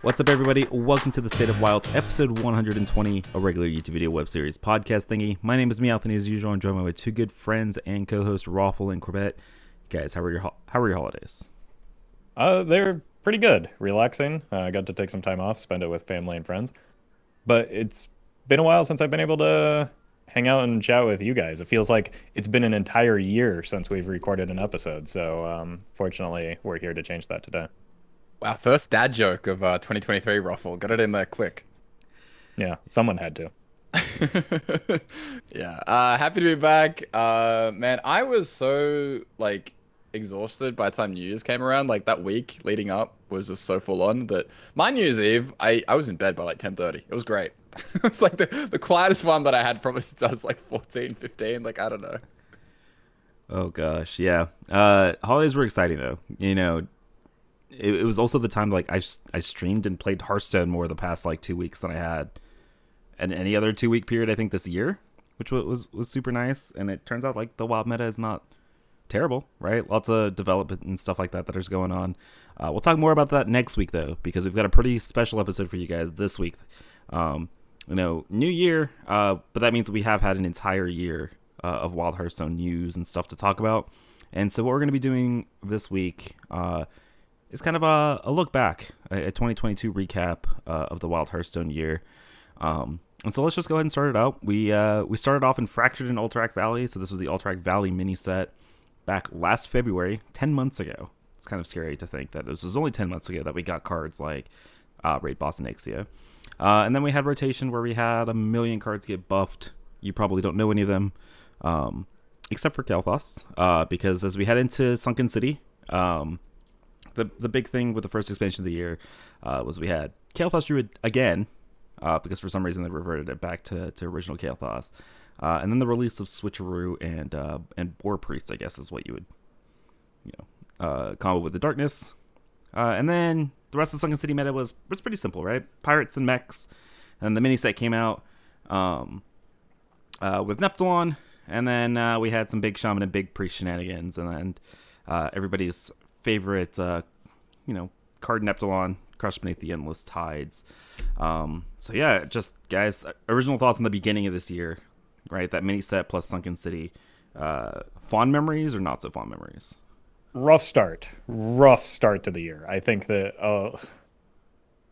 What's up, everybody? Welcome to the State of Wild, episode 120, a regular YouTube video web series podcast thingy. My name is Meowthany, as usual. I'm joined by my two good friends and co-host Roffle and Corbett. Guys, how were your holidays? They're pretty good. Relaxing. I got to take some time off, spend it with family and friends. But it's been a while since I've been able to hang out and chat with you guys. It feels like it's been an entire year since we've recorded an episode. So fortunately, we're here to change that today. Wow, first dad joke of 2023, Roffle. Got it in there quick. Yeah, someone had to. Yeah, happy to be back. Man, I was so, exhausted by the time New Year's came around. Like, that week leading up was just so full on that my New Year's Eve, I was in bed by, 10:30. It was great. It was, the quietest one that I had probably since I was, 14, 15. I don't know. Oh, gosh, yeah. Holidays were exciting, though. You know, it was also the time I streamed and played Hearthstone more the past 2 weeks than I had in any other 2 week period I think this year, which was super nice. And it turns out the WoW meta is not terrible, right? Lots of development and stuff like that is going on. We'll talk more about that next week though, because we've got a pretty special episode for you guys this week. New year, but that means we have had an entire year of Wild Hearthstone news and stuff to talk about. And so what we're going to be doing this week it's kind of a look back, a 2022 recap of the Wild Hearthstone year. And so let's just go ahead and start it out. We started off in Fractured and Alterac Valley. So this was the Alterac Valley mini set back last February, 10 months ago. It's kind of scary to think that this was only 10 months ago that we got cards like Raid Boss and Ixia. And then we had Rotation, where we had 1 million cards get buffed. You probably don't know any of them, except for Kael'thas, because as we head into Sunken City, the big thing with the first expansion of the year was we had Kael'thas Druid again, because for some reason they reverted it back to original Kael'thas. And then the release of Switcheroo and Boar Priest, I guess, is what you would combo with the Darkness. And then the rest of the Sunken City meta was pretty simple, right? Pirates and mechs. And the mini set came out with Neptulon. And then we had some big Shaman and big Priest shenanigans. And then everybody's favorite, card Neptulon, Crushed Beneath the Endless Tides. So yeah, just guys, original thoughts in the beginning of this year, right? That mini set plus Sunken City. Fond memories or not so fond memories? Rough start to the year. I think that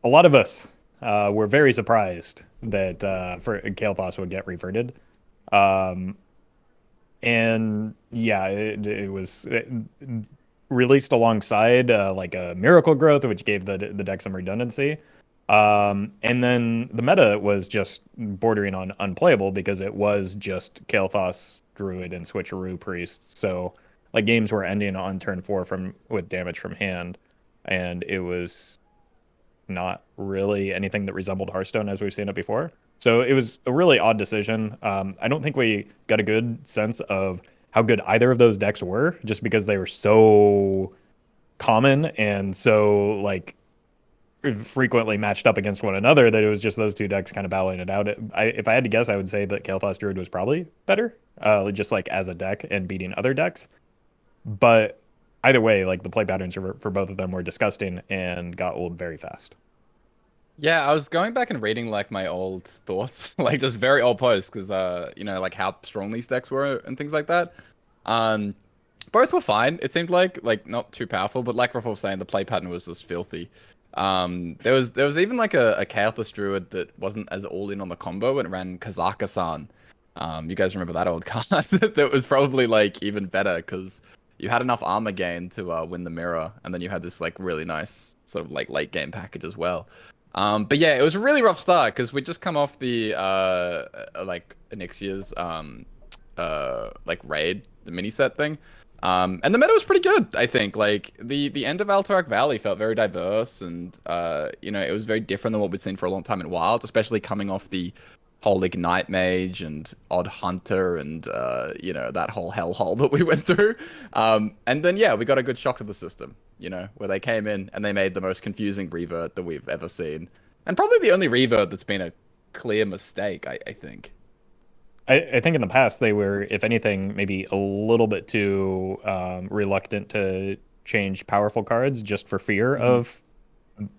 a lot of us were very surprised that for Kael'thas would get reverted. And yeah, it was released alongside a Miracle Growth, which gave the deck some redundancy. And then the meta was just bordering on unplayable because it was just Kael'thas Druid and Switcheroo Priest. So games were ending on turn 4 with damage from hand, and it was not really anything that resembled Hearthstone as we've seen it before. So it was a really odd decision. I don't think we got a good sense of how good either of those decks were, just because they were so common and so frequently matched up against one another that it was just those two decks kind of battling it out. If I had to guess, I would say that Kael'thas Druid was probably better, just as a deck and beating other decks. But either way, the play patterns for both of them were disgusting and got old very fast. Yeah, I was going back and reading my old thoughts, just very old posts, because how strong these decks were and things like that. Both were fine. It seemed like not too powerful, but like Ruffle was saying, the play pattern was just filthy. There was even a Kael'thas Druid that wasn't as all in on the combo and ran Kazaka-san. You guys remember that old card? That was probably even better because you had enough armor gain to win the mirror, and then you had this really nice sort of late game package as well. But yeah, it was a really rough start because we just come off the Anixia's raid, the mini set thing. And the meta was pretty good, I think. The end of Alterac Valley felt very diverse, and it was very different than what we'd seen for a long time in Wild, especially coming off the whole Ignite Mage and Odd Hunter and that whole hellhole that we went through. And then yeah, we got a good shock to the system, where they came in and they made the most confusing revert that we've ever seen. And probably the only revert that's been a clear mistake, I think. I think in the past they were, if anything, maybe a little bit too reluctant to change powerful cards just for fear of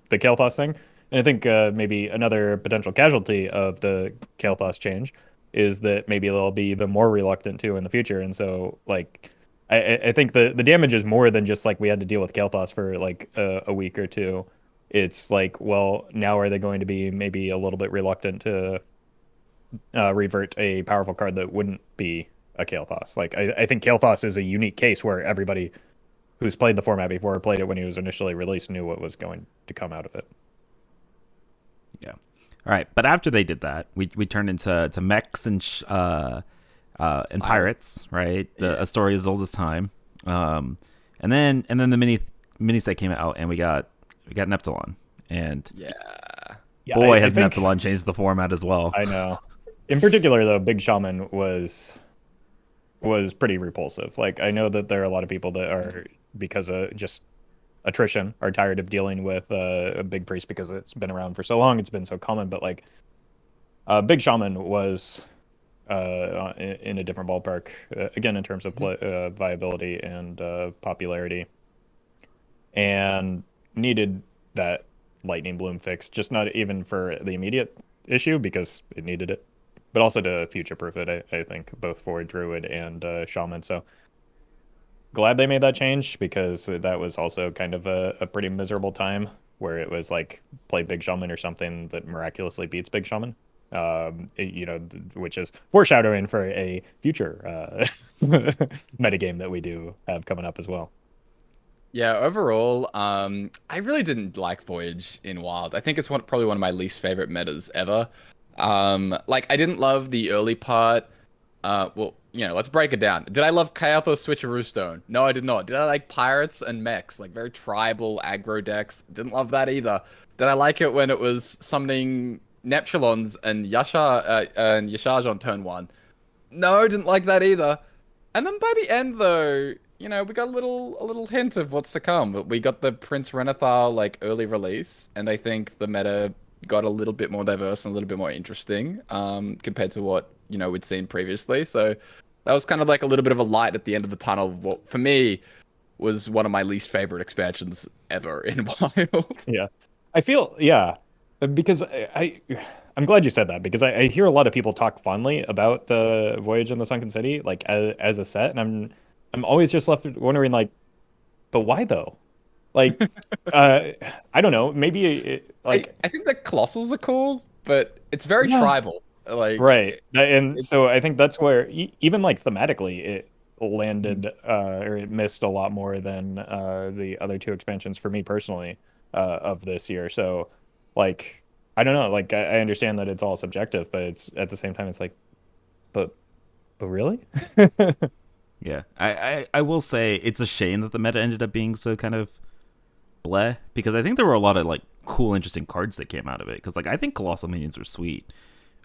the Kael'thas thing. And I think maybe another potential casualty of the Kael'thas change is that maybe they'll be even more reluctant to in the future. And so, like, I think the damage is more than just like we had to deal with Kael'thas for like a week or two. It's like, well, now are they going to be maybe a little bit reluctant to revert a powerful card that wouldn't be a Kael'thas? Like, I think Kael'thas is a unique case where everybody who's played the format before, played it when he was initially released, knew what was going to come out of it. Yeah. All right, but after they did that, we turned into mechs and pirates, right? A story as old as time. And then the mini set came out, and we got Neptulon, and boy, has Neptulon changed the format as well. I know. In particular, though, Big Shaman was pretty repulsive. Like, I know that there are a lot of people that are, because of just attrition, are tired of dealing with a Big Priest because it's been around for so long, it's been so common. But like, Big Shaman was in a different ballpark again in terms of viability and popularity, and needed that lightning bloom fix. Just not even for the immediate issue because it needed it, but also to future-proof it, I think, both for Druid and Shaman. So glad they made that change, because that was also kind of a pretty miserable time where it was like, play Big Shaman or something that miraculously beats Big Shaman. Which is foreshadowing for a future metagame that we do have coming up as well. Yeah, overall, I really didn't like Voyage in Wild. I think it's probably one of my least favorite metas ever. Like, I didn't love the early part. Well, let's break it down. Did I love Kael'thas Switcheroo Stone? No, I did not. Did I like pirates and mechs, like very tribal aggro decks? Didn't love that either. Did I like it when it was summoning Neptulons and Yashaj on turn 1? No, didn't like that either. And then by the end, though, we got a little hint of what's to come. We got the Prince Renathal like early release, and I think the meta got a little bit more diverse and a little bit more interesting compared to what we'd seen previously. So that was kind of like a little bit of a light at the end of the tunnel. What for me was one of my least favorite expansions ever in Wild. Yeah, I feel because I'm glad you said that, because I hear a lot of people talk fondly about the Voyage in the Sunken City like as a set, and I'm always just left wondering, like, but why though? Like, I don't know. Maybe I think the Colossals are cool, but it's very tribal. Like, right, and so I think that's where even like thematically it landed or it missed a lot more than the other two expansions for me personally of this year. So like, I don't know. Like, I understand that it's all subjective, but it's at the same time it's like, but really? Yeah, I will say it's a shame that the meta ended up being so kind of bleh, because I think there were a lot of like cool, interesting cards that came out of it. Because like, I think Colossal Minions were sweet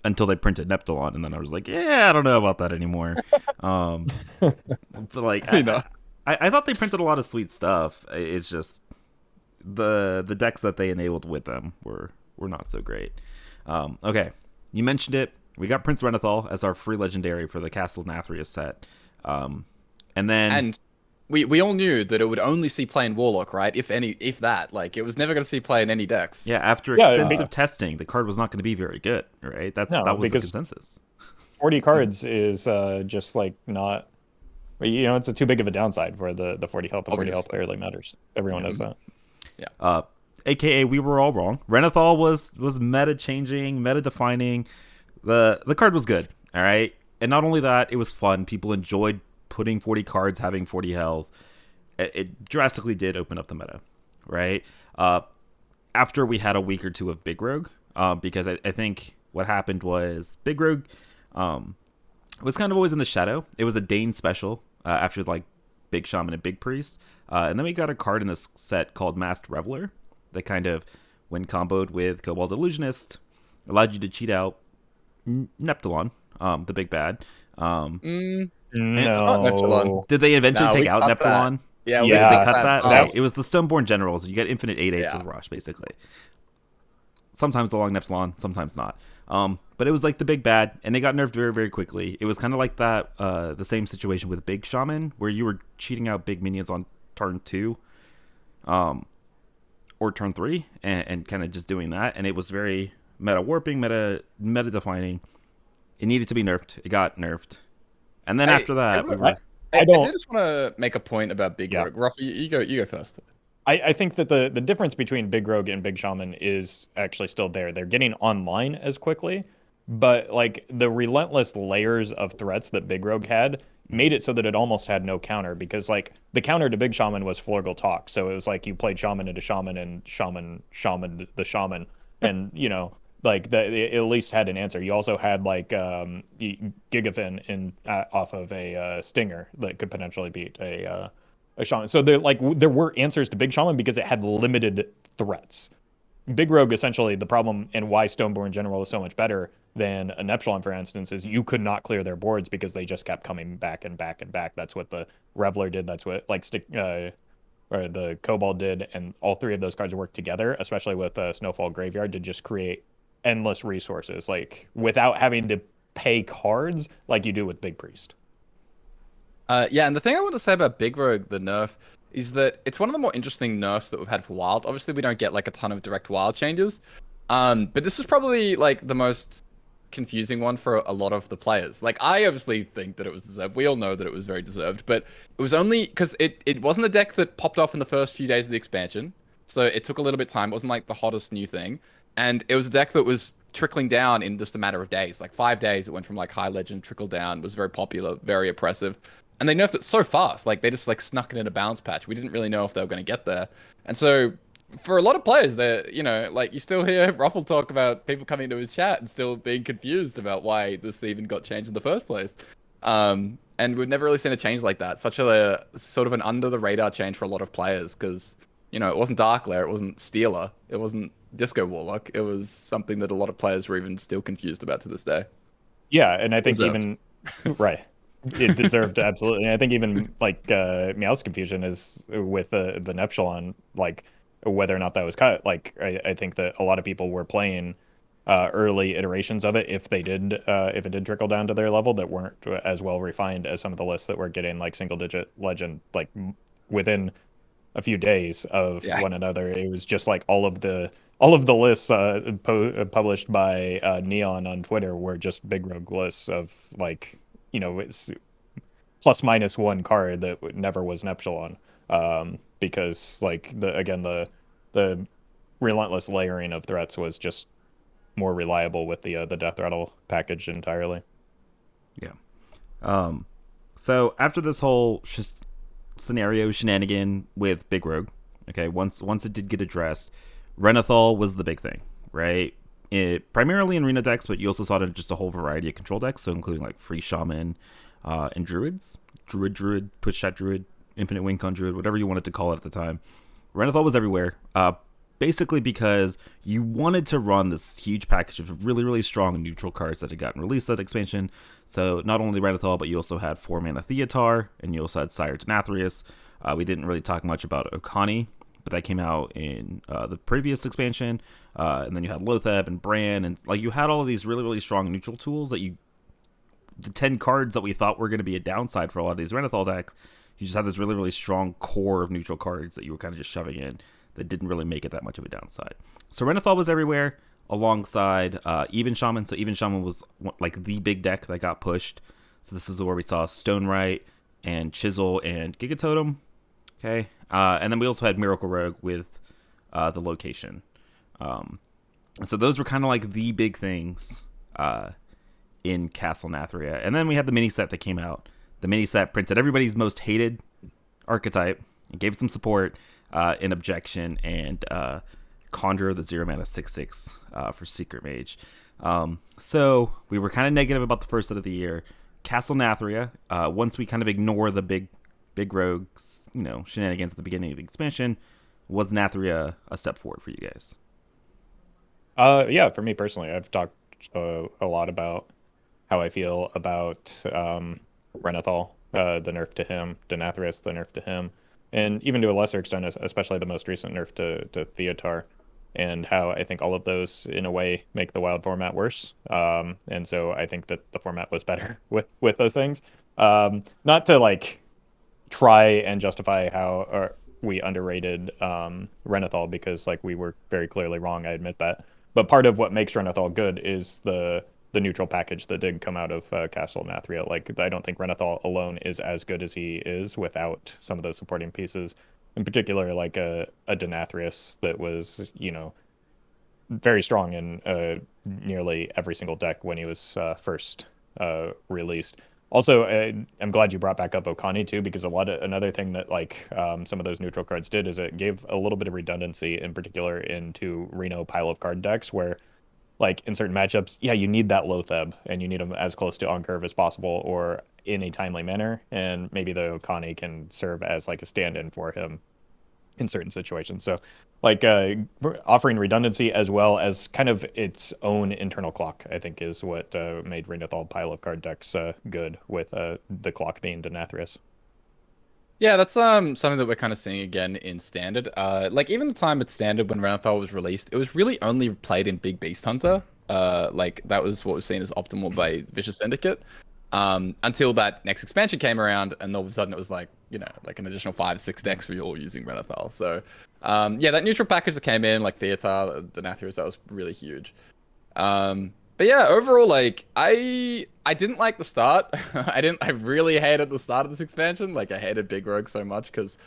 until they printed Neptulon, and then I was like, yeah, I don't know about that anymore. But like, I thought they printed a lot of sweet stuff. It's just the decks that they enabled with them were not so great. Okay, you mentioned it. We got Prince Renathal as our free legendary for the Castle Nathria set. And we all knew that it would only see play in Warlock, right? If that. Like, it was never going to see play in any decks. Yeah, after extensive testing, the card was not going to be very good, right? That was the consensus. 40 cards is just like not, it's a too big of a downside for the 40 health. The 40 health barely matters. Everyone knows that. Yeah. AKA, we were all wrong. Renathal was meta changing, meta defining. The card was good, all right? And not only that, it was fun. People enjoyed putting 40 cards, having 40 health. It drastically did open up the meta, right? After we had a week or two of Big Rogue, because I think what happened was Big Rogue was kind of always in the shadow. It was a Dane special after like Big Shaman and Big Priest. And then we got a card in this set called Masked Reveler that kind of, when comboed with Cobalt Illusionist, allowed you to cheat out Neptulon, the big bad. No. Did they eventually take out Neptulon? That. Yeah, Did they cut that? Okay. It was the Stoneborn Generals. You get infinite 8/8 with Rush, basically. Sometimes the long Neptulon, sometimes not. But it was like the big bad, and they got nerfed very, very quickly. It was kind of like that, the same situation with Big Shaman, where you were cheating out big minions on turn 2. or turn 3 and kind of just doing that, and it was very meta warping, meta defining. It needed to be nerfed. It got nerfed, and then after that, I did just want to make a point about Big Rogue. Roffle, you go first. I think that the difference between Big Rogue and Big Shaman is actually still there. They're getting online as quickly, but like the relentless layers of threats that Big Rogue had made it so that it almost had no counter, because like the counter to Big Shaman was Florgal Talk. So it was like you played Shaman into Shaman and Shaman the Shaman, and you know, like it at least had an answer. You also had like Gigafin in off of a Stinger that could potentially beat a Shaman. So there were answers to Big Shaman because it had limited threats. Big Rogue, essentially, the problem and why Stoneborn in general is so much better than an Epsilon, for instance, is you could not clear their boards because they just kept coming back and back and back. That's what the Reveler did. That's what or the Kobold did, and all three of those cards work together, especially with Snowfall Graveyard, to just create endless resources, like without having to pay cards like you do with Big Priest. Yeah, and the thing I want to say about Big Rogue, the nerf, is that it's one of the more interesting nerfs that we've had for Wild. Obviously, we don't get like a ton of direct Wild changes, but this is probably like the most confusing one for a lot of the players. Like, I obviously think that it was deserved. We all know that it was very deserved, but it was only because it wasn't a deck that popped off in the first few days of the expansion, so it took a little bit of time. It wasn't like the hottest new thing, and it was a deck that was trickling down in just a matter of days. Like 5 days, it went from like high legend, trickle down, was very popular, very oppressive. And they nerfed it so fast, like they just like snuck it in a balance patch. We didn't really know if they were going to get there. And so for a lot of players, they're, you know, like you still hear Roffle talk about people coming into his chat and still being confused about why this even got changed in the first place. And we've never really seen a change like that. Such a sort of an under the radar change for a lot of players, because, you know, it wasn't Dark Lair, it wasn't Stealer, it wasn't Disco Warlock. It was something that a lot of players were even still confused about to this day. Yeah, and I think even right. It deserved absolutely. And I think even like Meowth's confusion is with the Nepsilon, like whether or not that was cut. Like I think that a lot of people were playing early iterations of it if it did trickle down to their level that weren't as well refined as some of the lists that were getting like single digit legend like within a few days of one another. It was just like all of the lists published by Neon on Twitter were just Big Rogue lists of like, you know, it's plus minus one card that never was an Epsilon, because like the relentless layering of threats was just more reliable with the Death Rattle package entirely. Yeah. So after this whole scenario shenanigan with Big Rogue, okay, once it did get addressed, Renathal was the big thing, right? Primarily in arena decks, but you also saw it in just a whole variety of control decks, so including like free Shaman and Druids, Druid, Twitch Chat Druid, Infinite Wincon Druid, whatever you wanted to call it at the time. Renathal was everywhere, basically because you wanted to run this huge package of really, really strong neutral cards that had gotten released that expansion. So not only Renathal, but you also had 4-mana Theatar, and you also had Sire to Nathrius. We didn't really talk much about Okani, but that came out in the previous expansion. And then you had Lotheb and Bran, and like you had all of these really, really strong neutral tools that the 10 cards that we thought were going to be a downside for a lot of these Renathal decks, you just had this really, really strong core of neutral cards that you were kind of just shoving in that didn't really make it that much of a downside. So Renathal was everywhere alongside Even Shaman. So Even Shaman was like the big deck that got pushed. So this is where we saw Stonewright and Chisel and Gigatotem. Okay. And then we also had Miracle Rogue with the Location. So those were kind of like the big things in Castle Nathria. And then we had the mini set that came out. The mini set printed everybody's most hated archetype and gave it some support in Objection and Conjurer, the 0-mana 6/6 for Secret Mage. So we were kind of negative about the first set of the year. Castle Nathria, once we kind of ignore the big rogues, you know, shenanigans at the beginning of the expansion, was Nathria a step forward for you guys? Yeah, for me personally, I've talked a lot about how I feel about Renathal, the nerf to him, Denathrius, the nerf to him, and even to a lesser extent, especially the most recent nerf to Theatar, and how I think all of those, in a way, make the Wild format worse. And so I think that the format was better with those things. Not to like try and justify how, or we underrated Renathal because like we were very clearly wrong. I admit that. But part of what makes Renathal good is the neutral package that did come out of Castle Nathria. Like I don't think Renathal alone is as good as he is without some of those supporting pieces. In particular, like a Denathrius that was, you know, very strong in nearly every single deck when he was first released. Also, I'm glad you brought back up Okani too, because another thing that like some of those neutral cards did is it gave a little bit of redundancy, in particular into Reno pile of card decks, where like in certain matchups, yeah, you need that Lotheb and you need them as close to on curve as possible or in a timely manner, and maybe the Okani can serve as like a stand-in for him in certain situations. So like offering redundancy as well as kind of its own internal clock, I think is what made Renathal pile of card decks good, with the clock being Denathrius. Yeah, that's something that we're kind of seeing again in standard. Like even the time at standard when Renathal was released, it was really only played in Big Beast Hunter. Like that was what was seen as optimal by Vicious Syndicate. Until that next expansion came around, and all of a sudden it was like, you know, like an additional 5-6 decks for you all using Renathal. So, yeah, that neutral package that came in, like Theater, the Nathrius, that was really huge. But yeah, overall, like I didn't like the start. I really hated the start of this expansion. Like I hated Big Rogue so much because,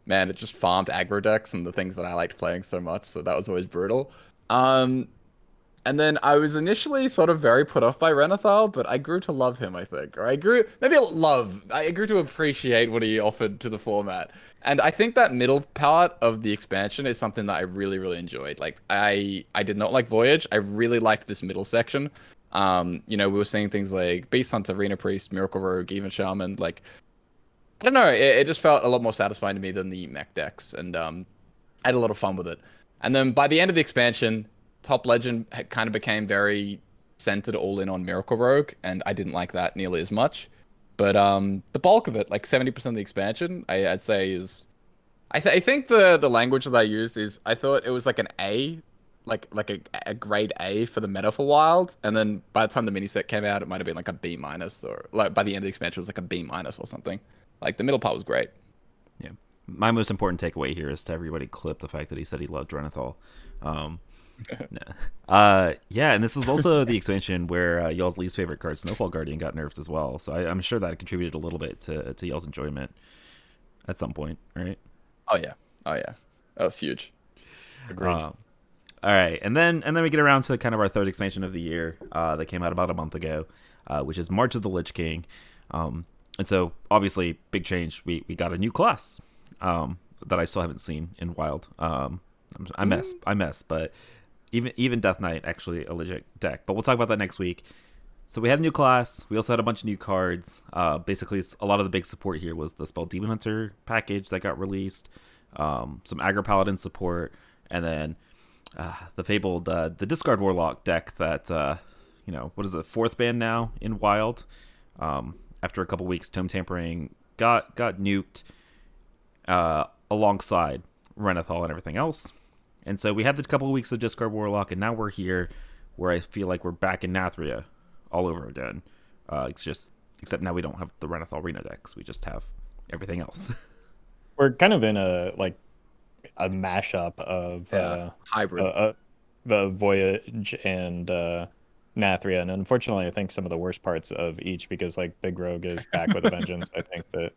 man, it just farmed aggro decks and the things that I liked playing so much. So that was always brutal. And then I was initially sort of very put off by Renathal, but I grew to love him, I think. Or I grew to appreciate what he offered to the format. And I think that middle part of the expansion is something that I really, really enjoyed. Like, I did not like Voyage. I really liked this middle section. You know, we were seeing things like Beast Hunter, Arena Priest, Miracle Rogue, even Shaman. Like, I don't know, it just felt a lot more satisfying to me than the mech decks. And I had a lot of fun with it. And then by the end of the expansion, Top Legend kind of became very centered all in on Miracle Rogue, and I didn't like that nearly as much. But the bulk of it, like 70% of the expansion, I'd say is... I think the language that I used is, I thought it was like an A, like a grade A for the meta for Wild, and then by the time the mini set came out, it might have been like a B minus, or like by the end of the expansion, it was like a B minus or something. Like the middle part was great. Yeah. My most important takeaway here is to everybody clip the fact that he said he loved Renathal. Yeah, and this is also the expansion where y'all's least favorite card, Snowfall Guardian, got nerfed as well. So I'm sure that contributed a little bit to y'all's enjoyment at some point, right? Oh yeah, that was huge. Agreed. All right, and then we get around to kind of our third expansion of the year that came out about a month ago, which is March of the Lich King. And so obviously big change. We got a new class that I still haven't seen in Wild. I mess, but even Death Knight actually a legit deck. But we'll talk about that next week. So we had a new class. We also had a bunch of new cards. Basically, a lot of the big support here was the Spell Demon Hunter package that got released, some Aggro Paladin support, and then the fabled the Discard Warlock deck that you know, what is it, 4th ban now in Wild. After a couple weeks, Tome Tampering got nuked alongside Renathal and everything else. And so we had the couple of weeks of Discard Warlock, and now we're here where I feel like we're back in Nathria all over again. Except now we don't have the Renathal Arena decks. We just have everything else. We're kind of in a mashup of hybrid. The Voyage and Nathria, and unfortunately, I think some of the worst parts of each, because like Big Rogue is back with a vengeance. I think that,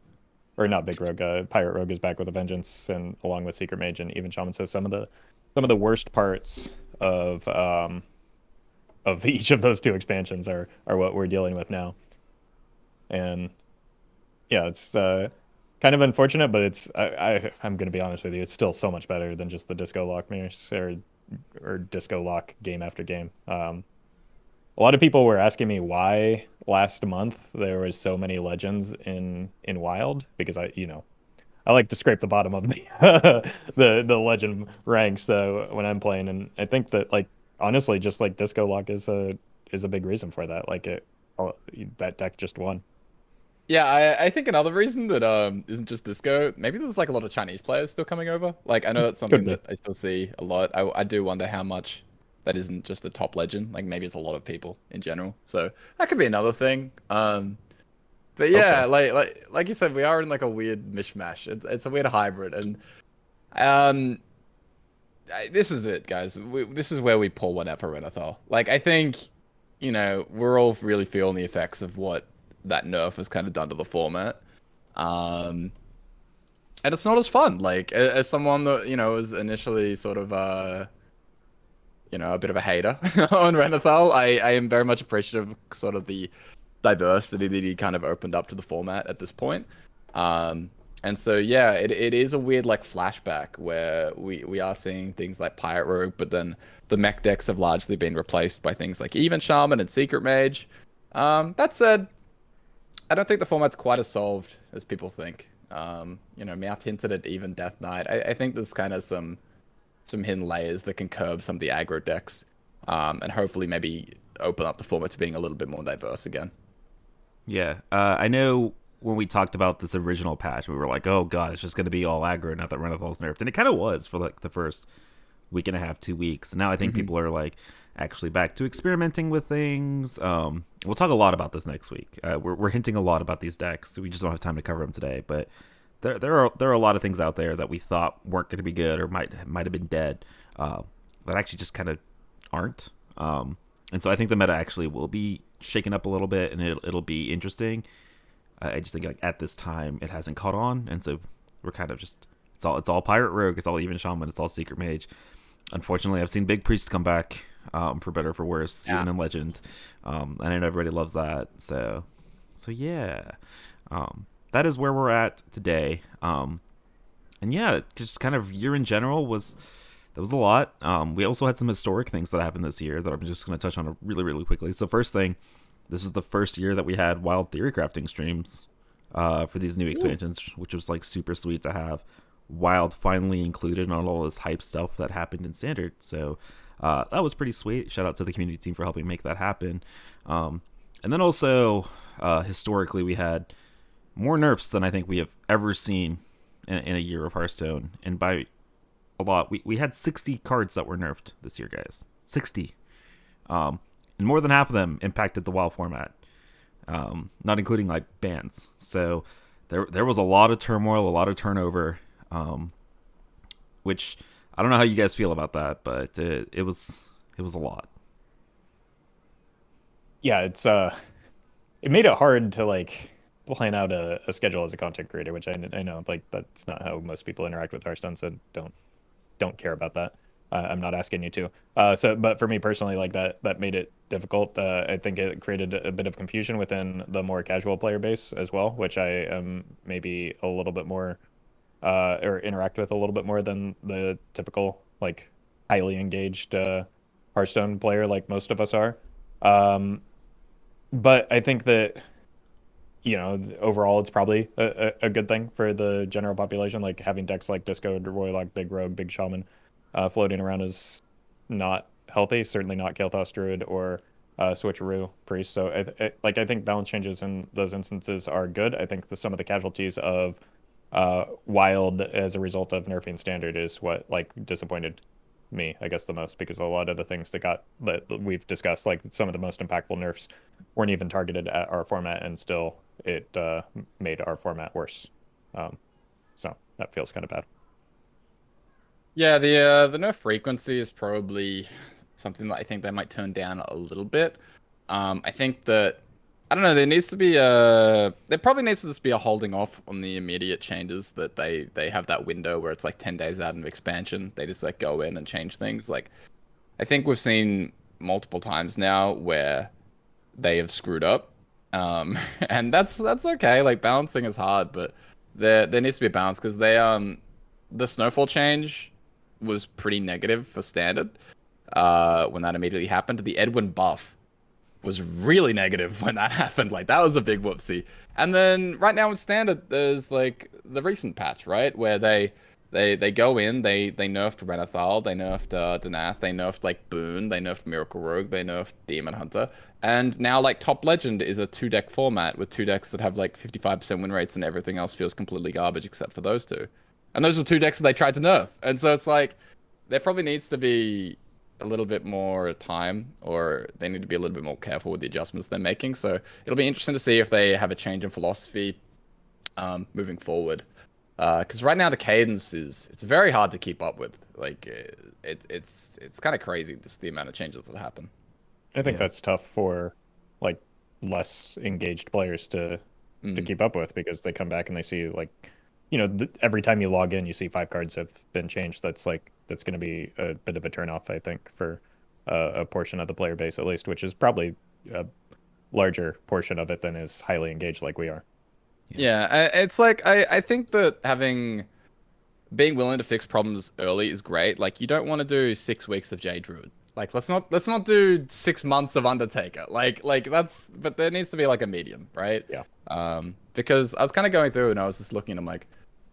or not Big Rogue, Pirate Rogue is back with a vengeance, and along with Secret Mage and even Shaman. So some of the worst parts of each of those two expansions are what we're dealing with now. And yeah, it's kind of unfortunate, but it's I'm going to be honest with you, it's still so much better than just the Disco Lock mirrors or Disco Lock game after game. A lot of people were asking me why last month there was so many legends in Wild, because I like to scrape the bottom of the legend ranks when I'm playing, and I think that like honestly just like Disco Lock is a big reason for that. Like that deck just won. Yeah, I think another reason that isn't just Disco, maybe there's like a lot of Chinese players still coming over. Like I know that's something that I still see a lot. I do wonder how much that isn't just a top legend. Like maybe it's a lot of people in general. So that could be another thing. But Hope yeah, so. like you said, we are in like a weird mishmash. It's a weird hybrid, and um, this is it, guys. This is where we pull one out for Renathal. Like I think, we're all really feeling the effects of what that nerf has kind of done to the format. Um, and it's not as fun. Like as someone that was initially sort of a bit of a hater on Renathal, I am very much appreciative of sort of the diversity that he kind of opened up to the format at this point. And so yeah, it is a weird like flashback where we are seeing things like Pirate Rogue, but then the mech decks have largely been replaced by things like even Shaman and Secret Mage. That said, I don't think the format's quite as solved as people think. Mouth hinted at even Death Knight. I think there's kind of some hidden layers that can curb some of the aggro decks, and hopefully maybe open up the format to being a little bit more diverse again. Yeah, I know when we talked about this original patch, we were like, "Oh God, it's just going to be all aggro now that Renathal's nerfed," and it kind of was for like the first week and a half, 2 weeks. And now I think people are like actually back to experimenting with things. We'll talk a lot about this next week. We're hinting a lot about these decks. So we just don't have time to cover them today, but there are a lot of things out there that we thought weren't going to be good or might have been dead, that actually just kind of aren't. And so I think the meta actually will be shaken up a little bit, and it'll be interesting. I just think like at this time it hasn't caught on, and so we're kind of just it's all Pirate Rogue, it's all even Shaman, it's all Secret Mage. Unfortunately, I've seen Big Priest come back, for better or for worse, even in Legend, and I know everybody loves that. So yeah, that is where we're at today. And yeah, just kind of year in general was a lot. We also had some historic things that happened this year that I'm just going to touch on really, really quickly. So first thing, this was the first year that we had Wild Theory crafting streams for these new expansions, which was like super sweet to have Wild finally included on all this hype stuff that happened in Standard. So that was pretty sweet. Shout out to the community team for helping make that happen. And then also, historically, we had more nerfs than I think we have ever seen in a year of Hearthstone. And by a lot, we had 60 cards that were nerfed this year, guys. 60. And more than half of them impacted the WoW format, not including like bans. So there was a lot of turmoil, a lot of turnover, which I don't know how you guys feel about that, but it was a lot. Yeah, it made it hard to like plan out a schedule as a content creator, which I know like that's not how most people interact with Hearthstone, so don't care about that. I'm not asking you to. But for me personally, like that made it difficult. I think it created a bit of confusion within the more casual player base as well, which I am maybe a little bit more, or interact with a little bit more than the typical like highly engaged Hearthstone player like most of us are. But I think that overall it's probably a good thing for the general population. Like having decks like Disco, Warlock, Big Rogue, Big Shaman floating around is not healthy. Certainly not Kael'thas Druid or Switcheroo Priest. So I think balance changes in those instances are good. I think some of the casualties of Wild as a result of nerfing Standard is what like disappointed me, I guess, the most, because a lot of the things that we've discussed, like some of the most impactful nerfs, weren't even targeted at our format, and still it made our format worse. So that feels kind of bad. Yeah, the nerf frequency is probably something that I think they might turn down a little bit. I think that I don't know. There probably needs to just be a holding off on the immediate changes, that they have that window where it's like 10 days out of expansion. They just like go in and change things. Like I think we've seen multiple times now where they have screwed up. And that's okay. Like balancing is hard, but there needs to be a balance, because the snowfall change was pretty negative for Standard when that immediately happened. The Edwin buff was really negative when that happened. Like that was a big whoopsie. And then right now in Standard, there's like the recent patch, right, where they go in, they nerfed Renathal, they nerfed Danath, they nerfed like Boone, they nerfed Miracle Rogue, they nerfed Demon Hunter, and now like Top Legend is a 2-deck format with 2 decks that have like 55% win rates, and everything else feels completely garbage except for those 2. And those were 2 decks that they tried to nerf. And so it's like there probably needs to be a little bit more time, or they need to be a little bit more careful with the adjustments they're making. So it'll be interesting to see if they have a change in philosophy moving forward. Because right now the cadence it's very hard to keep up with. Like it's kind of crazy, just the amount of changes that happen. I think that's tough for like less engaged players to keep up with, because they come back and they see like, every time you log in, you see 5 cards have been changed. That's going to be a bit of a turnoff, I think, for a portion of the player base at least, which is probably a larger portion of it than is highly engaged like we are. Yeah, it's like I think that being willing to fix problems early is great. Like you don't want to do 6 weeks of Jade Druid. Like let's not do 6 months of Undertaker. Like but there needs to be like a medium, right? Yeah. Because I was kind of going through and I was just looking and I'm like,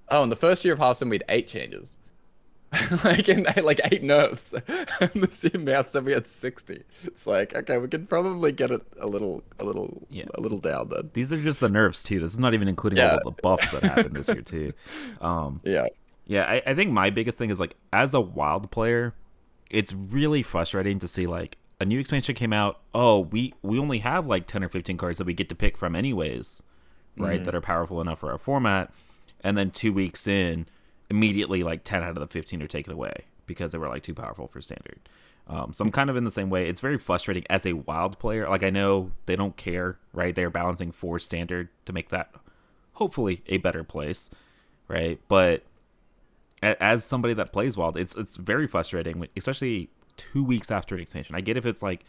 oh, in the first year of Hearthstone we had 8 changes. like 8 nerfs. And the same mounts that we had 60. It's like, okay, we could probably get it a little down then. These are just the nerfs too. This is not even including all the buffs that happened this year too. Yeah, I think my biggest thing is like as a wild player, it's really frustrating to see like a new expansion came out. Oh, we only have like 10 or 15 cards that we get to pick from anyways, right? That are powerful enough for our format. And then 2 weeks in, immediately like 10 out of the 15 are taken away because they were like too powerful for standard. So I'm kind of in the same way. It's very frustrating as a wild player. Like I know they don't care, right? They're balancing for standard to make that hopefully a better place, right? But as somebody that plays wild, it's very frustrating, especially 2 weeks after an expansion. I get if it's like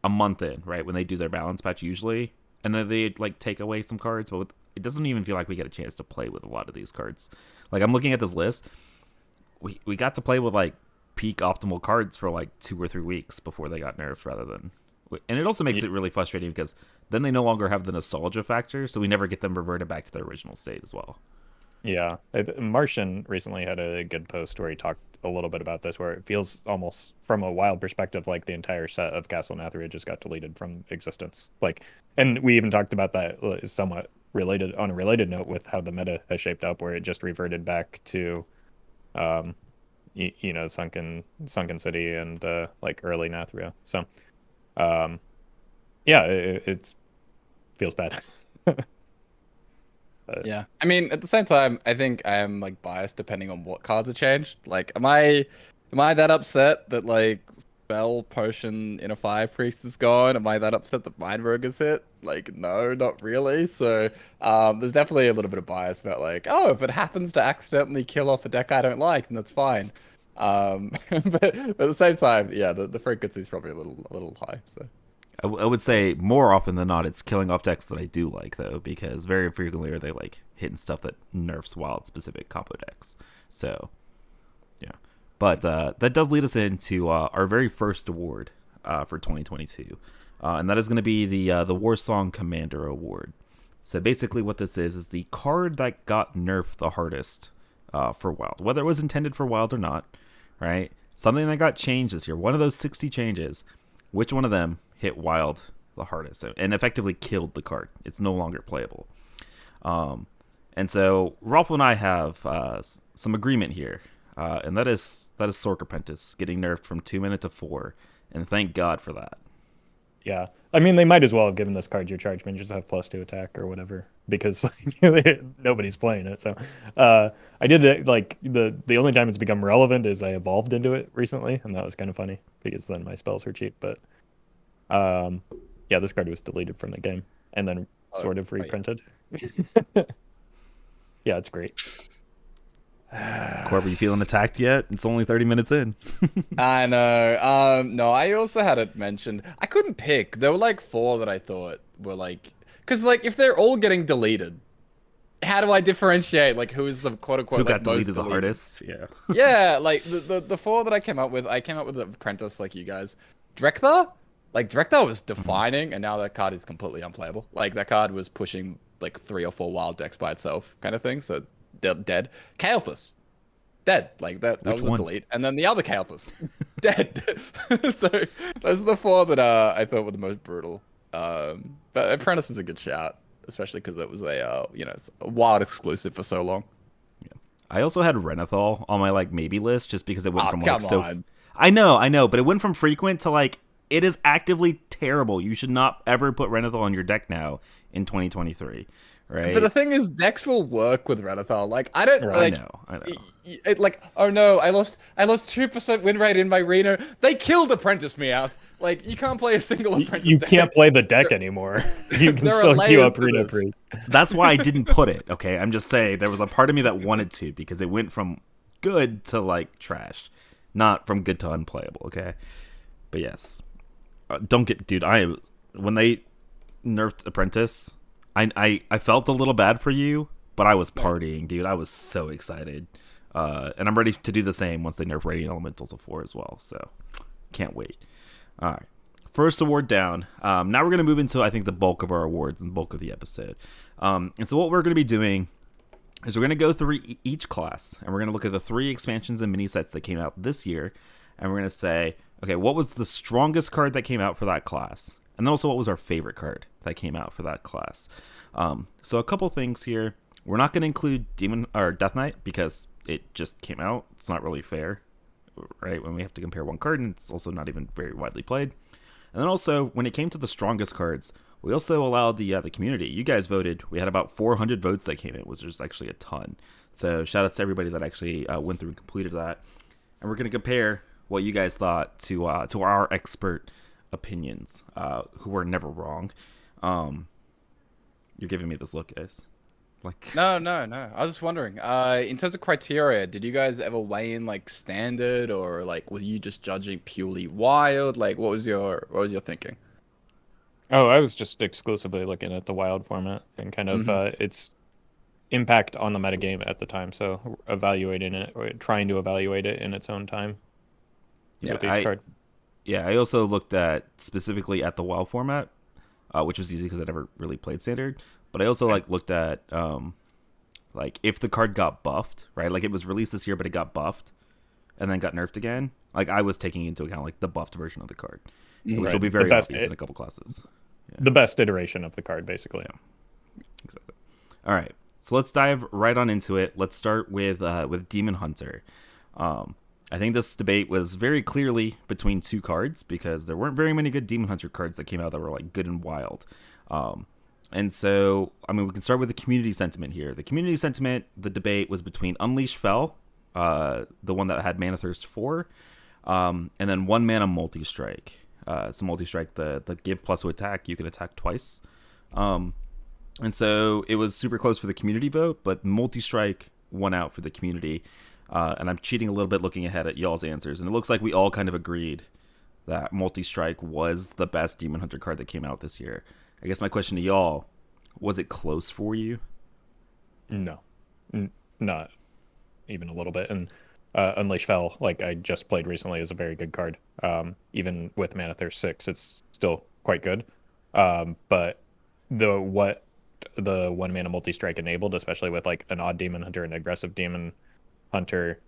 a month in, right, when they do their balance patch usually, and then they like take away some cards, but it doesn't even feel like we get a chance to play with a lot of these cards. Like I'm looking at this list, we got to play with like peak optimal cards for like 2 or 3 weeks before they got nerfed, rather than, and it also makes it really frustrating because then they no longer have the nostalgia factor, so we never get them reverted back to their original state as well. Yeah, Martian recently had a good post where he talked a little bit about this, where it feels almost from a wild perspective like the entire set of Castle Nathria just got deleted from existence. Like, and we even talked about that somewhat related on a related note with how the meta has shaped up, where it just reverted back to, Sunken City and like early Nathria. So, yeah, it feels bad. Yeah, I mean, at the same time, I think I am like biased depending on what cards are changed. Like, am I that upset that like Spell Potion in a Fire Priest is gone? Am I that upset that Mind Rogue is hit? Like, no, not really. So, there's definitely a little bit of bias about like, oh, if it happens to accidentally kill off a deck I don't like, then that's fine. But at the same time, yeah, the frequency is probably a little high. So. I would say more often than not, it's killing off decks that I do like, though, because very frequently are they like hitting stuff that nerfs wild specific combo decks. So, yeah. But that does lead us into our very first award for 2022, and that is going to be the Warsong Commander Award. So basically, what this is the card that got nerfed the hardest for wild, whether it was intended for wild or not, right? Something that got changed this year. One of those 60 changes. Which one of them hit wild the hardest and effectively killed the card? It's no longer playable. And so Roffle and I have some agreement here, and that is Sork Apprentice getting nerfed from 2 minutes to 4, and thank God for that. Yeah, I mean they might as well have given this card your charge minions have +2 attack or whatever, because nobody's playing it. So I did it like the only time it's become relevant is I evolved into it recently, and that was kind of funny because then my spells were cheap. But yeah, this card was deleted from the game and then sort of reprinted. Yeah, it's great. Corb, are you feeling attacked yet? It's only 30 minutes in. I know. No, I also had it mentioned. I couldn't pick. There were like 4 that I thought were like, because like if they're all getting deleted, how do I differentiate like who is the quote unquote who like got most deleted the hardest? Yeah. Yeah, like the 4 that I came up with the Apprentice like you guys. Drekthar? Like Drekthar was defining, and now that card is completely unplayable. Like that card was pushing like 3 or 4 wild decks by itself, kind of thing. So dead. Kael'thas, dead. Like that was a delete. And then the other Kael'thas, dead. So those are the 4 that I thought were the most brutal. But Apprentice is a good shout, especially because it was a wild exclusive for so long. Yeah. I also had Renathal on my like maybe list just because it went from like so. I know, but it went from frequent to like it is actively terrible. You should not ever put Renathal on your deck now in 2023, right? But the thing is, decks will work with Renathal. Like, I don't like. I know. Like, oh no, I lost 2% win rate in my Reno. They killed Apprentice Meowth. Like, you can't play a single Apprentice. You deck. can't play the deck anymore. You can there are still queue layers up to Reno this. Priest. That's why I didn't put it. Okay, I'm just saying there was a part of me that wanted to because it went from good to like trash, not from good to unplayable. Okay, but yes, don't get, dude. When they nerfed Apprentice, I felt a little bad for you, but I was partying, dude. I was so excited, and I'm ready to do the same once they nerf Radiant Elemental to 4 as well. So can't wait. All right. First award down. Now we're going to move into, I think, the bulk of our awards and bulk of the episode. And so what we're going to be doing is we're going to go through each class, and we're going to look at the 3 expansions and mini sets that came out this year, and we're going to say, okay, what was the strongest card that came out for that class? And then also, what was our favorite card that came out for that class? So a couple things here. We're not going to include Demon or Death Knight because it just came out. It's not really fair, right? When we have to compare one card, and it's also not even very widely played. And then also, when it came to the strongest cards, we also allowed the community. You guys voted. We had about 400 votes that came in, which is actually a ton. So shout out to everybody that actually went through and completed that. And we're going to compare what you guys thought to our expert opinions, who were never wrong. You're giving me this look, guys. Like No. I was just wondering. In terms of criteria, did you guys ever weigh in like standard, or like were you just judging purely wild? Like, what was your thinking? Oh, I was just exclusively looking at the wild format and kind of its impact on the metagame at the time. So evaluating it, or trying to evaluate it in its own time with each card. Yeah, I also looked at specifically at the WoW format, which was easy because I never really played standard. But I also like looked at like if the card got buffed, right? Like it was released this year, but it got buffed and then got nerfed again. Like I was taking into account like the buffed version of the card, which will be very obvious in a couple classes. Yeah. The best iteration of the card, basically. Yeah, exactly. All right, so let's dive right on into it. Let's start with Demon Hunter. I think this debate was very clearly between 2 cards because there weren't very many good Demon Hunter cards that came out that were like good and wild. And so, I mean, we can start with the community sentiment here. The community sentiment, the debate was between Unleash Fel, the one that had Mana Thirst 4, and then 1 mana Multi-Strike. So Multi-Strike, the give plus to attack, you can attack twice. And so it was super close for the community vote, but Multi-Strike won out for the community. And I'm cheating a little bit looking ahead at y'all's answers. And it looks like we all kind of agreed that Multi-Strike was the best Demon Hunter card that came out this year. I guess my question to y'all, was it close for you? No, not even a little bit. And Unleash Fel, like I just played recently, is a very good card. Even with Mana Thirst 6, it's still quite good. But what the 1 mana multi-strike enabled, especially with like an odd Demon Hunter and aggressive Demon Hunter,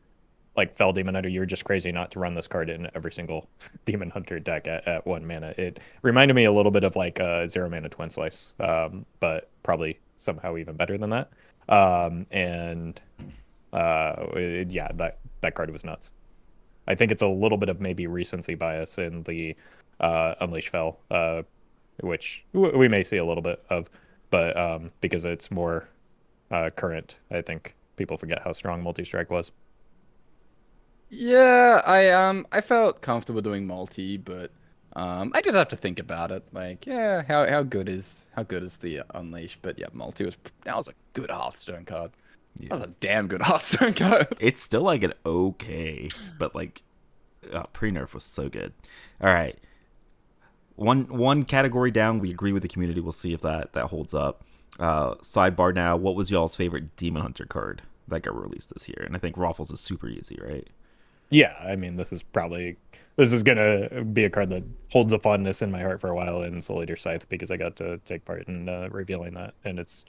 like Fel Demon Hunter, you're just crazy not to run this card in every single Demon Hunter deck at 1 mana. It reminded me a little bit of like a 0 mana Twin Slice, but probably somehow even better than that. Yeah, that card was nuts. I think it's a little bit of maybe recency bias in the Unleash Fel, which we may see a little bit of, but because it's more current, I think people forget how strong Multi-Strike was. Yeah, I felt comfortable doing multi, but I did have to think about it. Like, yeah, how good is the Unleash? But yeah, multi was a good Hearthstone card. Yeah. That was a damn good Hearthstone card. It's still like an okay, but like pre-nerf was so good. All right, one category down. We agree with the community. We'll see if that holds up. Sidebar now. What was y'all's favorite Demon Hunter card that got released this year? And I think Roffle's is super easy, right? Yeah, I mean, this is gonna be a card that holds a fondness in my heart for a while in Soul Eater Scythe because I got to take part in revealing that, and it's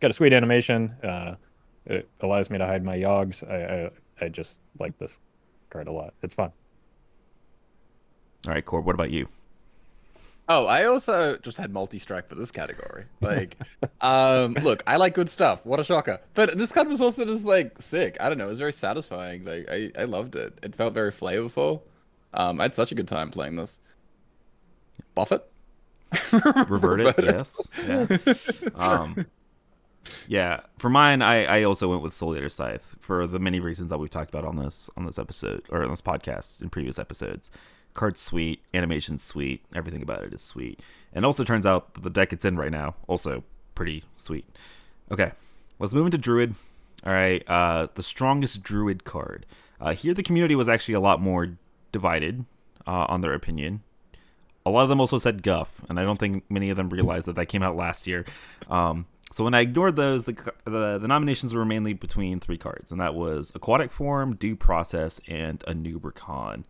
got a sweet animation. It allows me to hide my Yogs. I just like this card a lot. It's fun. All right, Corb, what about you? Oh, I also just had multi-strike for this category. Like, look, I like good stuff. What a shocker. But this card was also just like sick. I don't know. It was very satisfying. Like, I loved it. It felt very flavorful. I had such a good time playing this. Buffett? Revert it, yes. Yeah. Yeah. For mine, I also went with Soul Scythe for the many reasons that we've talked about on this episode or on this podcast in previous episodes. Card's sweet, animation's sweet, everything about it is sweet. And also turns out that the deck it's in right now, also pretty sweet. Okay, let's move into Druid. All right, the strongest Druid card. Here the community was actually a lot more divided on their opinion. A lot of them also said Guff, and I don't think many of them realized that came out last year. So when I ignored those, the nominations were mainly between 3 cards, and that was Aquatic Form, Due Process, and Anubricon.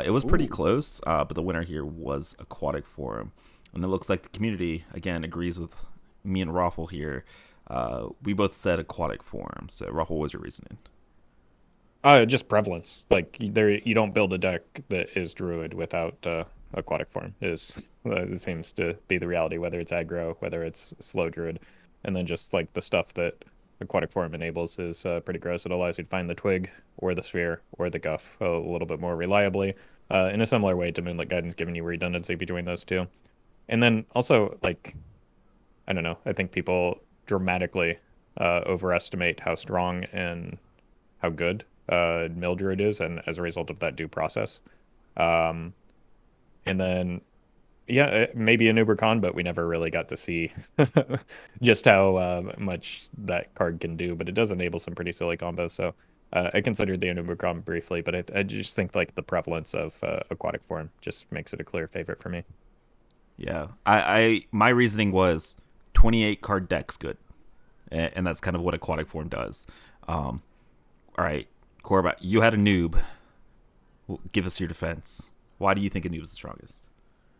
It was pretty close, but the winner here was Aquatic Form. And it looks like the community, again, agrees with me and Roffle here. We both said Aquatic Form. So, Roffle, what was your reasoning? Just prevalence. Like, you don't build a deck that is Druid without Aquatic Form. It seems to be the reality, whether it's aggro, whether it's slow Druid. And then just, like, the stuff that Aquatic Form enables is pretty gross. It allows you to find the Twig or the Sphere or the Guff a little bit more reliably in a similar way to Moonlit Guidance, giving you redundancy between those two. And then also, like, I don't know, I think people dramatically overestimate how strong and how good Mildred is, and as a result of that Due Process. And then yeah, maybe a Nubricon, but we never really got to see just how much that card can do. But it does enable some pretty silly combos. So I considered the Nubricon briefly, but I just think like the prevalence of Aquatic Form just makes it a clear favorite for me. Yeah, I my reasoning was 28 card deck's good, and that's kind of what Aquatic Form does. All right, Corbat, you had a noob. Give us your defense. Why do you think a noob is the strongest?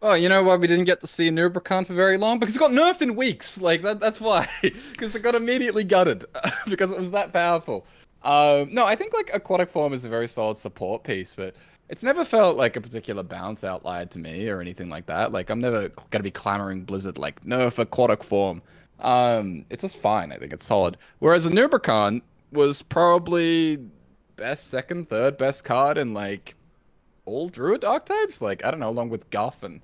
Oh, you know why we didn't get to see Nubricon for very long? Because it got nerfed in weeks. Like, that's why. Because it got immediately gutted. Because it was that powerful. No, I think, like, Aquatic Form is a very solid support piece, but it's never felt like a particular bounce outlier to me or anything like that. Like, I'm never going to be clamoring Blizzard, like, nerf Aquatic Form. It's just fine. I think it's solid. Whereas a Nubricon was probably best, second, third best card in, like, all Druid archetypes, like, I don't know, along with Guff and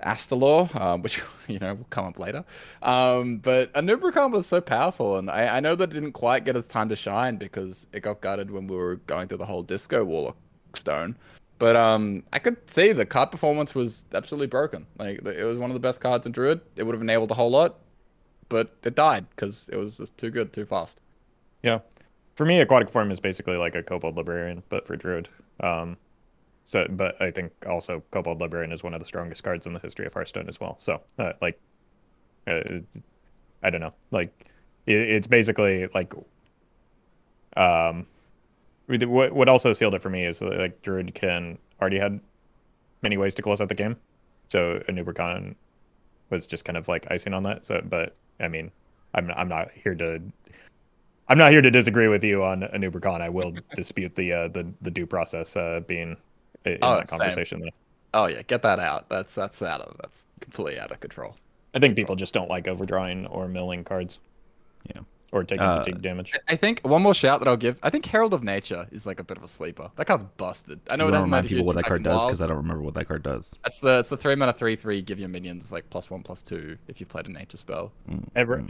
Astalor, which, you know, will come up later. But Anubricon was so powerful, and I know that it didn't quite get its time to shine because it got gutted when we were going through the whole Disco Warlock Stone. But I could see the card performance was absolutely broken. Like, it was one of the best cards in Druid. It would have enabled a whole lot, but it died because it was just too good, too fast. Yeah. For me, Aquatic Form is basically like a Kobold Librarian, but for Druid. So, but I think also Kobold Librarian is one of the strongest cards in the history of Hearthstone as well. So, I don't know. Like, it's basically like, what also sealed it for me is that, like, Druid already had many ways to close out the game. So a Nubricon was just kind of like icing on that. So, but I mean, I'm not here to disagree with you on a Nubricon. I will dispute the Due Process being in that conversation. Same. Oh yeah, get that out. That's completely out of control. I think people just don't like overdrawing or milling cards. Yeah. Or taking fatigue damage. I think one more shout that I'll give. I think Herald of Nature is like a bit of a sleeper. That card's busted. I know it doesn't remind people what that card does because I don't remember what that card does. It's the 3-mana 3/3. Give your minions like +1/+2 if you played a nature spell. Every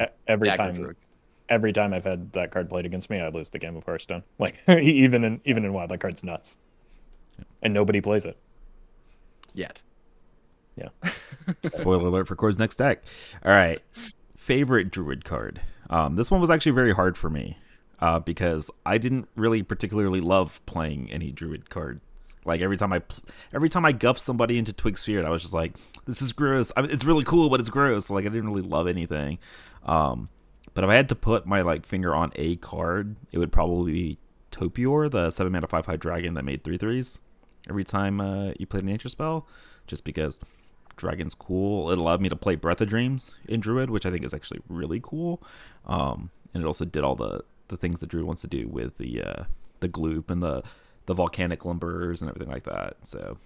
time I've had that card played against me, I lose the game of Hearthstone. Like even in WoW, that card's nuts, and nobody plays it yet. Yeah. Spoiler alert for Cord's next deck. All right, favorite Druid card. This one was actually very hard for me because I didn't really particularly love playing any Druid cards. Like every time I guffed somebody into Twig Sphere, I was just like, this is gross. I mean, it's really cool, but it's gross. Like I didn't really love anything. But if I had to put my like finger on a card, it would probably be Topior, the 7-mana 5/5 dragon that made 3/3s every time you played a nature spell, just because dragon's cool. It allowed me to play Breath of Dreams in Druid, which I think is actually really cool. And it also did all the things that Druid wants to do with the gloop and the volcanic lumbers and everything like that. So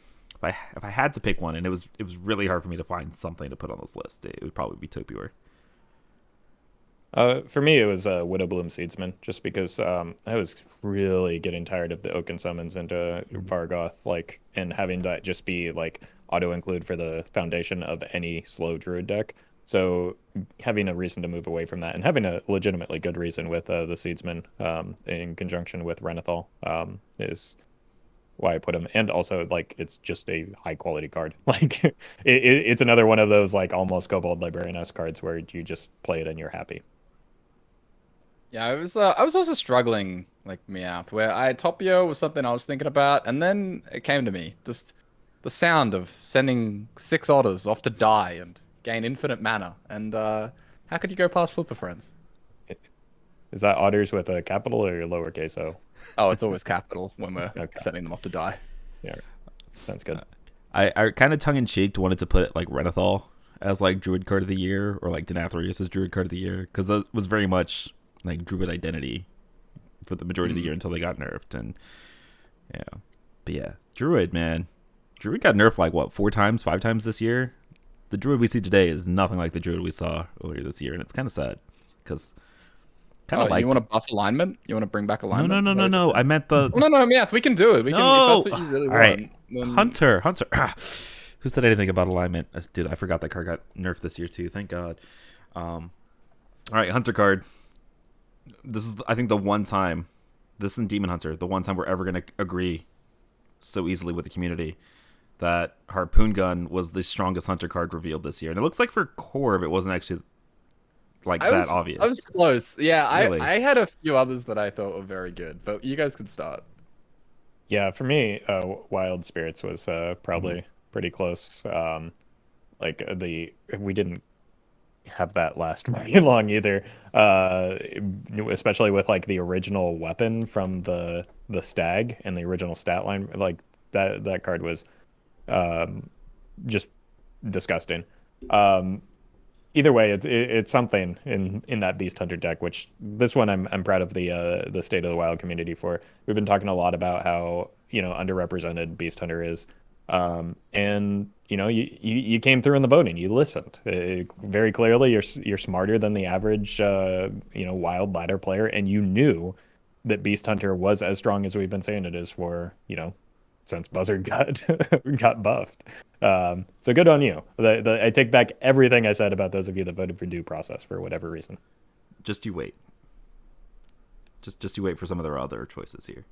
if I had to pick one, and it was really hard for me to find something to put on this list, it would probably be Topior. For me, it was Widowbloom Seedsman, just because I was really getting tired of the Oaken summons into Vargoth, like, and having that just be like auto include for the foundation of any slow druid deck. So having a reason to move away from that and having a legitimately good reason with the Seedsman in conjunction with Renathal is why I put him. And also, like, it's just a high quality card. Like, it's another one of those like almost Kobold Librarian-esque cards where you just play it and you're happy. Yeah, I was also struggling like Meowth, where Topio was something I was thinking about, and then it came to me. Just the sound of sending 6 otters off to die and gain infinite mana. And how could you go past Flipper Friends? Is that otters with a capital or lowercase o? Oh, it's always capital when we're Okay. sending them off to die. Yeah, sounds good. I kind of tongue in cheek wanted to put like Renathal as like Druid card of the year, or like Denathrius as Druid card of the year, because that was very much like Druid identity for the majority of the year until they got nerfed. And yeah, but yeah, Druid, man, Druid got nerfed like what, 5 times this year. The Druid we see today is nothing like the Druid we saw earlier this year, and it's kind of sad because kind of like you want to buff alignment? You want to bring back alignment? no. I meant the Oh, no, Meowth, we can do it. We can if that's what you really All want. right. Then... Hunter. Who said anything about alignment? Dude, I forgot that card got nerfed this year too. Thank God. All right, Hunter card. This is, I think, the one time, this and Demon Hunter, the one time we're ever going to agree so easily with the community that Harpoon Gun was the strongest Hunter card revealed this year. And it looks like for Corb, it wasn't actually like that obvious. I was close. Yeah, Really? I had a few others that I thought were very good, but you guys can start. Yeah, for me, Wild Spirits was probably pretty close. We didn't have that last very long either. Especially with like the original weapon from the stag and the original stat line. Like that card was just disgusting. Either way, it's something in that Beast Hunter deck, which this one I'm proud of the State of the Wild community for. We've been talking a lot about how, underrepresented Beast Hunter is. And you came through in the voting. You listened very clearly. You're smarter than the average wild ladder player, and you knew that Beast Hunter was as strong as we've been saying it is for since Buzzard got buffed. So good on you. I take back everything I said about those of you that voted for due process for whatever reason. Just you wait. Just you wait for some of their other choices here.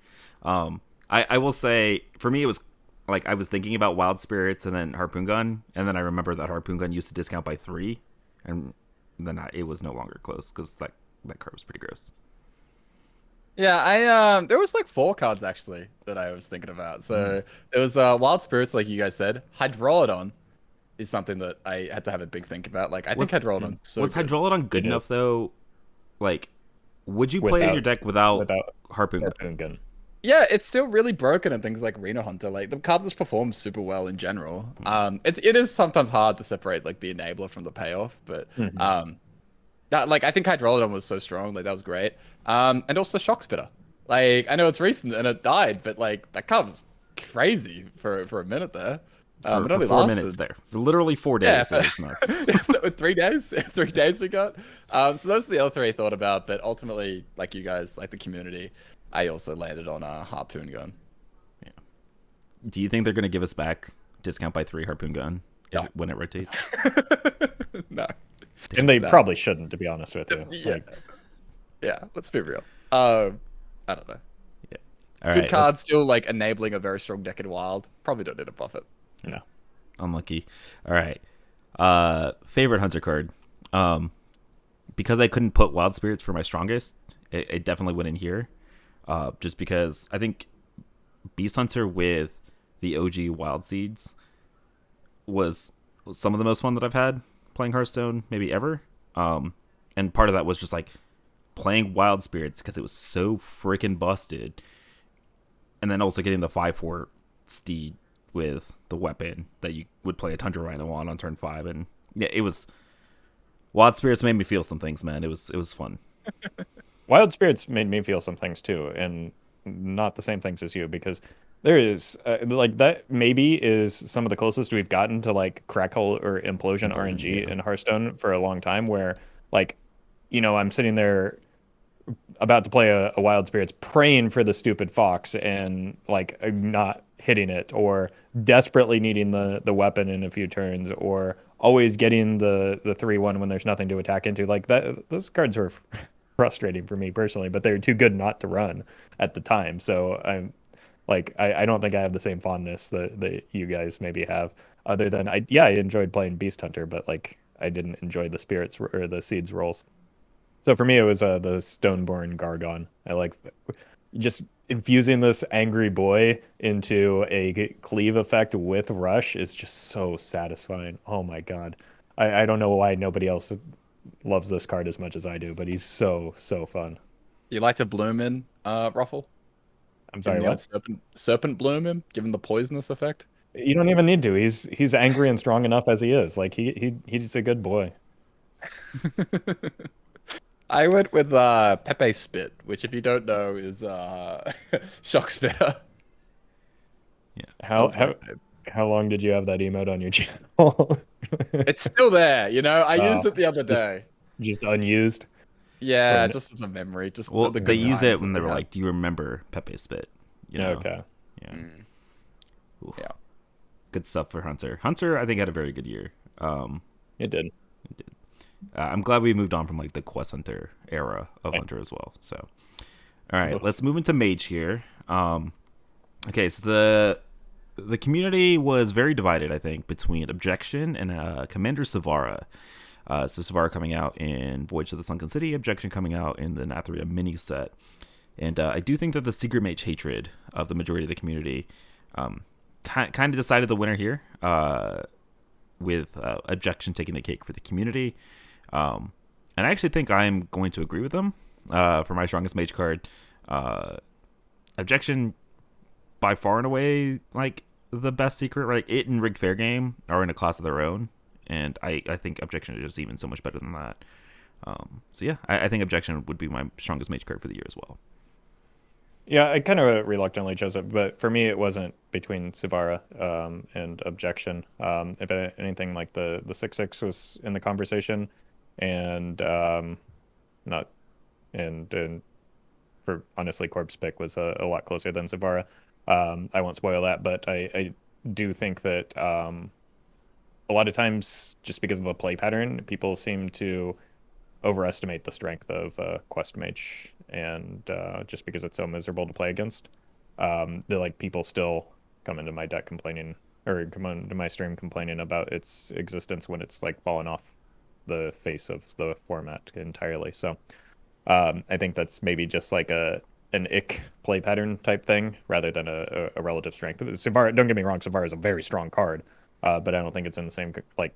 I will say, for me, it was like I was thinking about Wild Spirits and then Harpoon Gun, and then I remember that Harpoon Gun used to discount by 3, and then it was no longer close because that card was pretty gross. Yeah, there was like 4 cards actually that I was thinking about. So there was Wild Spirits, like you guys said. Hydrolodon is something that I had to have a big think about. Like I think Hydrolodon's so was good. Hydrolodon good enough though? Like, would you play in your deck without Harpoon Gun? Yeah, it's still really broken in things like Reno Hunter. Like the card just performs super well in general. It is sometimes hard to separate like the enabler from the payoff, but like I think Hydrolodon was so strong, like that was great. And also Shock Spitter. Like I know it's recent and it died, but like that card was crazy for a minute there. For 4 minutes there, for literally 4 days. Yeah, That's nuts. 3 days, 3 days we got. So those are the other 3 I thought about, but ultimately, like you guys, like the community, I also landed on a Harpoon Gun. Yeah. Do you think they're gonna give us back discount by 3 Harpoon Gun when it rotates? No. And they probably shouldn't, to be honest with you. Yeah. Yeah, let's be real. I don't know. Yeah. All Good right, card, still like enabling a very strong deck in Wild. Probably don't need to buff it. No. Unlucky. All right. Favorite Hunter card. Because I couldn't put Wild Spirits for my strongest, it definitely went in here. Just because I think Beast Hunter with the OG Wild Seeds was some of the most fun that I've had playing Hearthstone, maybe ever. And part of that was just like playing Wild Spirits because it was so freaking busted. And then also getting the 5/4 Steed with the weapon that you would play a Tundra Rhino on turn 5. And yeah, it was... Wild Spirits made me feel some things, man. It was fun. Wild Spirits made me feel some things too, and not the same things as you, because there is like that maybe is some of the closest we've gotten to like crackle or implosion RNG in Hearthstone for a long time, where like I'm sitting there about to play a Wild Spirits, praying for the stupid fox and like not hitting it, or desperately needing the weapon in a few turns, or always getting the 3/1 when there's nothing to attack into. Like that, those cards were frustrating for me personally, but they were too good not to run at the time. So I don't think I have the same fondness that you guys maybe have. Other than I enjoyed playing Beast Hunter, but like I didn't enjoy the spirits or the seeds rolls. So for me, it was the Stoneborn Gargon. I like just infusing this angry boy into a cleave effect with Rush is just so satisfying. Oh my God. I don't know why nobody else loves this card as much as I do, but he's so fun. You like to bloom in, Ruffle? I'm Give sorry, him the old what? serpent bloom him, give him the poisonous effect. You don't even need to. He's angry and strong enough as he is. Like he's a good boy. I went with Pepe Spit, which if you don't know is Shock Spitter. Yeah. How That was my how fave. how long did you have that emote on your channel? It's still there, you know. I Oh, used it the other just day. just unused. Yeah, Or just as a memory, just Well, the they good use times it when that they we were had. like, "Do you remember Pepe Spit?" You know. Okay. Yeah. Mm, Oof. yeah. Good stuff for Hunter. Hunter, I think, had a very good year. It did. I'm glad we moved on from like the Quest Hunter era of Same. Hunter as well. So, all right, Ugh. let's move into Mage here. Okay, so the community was very divided, I think, between Objection and Commander Savara. So Savara coming out in Voyage to the Sunken City, Objection coming out in the Nathria mini set. And I do think that the Secret Mage hatred of the majority of the community kind of decided the winner here, with Objection taking the cake for the community. And I actually think I'm going to agree with them for my strongest mage card. Objection, by far and away, like the best secret. Right, it and Rigged Fair Game are in a class of their own, and I think Objection is just even so much better than that. So yeah, I think Objection would be my strongest mage card for the year as well. Yeah, I kind of reluctantly chose it, but for me, it wasn't between Sivara and Objection. If anything, like the 6/6 was in the conversation, and not and for honestly, Corpse Pick was a lot closer than Sivara. I won't spoil that, but I do think that a lot of times, just because of the play pattern, people seem to overestimate the strength of Quest Mage, and just because it's so miserable to play against, like people still come into my deck complaining, or come into my stream complaining about its existence when it's like fallen off the face of the format entirely. So I think that's maybe just like an ick play pattern type thing rather than a relative strength. Savara, don't get me wrong, Savara is a very strong card, but I don't think it's in the same like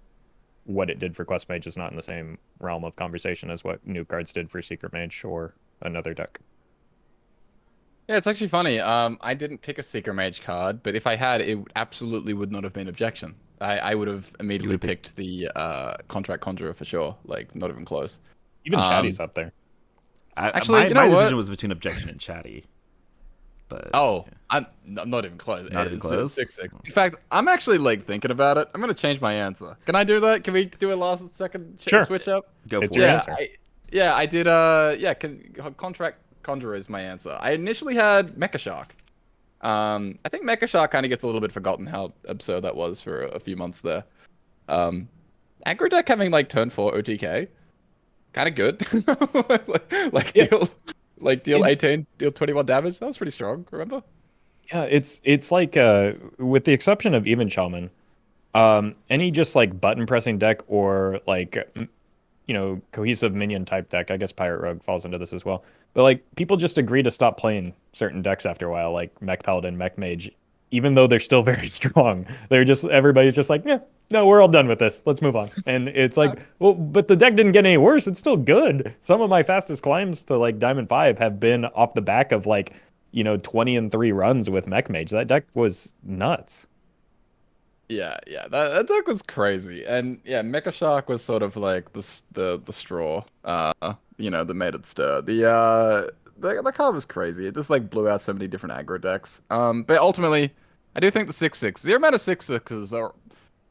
what it did for Quest Mage is not in the same realm of conversation as what new cards did for Secret Mage or another deck. Yeah, it's actually funny. I didn't pick a Secret Mage card, but if I had, it absolutely would not have been Objection. I would have immediately would pick- picked the Contract Conjurer for sure. Like, not even close. Even Um, Chatty's up there. Actually, my, you know my what? decision was between Objection and Chatty, but Oh, I'm not even close. Not even It's close? 6/6. In fact, I'm actually like thinking about it. I'm gonna change my answer. Can I do that? Can we do a last second Sure. switch up? go It's for your it. answer. I did. Contract Conjurer is my answer. I initially had Mecha Shark. I think Mecha Shark kind of gets a little bit forgotten how absurd that was for a few months there. Aggro deck having like turn 4 OTK, kind of good. like Yeah. deal 18, deal 21 damage. That was pretty strong. Remember? Yeah, it's like with the exception of even Shaman, any just like button pressing deck or like cohesive minion type deck. I guess Pirate Rogue falls into this as well. But like people just agree to stop playing certain decks after a while, like Mech Paladin, Mech Mage, even though they're still very strong. Everybody's just like, yeah, no, we're all done with this. Let's move on. And it's like, well, but the deck didn't get any worse. It's still good. Some of my fastest climbs to like Diamond 5 have been off the back of like 20-3 runs with Mech Mage. That deck was nuts. Yeah. That deck was crazy, and yeah, Mecha Shark was sort of like the straw, that made it stir. The card was crazy. It just like blew out so many different aggro decks. But ultimately, I do think the 6/6 zero mana 6/6s are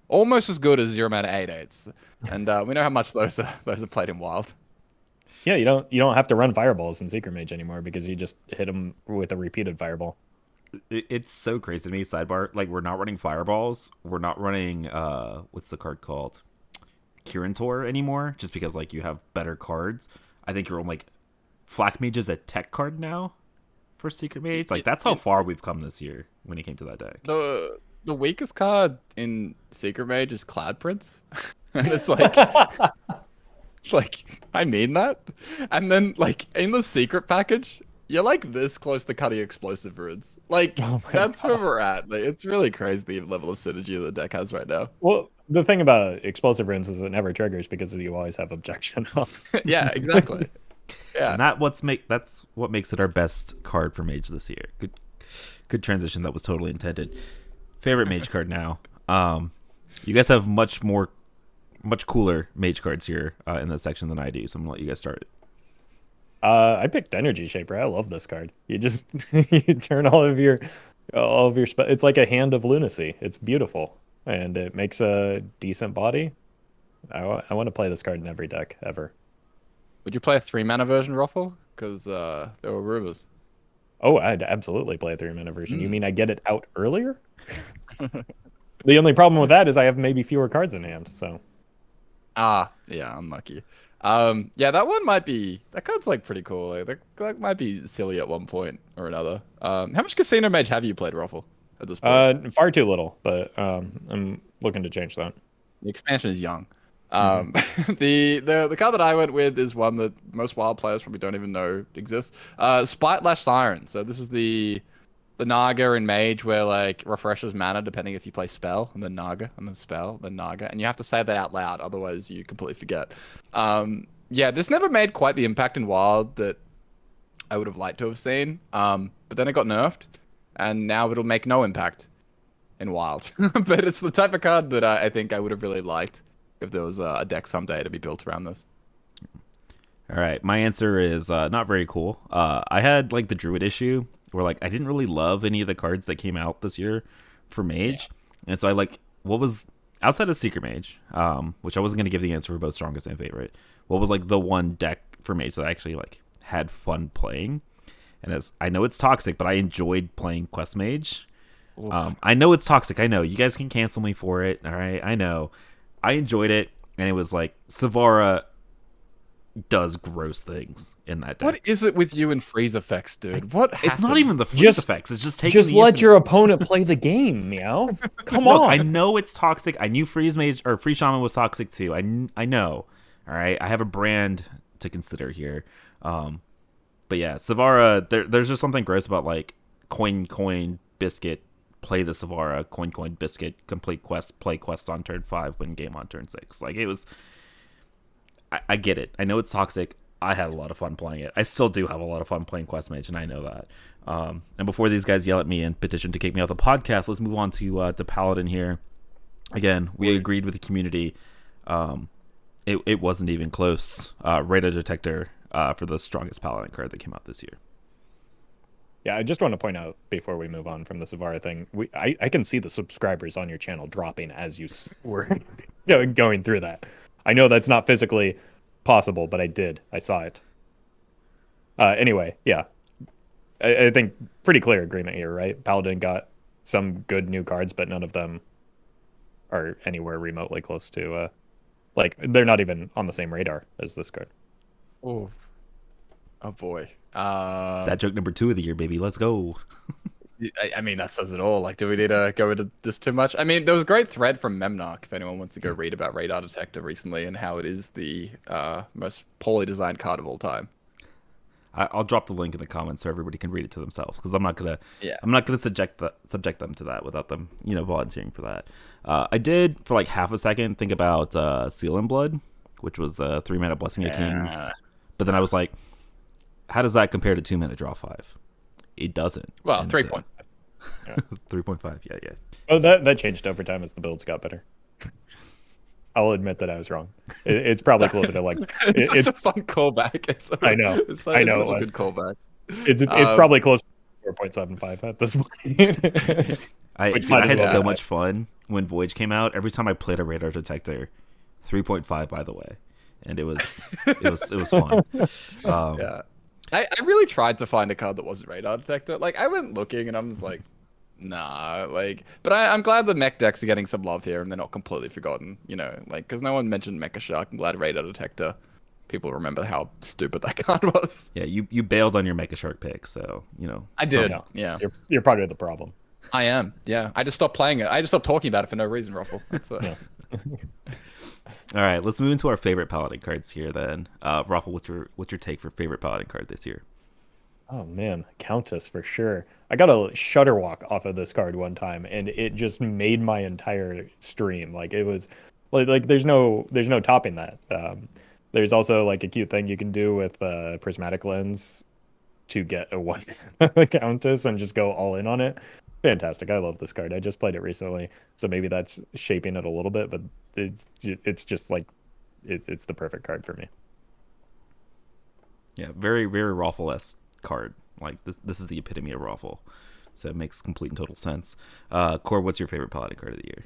almost as good as zero mana 8/8s, and we know how much those are played in Wild. Yeah, you don't have to run fireballs in Secret Mage anymore because you just hit them with a repeated fireball. It's so crazy to me. Sidebar, like we're not running fireballs. We're not running what's the card called? Kirintor anymore, just because like you have better cards. I think you're on like Flak Mage is a tech card now for Secret Mage. Like that's how far we've come this year when it came to that deck. The weakest card in Secret Mage is Cloud Prince. And it's like like I mean that. And then like in the secret package, you're like this close to cutting explosive runes. Like that's where we're at. Like, it's really crazy the level of synergy the deck has right now. Well, the thing about explosive runes is it never triggers because you always have objection up. Yeah, exactly. Yeah. And that's what makes it our best card for Mage this year. Good transition. That was totally intended. Favorite Mage card now. You guys have much cooler Mage cards here in this section than I do, so I'm gonna let you guys start it. I picked Energy Shaper. I love this card. You just you turn all of your it's like a Hand of Lunacy. It's beautiful and it makes a decent body. I want to play this card in every deck ever. Would you play a 3-mana version, Roffle? Because there were rumors. Oh, I'd absolutely play a 3-mana version. You mean I get it out earlier? The only problem with that is I have maybe fewer cards in hand. So. Yeah, unlucky. Yeah, that card's like pretty cool. Like, that might be silly at one point or another. How much Casino Mage have you played, Roffle, at this point? Far too little, but I'm looking to change that. The expansion is young. The card that I went with is one that most wild players probably don't even know exists. Spite Siren. So this is the Naga in Mage where like refreshes mana depending if you play spell and then Naga and then spell then Naga, and you have to say that out loud, otherwise you completely forget. Yeah, this never made quite the impact in Wild that I would have liked to have seen. But then it got nerfed, and now it'll make no impact in Wild. But it's the type of card that I think I would have really liked if there was a deck someday to be built around this. All right, my answer is not very cool. I had like the Druid issue where like I didn't really love any of the cards that came out this year for Mage, and so I like what was outside of Secret Mage, which I wasn't gonna give the answer for both strongest and favorite. What was like the one deck for Mage that I actually like had fun playing, and as I know it's toxic, but I enjoyed playing Quest Mage. I know it's toxic. I know you guys can cancel me for it. All right, I know. I enjoyed it, and it was like Savara does gross things in that deck. What is it with you and freeze effects, dude? What happened? It's not even the freeze effects. It's just taking. Just let your opponent play the game, meow. Come on. I know it's toxic. I knew freeze mage or free shaman was toxic too. I know. All right, I have a brand to consider here. But yeah, Savara. There's just something gross about like coin biscuit. Play the Savara, coin biscuit, complete quest, play quest on turn 5, win game on turn 6. Like it was. I get it. I know it's toxic. I had a lot of fun playing it. I still do have a lot of fun playing Quest Mage, and I know that. And before these guys yell at me and petition to kick me off the podcast, let's move on to Paladin here. Again, we agreed with the community. It wasn't even close. Radar Detector for the strongest Paladin card that came out this year. Yeah, I just want to point out before we move on from the Savara thing, I can see the subscribers on your channel dropping as you were going through that. I know that's not physically possible, but I did. I saw it. Anyway, yeah. I think pretty clear agreement here, right? Paladin got some good new cards, but none of them are anywhere remotely close to... like, they're not even on the same radar as this card. Oh boy. That joke number 2 of the year, baby. Let's go. I mean, that says it all. Like, do we need to go into this too much? I mean, there was a great thread from Memnarch, if anyone wants to go read about Radar Detector recently and how it is the most poorly designed card of all time. I'll drop the link in the comments so everybody can read it to themselves, because I'm not gonna subject them to that without them, volunteering for that. I did for like half a second think about Seal and Blood, which was the 3-mana Blessing of Kings, but then I was like, how does that compare to 2-mana Draw 5? It doesn't. Well, 3.5. 3.5. Yeah. Oh, that changed over time as the builds got better. I'll admit that I was wrong. It's probably closer to like. It's a fun callback. I know. It's I know. It's a good callback. It's probably close to 4.75 at this point. I had so much fun when Voyage came out. Every time I played a Radar Detector, 3.5 by the way, and it was fun. Yeah. I really tried to find a card that wasn't radar detector. Like I went looking and I was like, nah, like, but I'm glad the mech decks are getting some love here and they're not completely forgotten, you know, like, because no one mentioned Mecha Shark. I'm glad radar detector. People remember how stupid that card was. Yeah, you bailed on your Mecha Shark pick, so I did. No, Yeah, you're part of the problem. I am. Yeah, I just stopped playing it. I just stopped talking about it for no reason, Roffle. That's Yeah. All right, let's move into our favorite Paladin cards here then. Roffle, what's your take for favorite Paladin card this year? Oh man, Countess for sure. I got a Shudderwalk off of this card one time, and it just made my entire stream. Like it was, like there's no topping that. There's also like a cute thing you can do with Prismatic Lens to get a one Countess and just go all in on it. Fantastic. I love this card. I just played it recently, so maybe that's shaping it a little bit, but it's just like it's the perfect card for me. Yeah, very very Roffle-esque card. Like this is the epitome of Roffle, so it makes complete and total sense. Corb, what's your favorite Paladin card of the year?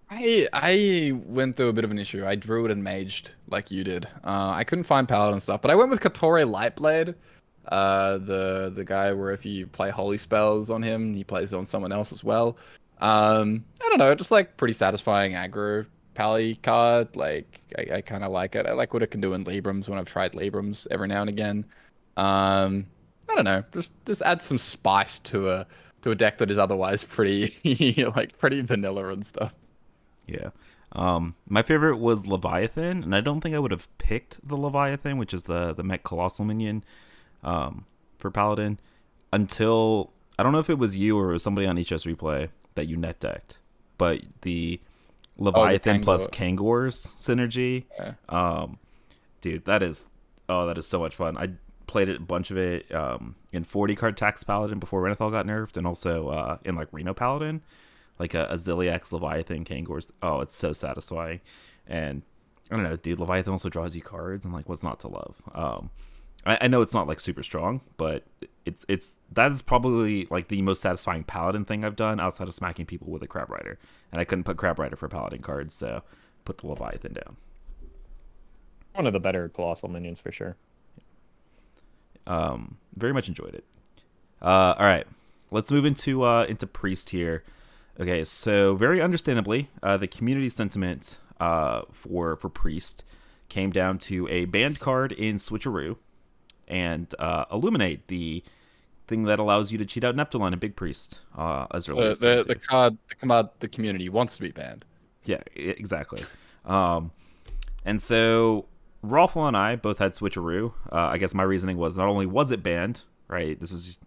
I went through a bit of an issue. I druid and maged like you did. I couldn't find paladin stuff, but I went with Katore Lightblade. The guy where if you play holy spells on him, he plays it on someone else as well. I don't know, just like pretty satisfying aggro pally card. Like I kind of like it. I like what it can do in Librams when I've tried Librams every now and again. I don't know, just add some spice to a deck that is otherwise pretty like pretty vanilla and stuff. Yeah. My favorite was Leviathan, and I don't think I would have picked the Leviathan, which is the mech colossal minion, for Paladin, until I don't know if it was you or it was somebody on HS Replay that you net decked, but the Leviathan plus Kangor's synergy, dude, that is so much fun. I played a bunch of it in 40 card tax Paladin before Renathal got nerfed, and also in like Reno Paladin. Like a Ziliax Leviathan Kangor's. Oh, it's so satisfying. And I don't know, dude, Leviathan also draws you cards, and like what's not to love? I know it's not like super strong, but that is probably like the most satisfying Paladin thing I've done outside of smacking people with a Crab Rider. And I couldn't put Crab Rider for Paladin cards, so put the Leviathan down. One of the better colossal minions for sure. Very much enjoyed it. All right, let's move into Priest here. Okay, so very understandably, the community sentiment for Priest came down to a banned card in Switcheroo and Illuminate, the thing that allows you to cheat out Neptulon and Big Priest as early as the card the community wants to be banned. Yeah, exactly. And so Roffle and I both had Switcheroo. I guess my reasoning was not only was it banned, right? This was just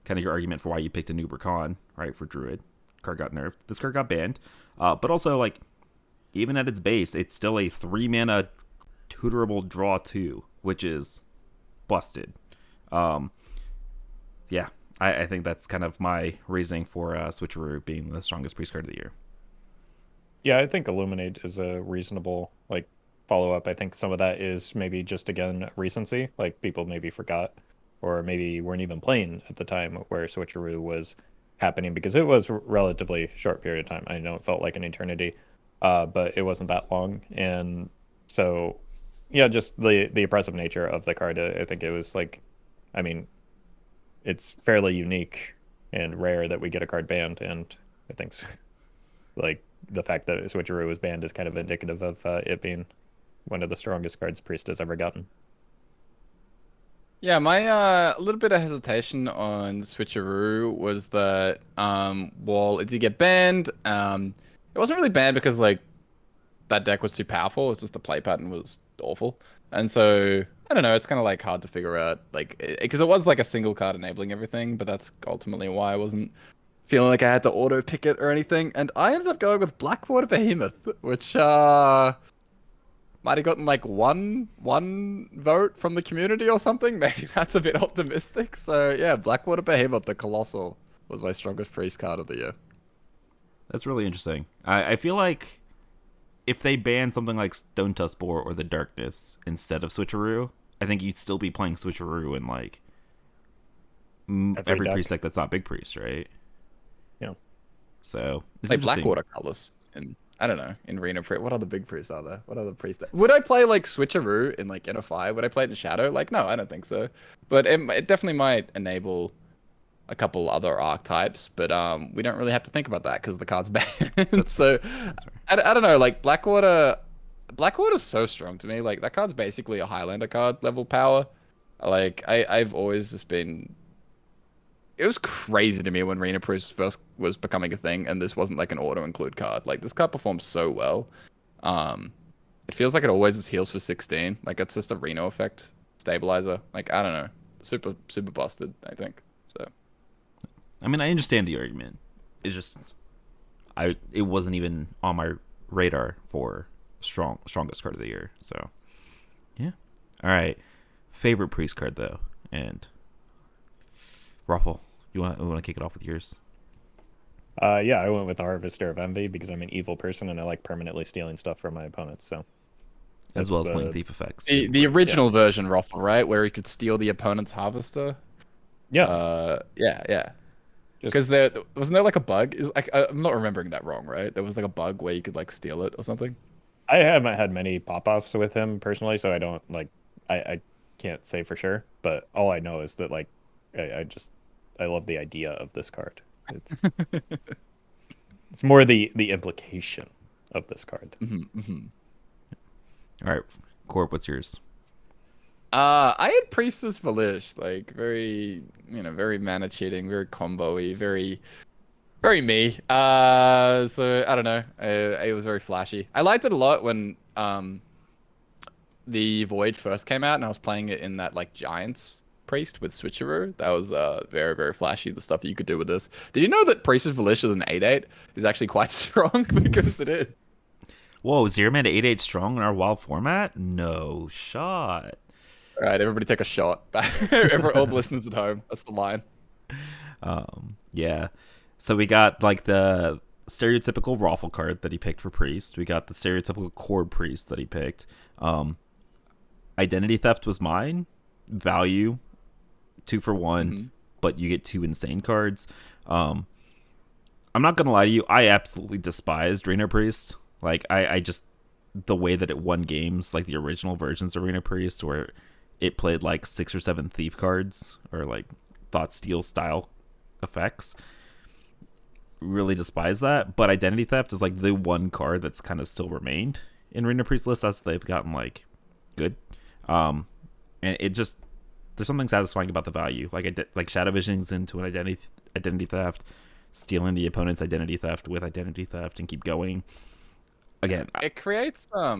kind of your argument for why you picked a Nuber Khan, right, for Druid. Card got nerfed. This card got banned. But also, like, even at its base, it's still a 3-mana tutorable draw 2, which is busted. Yeah, I think that's kind of my reasoning for Switcheroo being the strongest Priest card of the year. Yeah, I think Illuminate is a reasonable like follow-up. I think some of that is maybe just again recency, like people maybe forgot or maybe weren't even playing at the time where Switcheroo was happening, because it was a relatively short period of time. I know it felt like an eternity, but it wasn't that long. And so yeah, just the oppressive nature of the card, I think it was like, I mean, it's fairly unique and rare that we get a card banned, and I think like the fact that Switcheroo was banned is kind of indicative of it being one of the strongest cards Priest has ever gotten. Yeah, my a little bit of hesitation on Switcheroo was that while it did get banned, it wasn't really banned because like that deck was too powerful. It's just the play pattern was awful, and so I don't know. It's kind of like hard to figure out, like, because it was like a single card enabling everything, but that's ultimately why I wasn't feeling like I had to auto pick it or anything. And I ended up going with Blackwater Behemoth, which might have gotten like one vote from the community or something. Maybe that's a bit optimistic. So yeah, Blackwater Behemoth, the Colossal, was my strongest Priest card of the year. That's really interesting. I feel like if they banned something like Stone Tusk Boar or the Darkness instead of Switcheroo, I think you'd still be playing Switcheroo in like every Priest deck that's not Big Priest, right? Yeah. So it's like Blackwater colors in I don't know, in Reno Priest. What other big priests are there? What other priests? Would I play like Switcheroo in like NFI? Would I play it in Shadow? Like, no, I don't think so. But it definitely might enable a couple other archetypes, but we don't really have to think about that because the card's banned. So I don't know, like Blackwater's so strong to me. Like that card's basically a Highlander card level power. Like I've always just been. It was crazy to me when Rena Priest first was becoming a thing, and this wasn't like an auto include card. Like this card performs so well. It feels like it always just heals for 16. Like it's just a Reno effect stabilizer. Like I don't know, super busted. I think so. I mean, I understand the argument. It's just, it wasn't even on my radar for strongest card of the year. So, yeah. All right. Favorite priest card though, and Roffle, you want to kick it off with yours? Yeah, I went with the Harvester of Envy because I'm an evil person and I like permanently stealing stuff from my opponents. So, as well as playing thief effects. The original version Roffle, right, where you could steal the opponent's harvester. Yeah. Yeah. Because wasn't there like a bug? I'm not remembering that wrong, right? There was like a bug where you could like steal it or something. I haven't had many pop-offs with him personally, so I don't like. I can't say for sure, but all I know is that like I love the idea of this card. It's it's more the implication of this card. All right, Corp, what's yours? I had Priestess Valish, like very mana cheating, very combo-y, very me. So I don't know. It was very flashy. I liked it a lot when the Voyage first came out, and I was playing it in that like Giants Priest with Switcheroo. That was very flashy. The stuff that you could do with this. Did you know that Priestess Valish is an 8/8 is actually quite strong because it is. Whoa, Zero Man 8/8 strong in our WoW format? No shot. All right, everybody take a shot. All the listeners at home. That's the line. Yeah. So we got like the stereotypical Roffle card that he picked for Priest. We got the stereotypical Cord Priest that he picked. Identity Theft was mine. Value, 2 for 1, but you get 2 insane cards. I'm not gonna lie to you. I absolutely despised Reno Priest. Like I just the way that it won games, like the original versions of Reno Priest, where it played like 6 or 7 thief cards or like thought steal style effects. Really despise that, but Identity Theft is like the one card that's kind of still remained in Reno Priest list as they've gotten like good. And it just, there's something satisfying about the value, like Shadow Visions into an identity theft, stealing the opponent's identity theft with identity theft, and keep going. Again, it creates a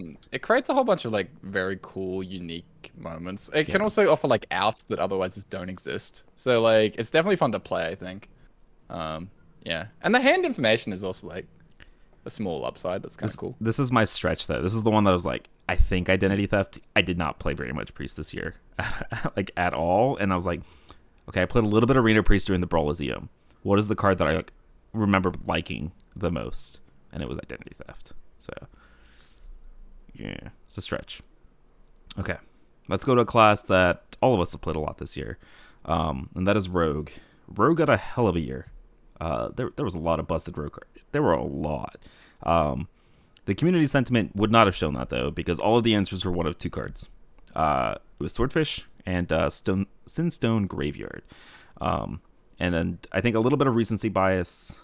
whole bunch of like very cool, unique moments. It can also offer like outs that otherwise just don't exist. So like it's definitely fun to play, I think. Yeah, and the hand information is also like a small upside. That's kind of cool. This is my stretch though. This is the one that I was like, I think identity theft. I did not play very much Priest this year, like at all. And I was like, okay, I played a little bit of Reno Priest during the Brawliseum. What is the card that I like remember liking the most? And it was identity theft. So yeah, it's a stretch. Okay, let's go to a class that all of us have played a lot this year, and that is Rogue. Rogue got a hell of a year. There was a lot of busted Rogue cards. There were a lot. The community sentiment would not have shown that, though, because all of the answers were one of 2 cards. It was Swordfish and Sinstone Graveyard. And then I think a little bit of recency bias.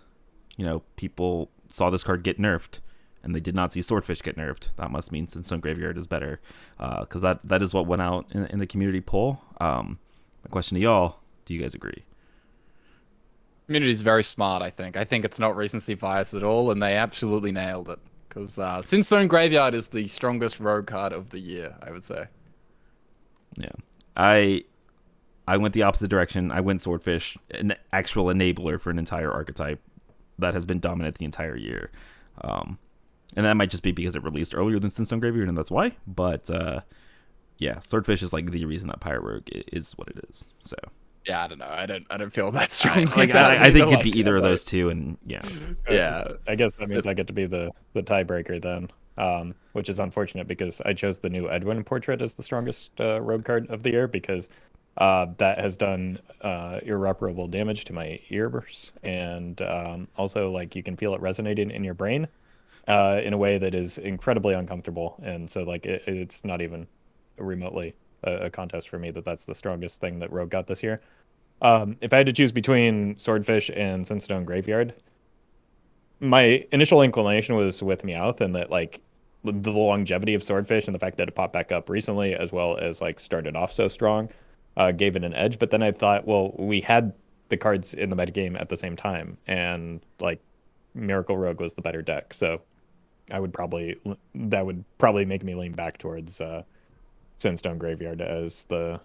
You know, people saw this card get nerfed, and they did not see Swordfish get nerfed. That must mean Sinstone Graveyard is better, because that is what went out in the community poll. My question to y'all, do you guys agree? Community is very smart, I think. I think it's not recency bias at all, and they absolutely nailed it. Because Sinstone Graveyard is the strongest rogue card of the year, I would say. Yeah. I went the opposite direction. I went Swordfish, an actual enabler for an entire archetype that has been dominant the entire year. And that might just be because it released earlier than Sinstone Graveyard, and that's why. But yeah, Swordfish is like the reason that Pirate Rogue is what it is. So yeah, I don't know. I don't feel that strong. I think it'd be either of those two, and yeah. I guess that means I get to be the tiebreaker then, which is unfortunate because I chose the new Edwin portrait as the strongest rogue card of the year because that has done irreparable damage to my ears, and also like you can feel it resonating in your brain. in a way that is incredibly uncomfortable. And so like it's not even remotely a contest for me that that's the strongest thing that Rogue got this year. If I had to choose between Swordfish and Sunstone Graveyard, my initial inclination was with Meowth, and that like the longevity of Swordfish and the fact that it popped back up recently, as well as like started off so strong, gave it an edge. But then I thought, well, we had the cards in the metagame at the same time, and like Miracle Rogue was the better deck. So that would probably make me lean back towards Sunstone Graveyard as the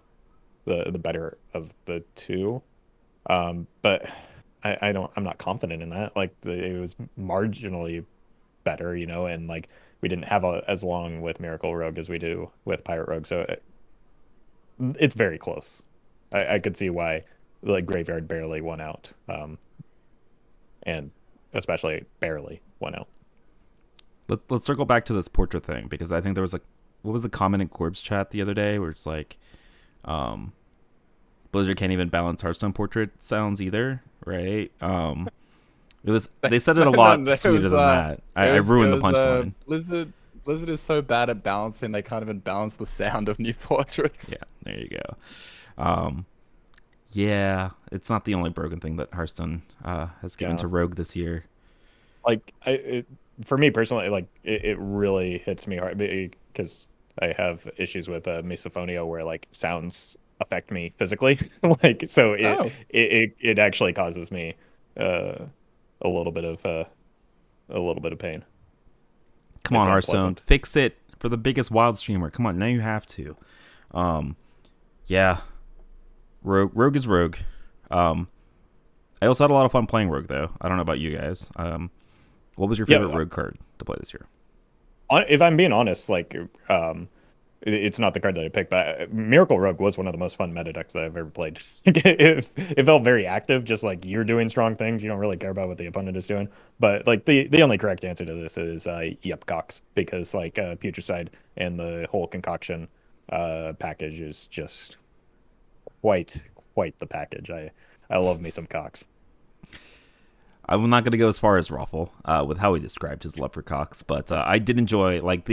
better of the two. But I'm not confident in that. Like it was marginally better, you know, and like we didn't have as long with Miracle Rogue as we do with Pirate Rogue, so it's very close. I could see why like Graveyard barely won out, and especially barely won out. Let's circle back to this portrait thing, because I think there was like, what was the comment in Corb's chat the other day where it's like, Blizzard can't even balance Hearthstone portrait sounds either, right? It was, they said it a lot sweeter than that. I ruined the punchline. Blizzard is so bad at balancing, they can't even balance the sound of new portraits. Yeah, there you go. Yeah, it's not the only broken thing that Hearthstone has given to Rogue this year. Like for me personally, like it really hits me hard because I have issues with misophonia where like sounds affect me physically. Like so it actually causes me a little bit of pain. Come on, Hearthstone, fix it for the biggest wild streamer. Come on, now you have to. Yeah, Rogue is Rogue. I also had a lot of fun playing Rogue, though. I don't know about you guys. What was your favorite Rogue card to play this year? If I'm being honest, like it's not the card that I picked, but Miracle Rogue was one of the most fun meta decks that I've ever played. it felt very active, just like you're doing strong things. You don't really care about what the opponent is doing. But like the only correct answer to this is yep, Cox, because like Putricide and the whole concoction package is just quite the package. I love me some Cox. I'm not going to go as far as Roffle with how he described his love for Cox, but I did enjoy like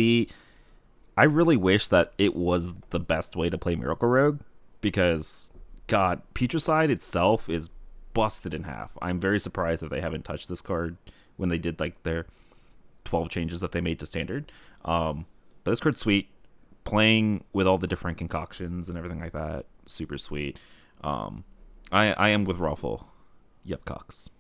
I really wish that it was the best way to play Miracle Rogue, because God, Putricide itself is busted in half. I'm very surprised that they haven't touched this card when they did like their 12 changes that they made to standard. But this card's sweet. Playing with all the different concoctions and everything like that, super sweet. I am with Roffle. Yep, Cox.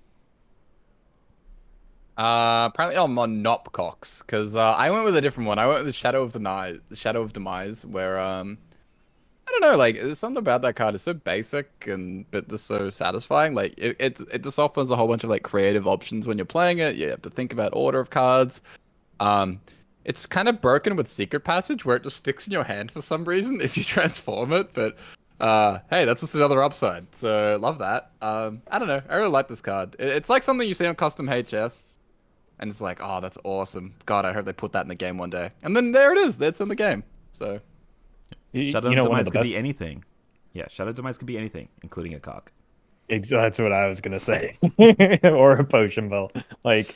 Apparently I'm on Nopcox, because I went with a different one. I went with the Shadow of Demise, where I don't know, like there's something about that card. It's so basic and but just so satisfying. Like it just offers a whole bunch of like creative options when you're playing it. You have to think about order of cards. It's kind of broken with Secret Passage, where it just sticks in your hand for some reason if you transform it. But hey, that's just another upside. So love that. I don't know. I really like this card. It's like something you see on custom HS. And it's like, oh, that's awesome. God, I hope they put that in the game one day. And then there it is. It's in the game. So, Shadow Demise could be anything. Yeah, Shadow Demise could be anything, including a cock. That's what I was gonna say. Or a potion bell. Like,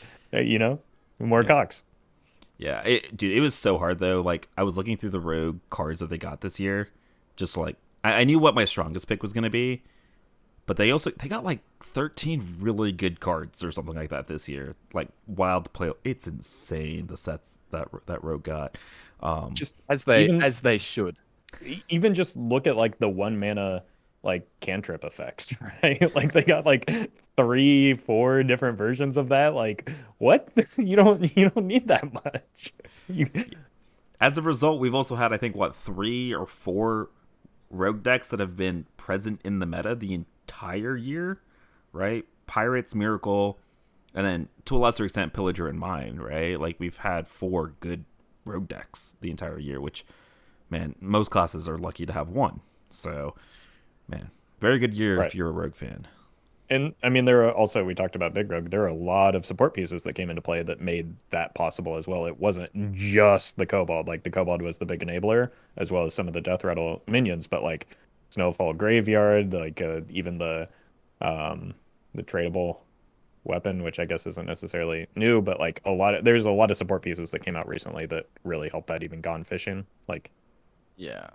more cocks. Yeah, dude, it was so hard though. Like, I was looking through the Rogue cards that they got this year. Just like, I knew what my strongest pick was gonna be. But they got like 13 really good cards or something like that this year. Like wild to play. It's insane the sets that Rogue got. Just as they should. Even just look at like the 1 mana like cantrip effects, right? Like they got like 3-4 different versions of that. Like what? You don't need that much. As a result, we've also had I think 3 or 4 Rogue decks that have been present in the meta the entire year, right? Pirates, Miracle, and then to a lesser extent Pillager and Mine, right? Like we've had 4 good Rogue decks the entire year, which, man, most classes are lucky to have 1. So, man, very good year if you're a Rogue fan. And I mean, there are also, we talked about Big Rogue, there are a lot of support pieces that came into play that made that possible as well. It wasn't just the Kobold. Like the Kobold was the big enabler, as well as some of the Death Rattle minions, but like Snowfall Graveyard, like even the tradable weapon, which I guess isn't necessarily new, but like there's a lot of support pieces that came out recently that really helped that, even gone fishing. Like, Yeah.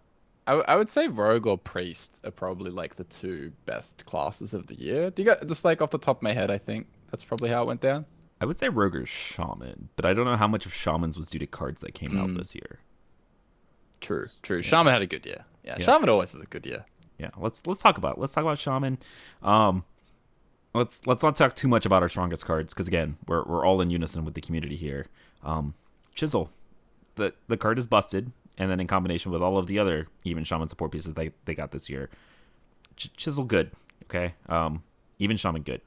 I would say Rogue or Priest are probably like the two best classes of the year. Do you got just like off the top of my head, I think that's probably how it went down. I would say Rogue or Shaman, but I don't know how much of Shaman's was due to cards that came out this year. True. Shaman had a good year. Yeah, Shaman always has a good year. Yeah, let's talk about Shaman. Let's not talk too much about our strongest cards, because again, we're all in unison with the community here. Chisel, the card is busted, and then in combination with all of the other even Shaman support pieces they got this year, Chisel good. Okay, even Shaman good.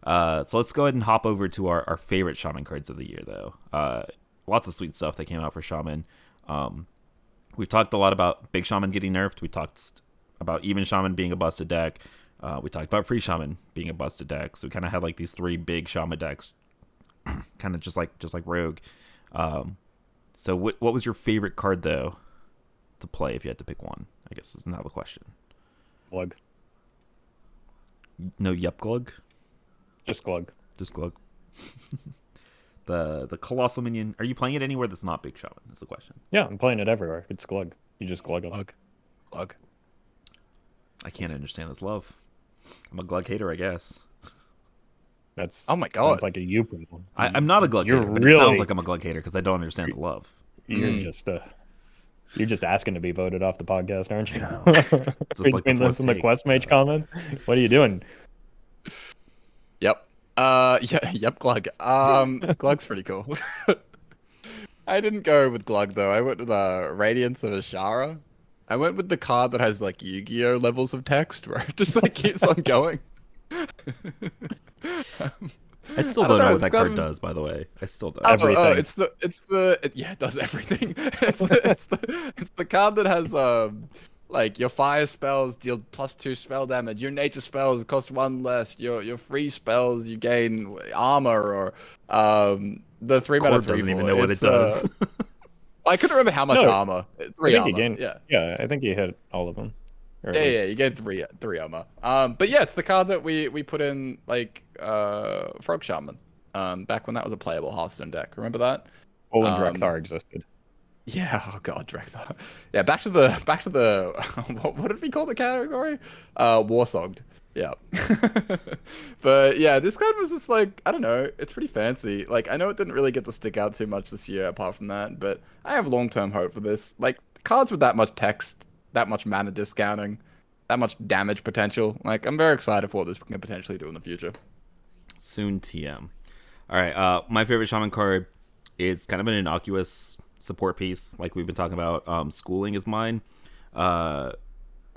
So let's go ahead and hop over to our favorite Shaman cards of the year, though. Lots of sweet stuff that came out for Shaman. We've talked a lot about Big Shaman getting nerfed. We talked about even Shaman being a busted deck. We talked about Free Shaman being a busted deck. So we kind of had like these three big Shaman decks, kind of just like Rogue. So what was your favorite card, though, to play if you had to pick one? I guess is now the question. Glug. No Yup Glug? Just Glug. Just Glug. The Colossal Minion. Are you playing it anywhere that's not Big Shaman? Is the question. Yeah, I'm playing it everywhere. It's Glug. You just Glug them. Glug. I can't understand this love. I'm a Glug hater, I guess. That's oh my god. Sounds like a you problem. I'm not a Glug hater, but it sounds like I'm a Glug hater because I don't understand the love. You're just asking to be voted off the podcast, aren't you? Just like been listening to Quest Mage comments. What are you doing? Yep. Yep, Glug. Glug's pretty cool. I didn't go with Glug though. I went with Radiance of Ashara. I went with the card that has like Yu-Gi-Oh levels of text, where it just like keeps on going. I still don't know what that card does, by the way. I still don't. Everything. It does everything. It's the card that has like your fire spells deal +2 spell damage. Your nature spells cost 1 less. Your free spells you gain armor, or the 3-mana 3 doesn't even know what it does. I couldn't remember how much armor. 3 armor. Yeah, I think you hit all of them. Yeah, you get 3 armor. But yeah, it's the card that we put in like Frog Shaman. Back when that was a playable Hearthstone deck. Remember that? Oh, when Drekthar existed. Yeah, oh god, Drekthar. Yeah, back to the what did we call the category? Warsogged. Yeah. But yeah, this card was just like, I don't know, it's pretty fancy. Like, I know it didn't really get to stick out too much this year apart from that, but I have long-term hope for this. Like, cards with that much text, that much mana discounting, that much damage potential. Like, I'm very excited for what this can potentially do in the future. Soon TM. All right, my favorite Shaman card is kind of an innocuous support piece, like we've been talking about. Schooling is mine.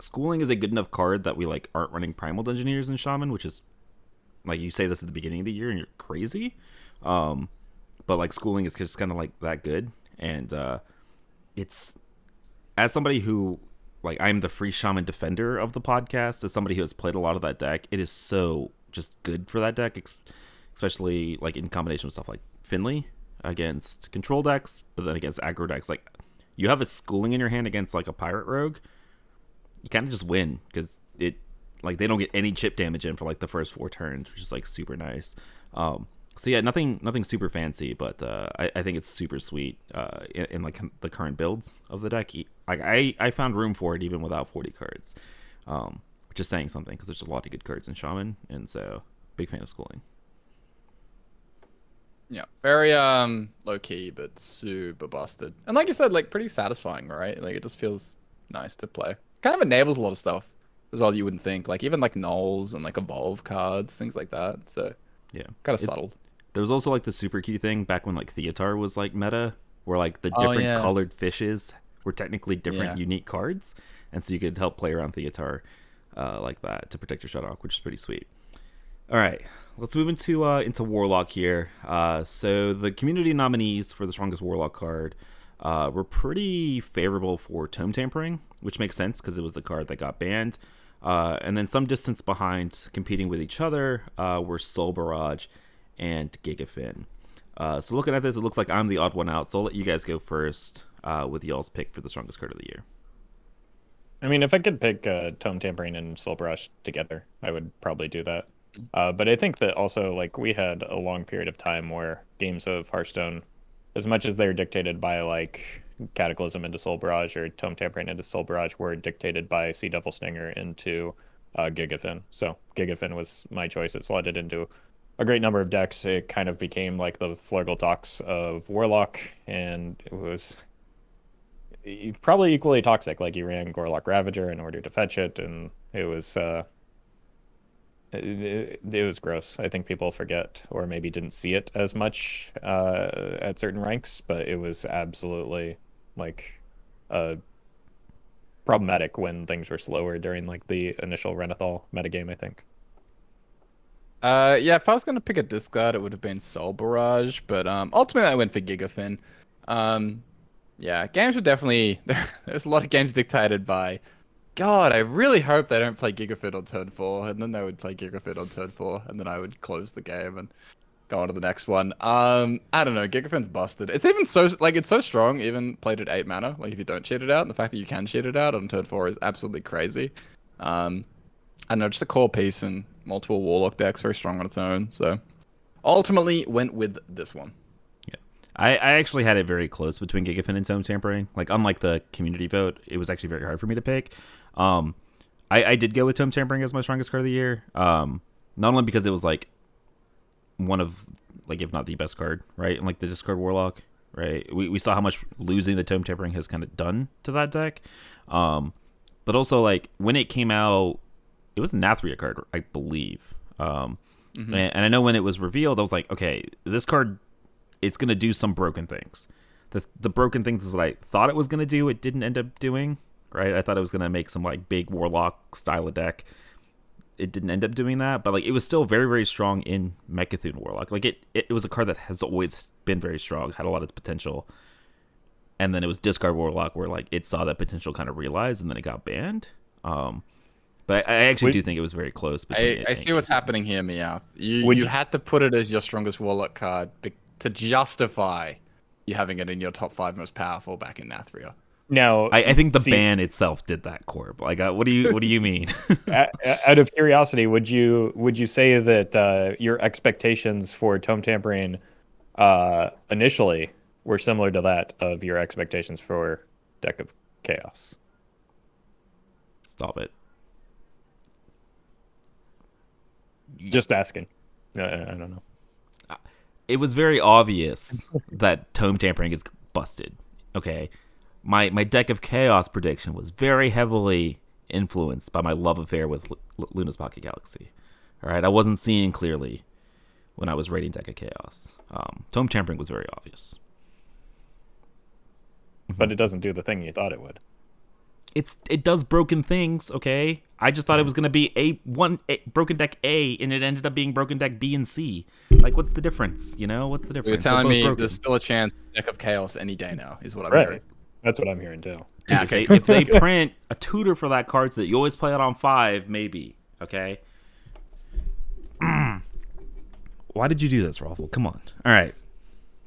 Schooling is a good enough card that we like aren't running Primal Dungeoneers in Shaman, which is like, you say this at the beginning of the year and you're crazy. But like Schooling is just kind of like that good, and it's, as somebody who, like, I'm the Free Shaman defender of the podcast, as somebody who has played a lot of that deck, it is so just good for that deck, especially like in combination with stuff like Finley against control decks, but then against aggro decks. Like, you have a Schooling in your hand against like a Pirate Rogue, you kind of just win, because it, like, they don't get any chip damage in for like the first 4 turns, which is like super nice. So yeah, nothing super fancy, but I think it's super sweet in like the current builds of the deck. Like, I found room for it even without 40 cards, which is saying something, because there's a lot of good cards in Shaman, and so big fan of Schooling. Yeah, very low key but super busted, and like you said, like pretty satisfying, right? Like, it just feels nice to play. Kind of enables a lot of stuff as well you wouldn't think, like even like nulls and like evolve cards, things like that. So yeah, kind of subtle. There was also like the super key thing back when like Theatar was like meta, where like the different colored fishes were technically different unique cards, and so you could help play around Theatar like that to protect your Shudderhawk, which is pretty sweet. All right, let's move into Warlock here. So the community nominees for the strongest Warlock card were pretty favorable for Tome Tampering, which makes sense because it was the card that got banned. And then some distance behind, competing with each other, were Soul Barrage and Gigafin. So looking at this, it looks like I'm the odd one out, so I'll let you guys go first with y'all's pick for the strongest card of the year. I mean, if I could pick Tome Tampering and Soul Barrage together, I would probably do that. But I think that also, like, we had a long period of time where games of Hearthstone, as much as they're dictated by like Cataclysm into Soul Barrage or Tome Tampering into Soul Barrage, were dictated by Sea Devil Stinger into Gigafin. So Gigafin was my choice. It slotted into a great number of decks. It kind of became like the Flurgle of Warlock, and it was probably equally toxic. Like, you ran Gorlock Ravager in order to fetch it, and it was it was gross. I think people forget or maybe didn't see it as much at certain ranks, but it was absolutely like problematic when things were slower during like the initial Renathal metagame, I think. Yeah, if I was gonna pick a discard, it would have been Soul Barrage, but ultimately I went for Gigafin. Yeah, games were definitely there's a lot of games dictated by. God, I really hope they don't play Gigafit on turn 4, and then they would play Gigafit on turn 4, and then I would close the game and go on to the next one. I don't know, Gigafin's busted. It's even so, like, it's so strong, even played at 8 mana, like, if you don't cheat it out, and the fact that you can cheat it out on turn 4 is absolutely crazy. I don't know, just a core piece and multiple Warlock decks, very strong on its own, so ultimately went with this one. I actually had it very close between Gigafin and Tome Tampering. Like, unlike the community vote, it was actually very hard for me to pick. I did go with Tome Tampering as my strongest card of the year. Not only because it was like one of, like, if not the best card, right? And like the discard Warlock, right? We saw how much losing the Tome Tampering has kind of done to that deck. But also, like, when it came out, it was a Nathria card, I believe. And I know when it was revealed, I was like, okay, this card, it's going to do some broken things. The broken things that I thought it was going to do, it didn't end up doing, right? I thought it was going to make some, like, big Warlock style of deck. It didn't end up doing that, but, like, it was still very, very strong in Mecha'thun Warlock. Like, it was a card that has always been very strong, had a lot of potential. And then it was discard Warlock where, like, it saw that potential kind of realized, and then it got banned. But I actually do think it was very close. I see what's happening here, Meowth. You had to put it as your strongest Warlock card to justify you having it in your top 5 most powerful back in Nathria. Now, I think the ban itself did that, Corb. Like, what do you mean? Out of curiosity, would you say that your expectations for Tome Tampering initially were similar to that of your expectations for Deck of Chaos? Stop it. Just asking. I don't know. It was very obvious that Tome Tampering is busted. Okay. My Deck of Chaos prediction was very heavily influenced by my love affair with Luna's Pocket Galaxy. All right, I wasn't seeing clearly when I was rating Deck of Chaos. Tome Tampering was very obvious. But it doesn't do the thing you thought it would. It does broken things, okay? I just thought it was going to be a broken deck A, and it ended up being broken deck B and C. Like, what's the difference? You know, what's the difference? You're telling me there's still a chance Deck of Chaos any day now, is what I'm hearing. That's what I'm hearing too. Yeah, okay. If they print a tutor for that card so that you always play it on 5, maybe. Okay. Why did you do this, Roffle? Come on. All right.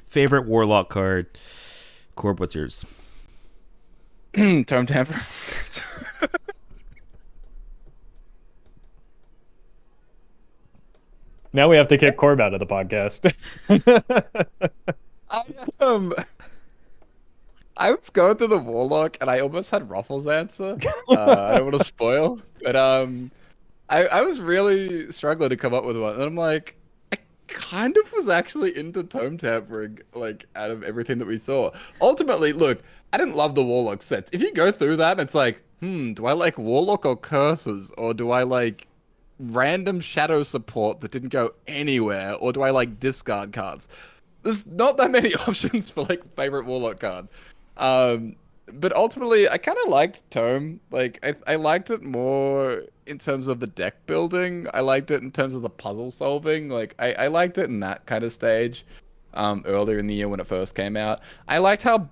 Favorite Warlock card. Corb, what's yours? Tome Tamper. Now we have to kick Corb out of the podcast. I was going through the Warlock, and I almost had Ruffle's answer. I don't want to spoil, but I was really struggling to come up with one, and I'm like, I kind of was actually into Tome Tampering, like, out of everything that we saw. Ultimately, look, I didn't love the Warlock sets. If you go through that, it's like, do I like Warlock or Curses, or do I like random shadow support that didn't go anywhere, or do I like discard cards? There's not that many options for, like, favorite Warlock card. But ultimately, I kind of liked Tome. Like, I liked it more in terms of the deck building. I liked it in terms of the puzzle solving. Like, I liked it in that kind of stage earlier in the year when it first came out. I liked how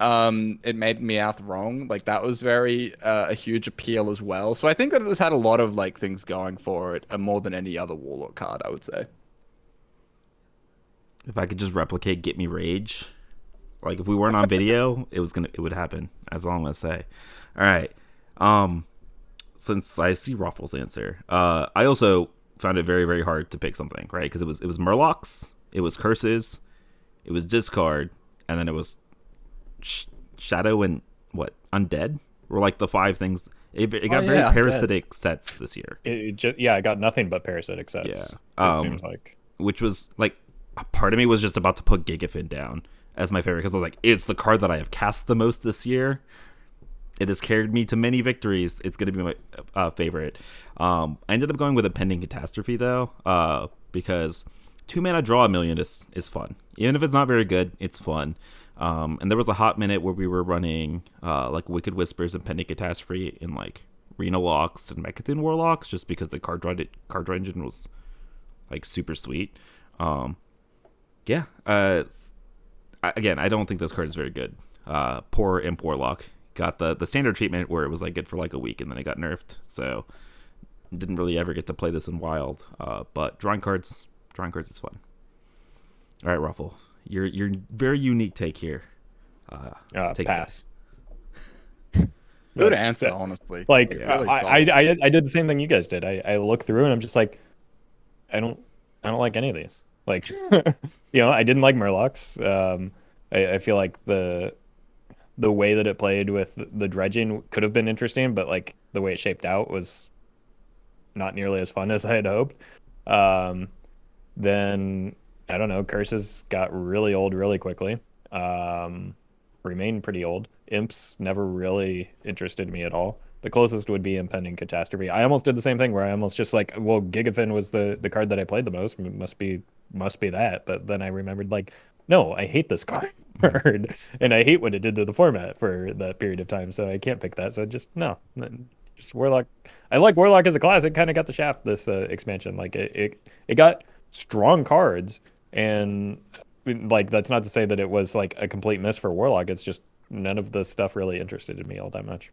it made Meowth wrong. Like, that was very a huge appeal as well. So I think that this had a lot of, like, things going for it, more than any other Warlock card, I would say. If I could just replicate Get Me Rage, like, if we weren't on video, it would happen. That's all I'm gonna say. All right. Since I see Ruffle's answer, I also found it very, very hard to pick something, right? Because it was Murlocs, it was Curses, it was Discard, and then it was Shadow and what Undead were like the 5 things. It got very parasitic sets this year. I got nothing but parasitic sets. Yeah, it seems like, which was like a part of me was just about to put Gigafin down as my favorite because I was like, it's the card that I have cast the most this year. It has carried me to many victories. It's going to be my favorite. I ended up going with Impending Catastrophe though, because 2 mana draw 1,000,000 is fun. Even if it's not very good, it's fun. And there was a hot minute where we were running like Wicked Whispers and Pending Catastrophe in like Rena Locks and Mechathin Warlocks just because the card draw engine was like super sweet. Again, I don't think this card is very good. Poor Imp Warlock got the standard treatment where it was like good for like a week and then it got nerfed. So didn't really ever get to play this in wild. But drawing cards is fun. All right, Roffle. Your very unique take here. Take pass. Good answer, honestly. Like really I did the same thing you guys did. I looked through and I'm just like, I don't like any of these. Like, I didn't like Murlocs. I feel like the way that it played with the dredging could have been interesting, but like the way it shaped out was not nearly as fun as I had hoped. Then I don't know, Curses got really old really quickly. Remained pretty old. Imps never really interested me at all. The closest would be Impending Catastrophe. I almost did the same thing where I almost just like, well, Gigafin was the card that I played the most. It must be that. But then I remembered like, no, I hate this card. And I hate what it did to the format for that period of time. So I can't pick that. So just Warlock. I like Warlock as a class. It kind of got the shaft this expansion. Like it got strong cards, and like that's not to say that it was like a complete miss for Warlock. It's just none of the stuff really interested me all that much.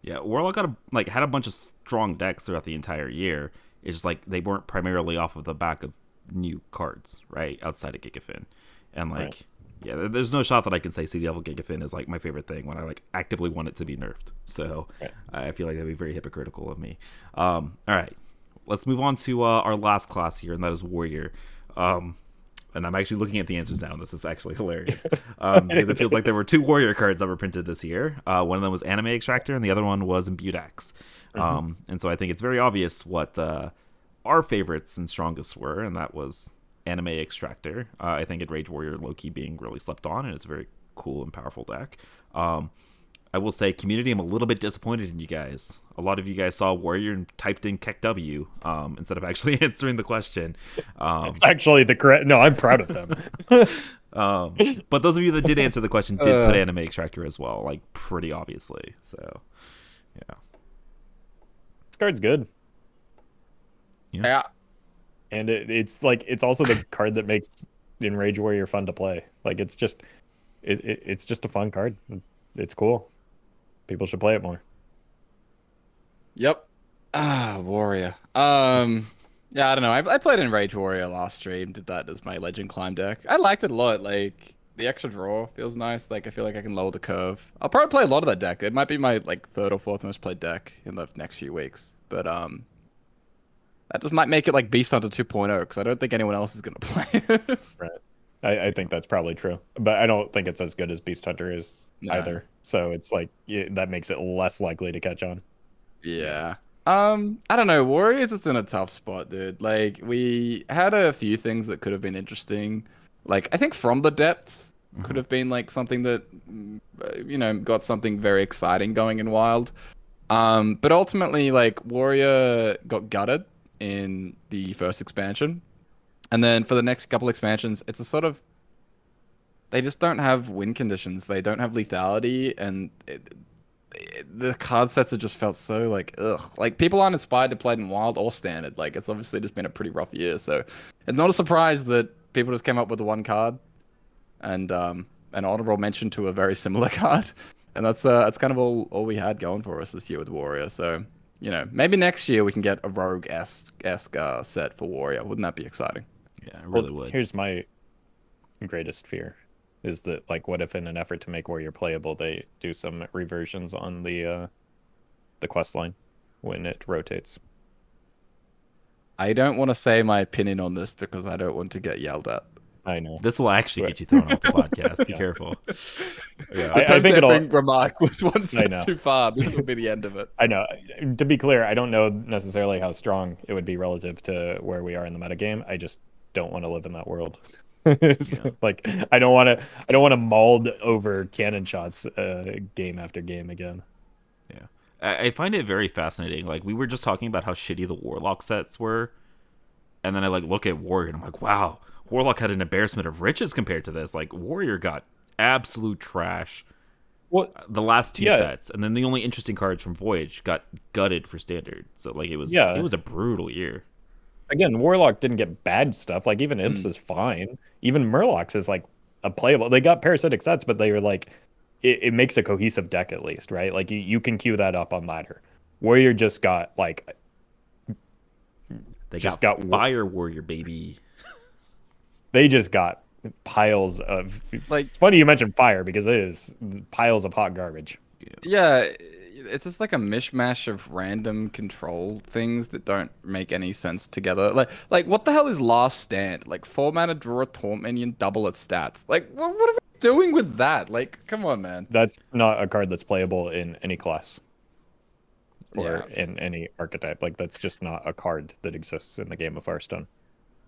Yeah, Warlock had a bunch of strong decks throughout the entire year. It's just like they weren't primarily off of the back of new cards, right? Outside of Gigafin. And like, right. Yeah, there's no shot that I can say Sea Devil Gigafin is like my favorite thing when I like actively want it to be nerfed. So right. I feel like that'd be very hypocritical of me. All right, let's move on to our last class here, and that is Warrior. And I'm actually looking at the answers now, and this is actually hilarious. Because it feels like there were 2 Warrior cards that were printed this year. One of them was Anime Extractor, and the other one was Imbued Axe. And so I think it's very obvious what our favorites and strongest were, and that was Anime Extractor. I think it Rage Warrior low-key being really slept on, and it's a very cool and powerful deck. I will say, community, I'm a little bit disappointed in you guys. A lot of you guys saw Warrior and typed in Keck W instead of actually answering the question. It's actually the correct. No, I'm proud of them. But those of you that did answer the question did put Anime Extractor as well, like pretty obviously. So, yeah. This card's good. Yeah. And it's like it's also the card that makes Enrage Warrior fun to play. Like it's just a fun card. It's cool. People should play it more. Yep. Warrior. Yeah, I don't know. I played Enrage Warrior last stream. Did that as my Legend Climb deck. I liked it a lot. Like the extra draw feels nice. Like I feel like I can lower the curve. I'll probably play a lot of that deck. It might be my like 3rd or 4th most played deck in the next few weeks. But that just might make it like Beast Hunter 2.0 because I don't think anyone else is gonna play it. Right. I think that's probably true, but I don't think it's as good as Beast Hunter is either. So it's like that makes it less likely to catch on. Yeah. I don't know. Warrior's just in a tough spot, dude. Like we had a few things that could have been interesting. Like I think From the Depths could have been like something that got something very exciting going in Wild. But ultimately, like Warrior got gutted in the first expansion. And then for the next couple expansions, it's a sort of... They just don't have win conditions. They don't have lethality. And the card sets have just felt so like, ugh. Like, people aren't inspired to play it in Wild or Standard. Like, it's obviously just been a pretty rough year. So it's not a surprise that people just came up with the one card. And an honorable mention to a very similar card. And that's kind of all we had going for us this year with Warrior. So, maybe next year we can get a Rogue-esque set for Warrior. Wouldn't that be exciting? Yeah, it really would. Here's my greatest fear, is that, like, what if in an effort to make Warrior playable, they do some reversions on the quest line when it rotates? I don't want to say my opinion on this because I don't want to get yelled at. I know. This will actually get you thrown off the podcast. Be Yeah. careful. Yeah. I think it'll. remark was one I step know. too far. This will be the end of it. I know. To be clear, I don't know necessarily how strong it would be relative to where we are in the metagame. I just don't want to live in that world. Like I don't want to mauled over cannon shots game after game again. Yeah. I find it very fascinating. Like, we were just talking about how shitty the Warlock sets were, and then I like look at Warrior and I'm like, wow, Warlock had an embarrassment of riches compared to this. Like, Warrior got absolute trash. Well, The last two sets, and then the only interesting cards from Voyage got gutted for standard. So like it was a brutal year. again, Warlock didn't get bad stuff. Like even Imps is fine. Even Murlocs is like a playable. They got parasitic sets, but they were like, it makes a cohesive deck at least, right? Like you can queue that up on ladder. Warrior just got like They just got Fire Warrior, baby. they just got piles of Like, it's funny you mentioned fire because it is piles of hot garbage. yeah, it's just like a mishmash of random control things that don't make any sense together. Like what the hell is Last Stand? Like 4 mana, draw a taunt minion, double its stats. Like what are we doing with that? Like, come on, man. That's not a card that's playable in any class or Yeah. in any archetype. Like that's just not a card that exists in the game of Hearthstone.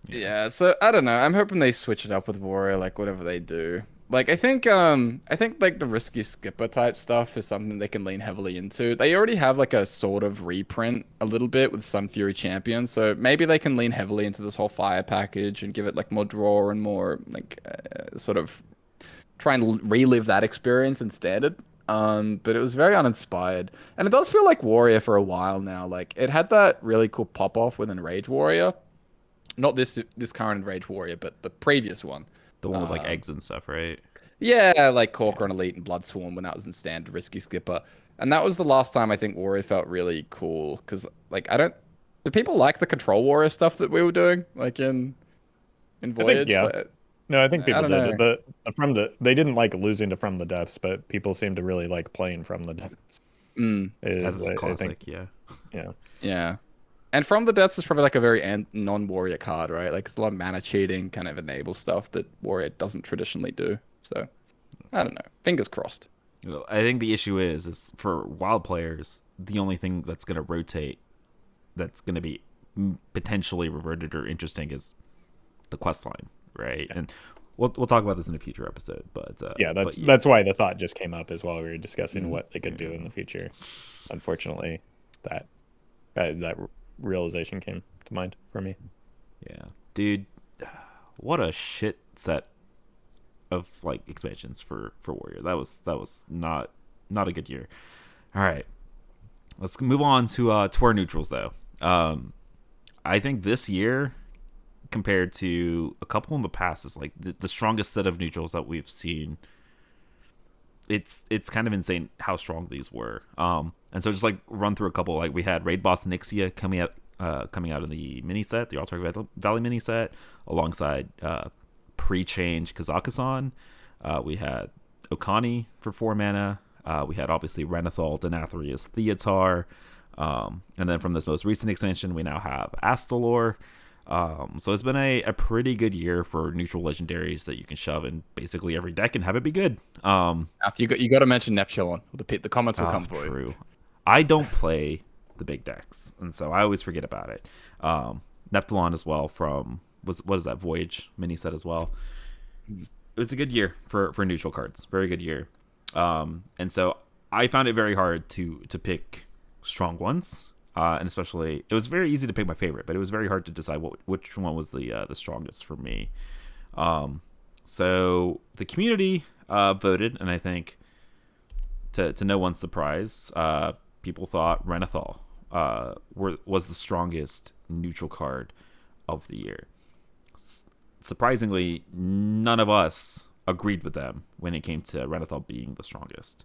Yeah, so I don't know. I'm hoping they switch it up with Warrior, like whatever they do. Like I think like the risky skipper type stuff is something they can lean heavily into. They already have like a sort of reprint a little bit with Sun Fury Champion, so maybe they can lean heavily into this whole fire package and give it like more draw and more like sort of try and relive that experience in standard. But it was very uninspired, and it does feel like Warrior for a while now. Like it had that really cool pop off with Enrage Warrior. Not this current Enrage Warrior, but the previous one. The one with like eggs and stuff, right? Yeah, like Corker on Elite and Bloodsworn when that was in standard risky skipper. And that was the last time I think Warrior felt really cool. Because like do people like the control warrior stuff that we were doing? Like in Voyage? yeah. Like, No, I think people don't did. know. They didn't like losing to From the Depths, but people seem to really like playing From the Depths. As a classic, yeah. yeah. And From the Depths is probably like a very non-warrior card, right? Like it's a lot of mana cheating, kind of enables stuff that Warrior doesn't traditionally do. So I don't know. Fingers crossed. I think the issue is for wild players, the only thing that's going to rotate, that's going to be potentially reverted or interesting, is the quest line, right? Yeah. And we'll talk about this in a future episode, but that's why the thought just came up as well. We were discussing what they could do in the future. Unfortunately, that realization came to mind for me. Yeah, dude, what a shit set of like expansions for Warrior. That was not a good year. All right, let's move on to our neutrals though. I think this year, compared to a couple in the past, is like the strongest set of neutrals that we've seen. It's kind of insane how strong these were. And so just like run through a couple. Like we had Raid Boss Nixia coming out in the mini set, the Altar Valley mini set, alongside pre-change Kazakusan. We had Okani for 4 mana. We had obviously Renathal, Nathria's Theatar. And then from this most recent expansion, we now have Astalor. So it's been a pretty good year for neutral legendaries that you can shove in basically every deck and have it be good. After you got to mention Neptulon. The comments will come for you. True. I don't play the big decks, and so I always forget about it. Neptulon as well from what is that Voyage mini set as well. It was a good year for neutral cards. Very good year. And so I found it very hard to pick strong ones. And especially, it was very easy to pick my favorite, but it was very hard to decide which one was the strongest for me. So the community voted, and I think to no one's surprise, people thought Renathal was the strongest neutral card of the year. Surprisingly, none of us agreed with them when it came to Renathal being the strongest.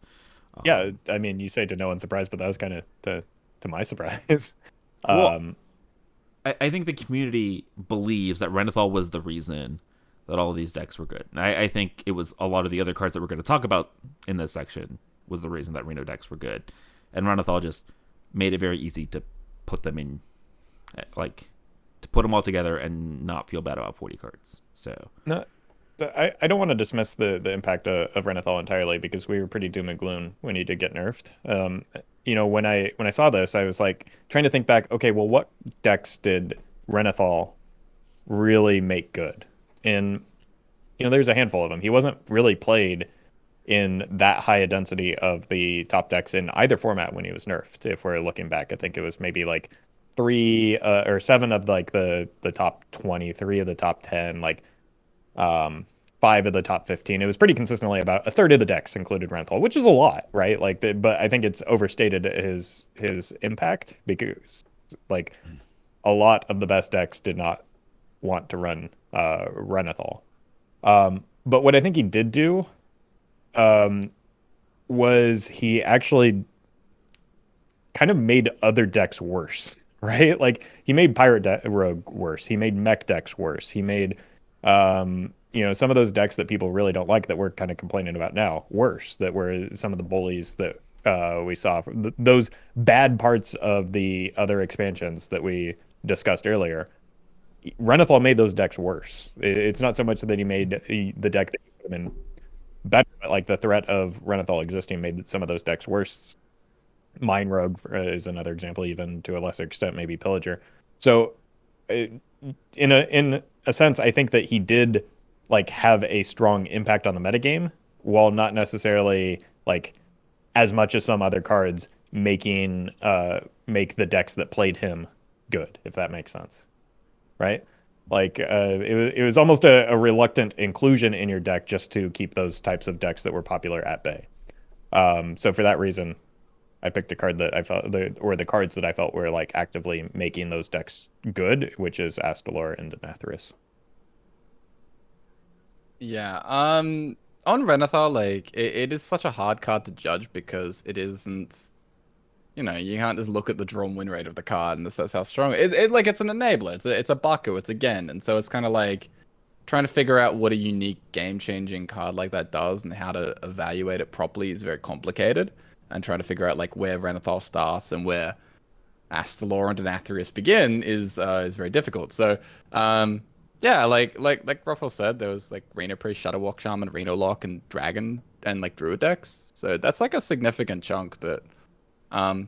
Yeah, I mean, you say to no one's surprise, but that was kind of to my surprise. Well, I think the community believes that Renathal was the reason that all of these decks were good. And I think it was a lot of the other cards that we're going to talk about in this section was the reason that Reno decks were good. And Renathal just made it very easy to put them in, like, to put them all together and not feel bad about 40 cards. So No, I don't want to dismiss the impact of Renathal entirely, because we were pretty doom and gloom when he did get nerfed. When I saw this, I was like trying to think back. Okay, well, what decks did Renathal really make good? And there's a handful of them. He wasn't really played in that high a density of the top decks in either format when he was nerfed. If we're looking back, I think it was maybe like 3 or 7 of like the top 20, 3 of the top 10, like 5 of the top 15. It was pretty consistently about a third of the decks included Renthal, which is a lot, right? But I think it's overstated his impact, because like a lot of the best decks did not want to run Renathal. But what I think he did do was he actually kind of made other decks worse, right? Like he made Pirate Rogue worse. He made mech decks worse. He made some of those decks that people really don't like, that we're kind of complaining about now, worse. That were some of the bullies that we saw. Those bad parts of the other expansions that we discussed earlier. Renathal made those decks worse. It's not so much that he made the deck that he put him in better, but like the threat of Renathal existing made some of those decks worse. Mine Rogue is another example, even to a lesser extent, maybe Pillager. So, in a sense, I think that he did like have a strong impact on the metagame, while not necessarily like as much as some other cards make the decks that played him good, if that makes sense, right? Like it was almost a reluctant inclusion in your deck just to keep those types of decks that were popular at bay. So for that reason, I picked a card that I felt, the cards that I felt were like actively making those decks good, which is Astalor and Nathria. Yeah. On Renathal, like it is such a hard card to judge, because it isn't. You can't just look at the drawn win rate of the card and that's how strong it's an enabler. It's a Baku. It's a Gen, and so it's kind of like trying to figure out what a unique game-changing card like that does and how to evaluate it properly is very complicated. And trying to figure out like where Renathal starts and where Astalor and Nathria begin is very difficult. So yeah, like Roffle said, there was like Reno Priest, Shadowwalk Shaman, Reno Lock, and Dragon, and like Druid decks. So that's like a significant chunk, but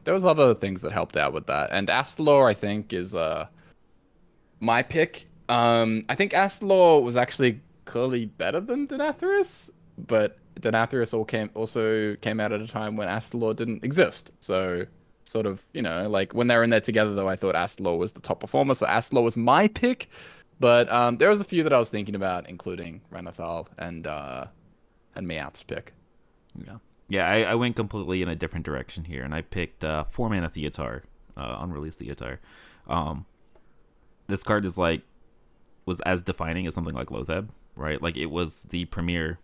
there was other things that helped out with that. And Astalor, I think, is my pick. I think Astalor was actually clearly better than Denathrius, but Denathrius also came out at a time when Astalor didn't exist. So sort of, like when they were in there together, though, I thought Astalor was the top performer, so Astalor was my pick. But there was a few that I was thinking about, including Renathal and Meowth's pick. Yeah. Yeah, I went completely in a different direction here, and I picked 4-mana Theotar, unreleased Theotar. This card was as defining as something like Loatheb, right? Like it was the premier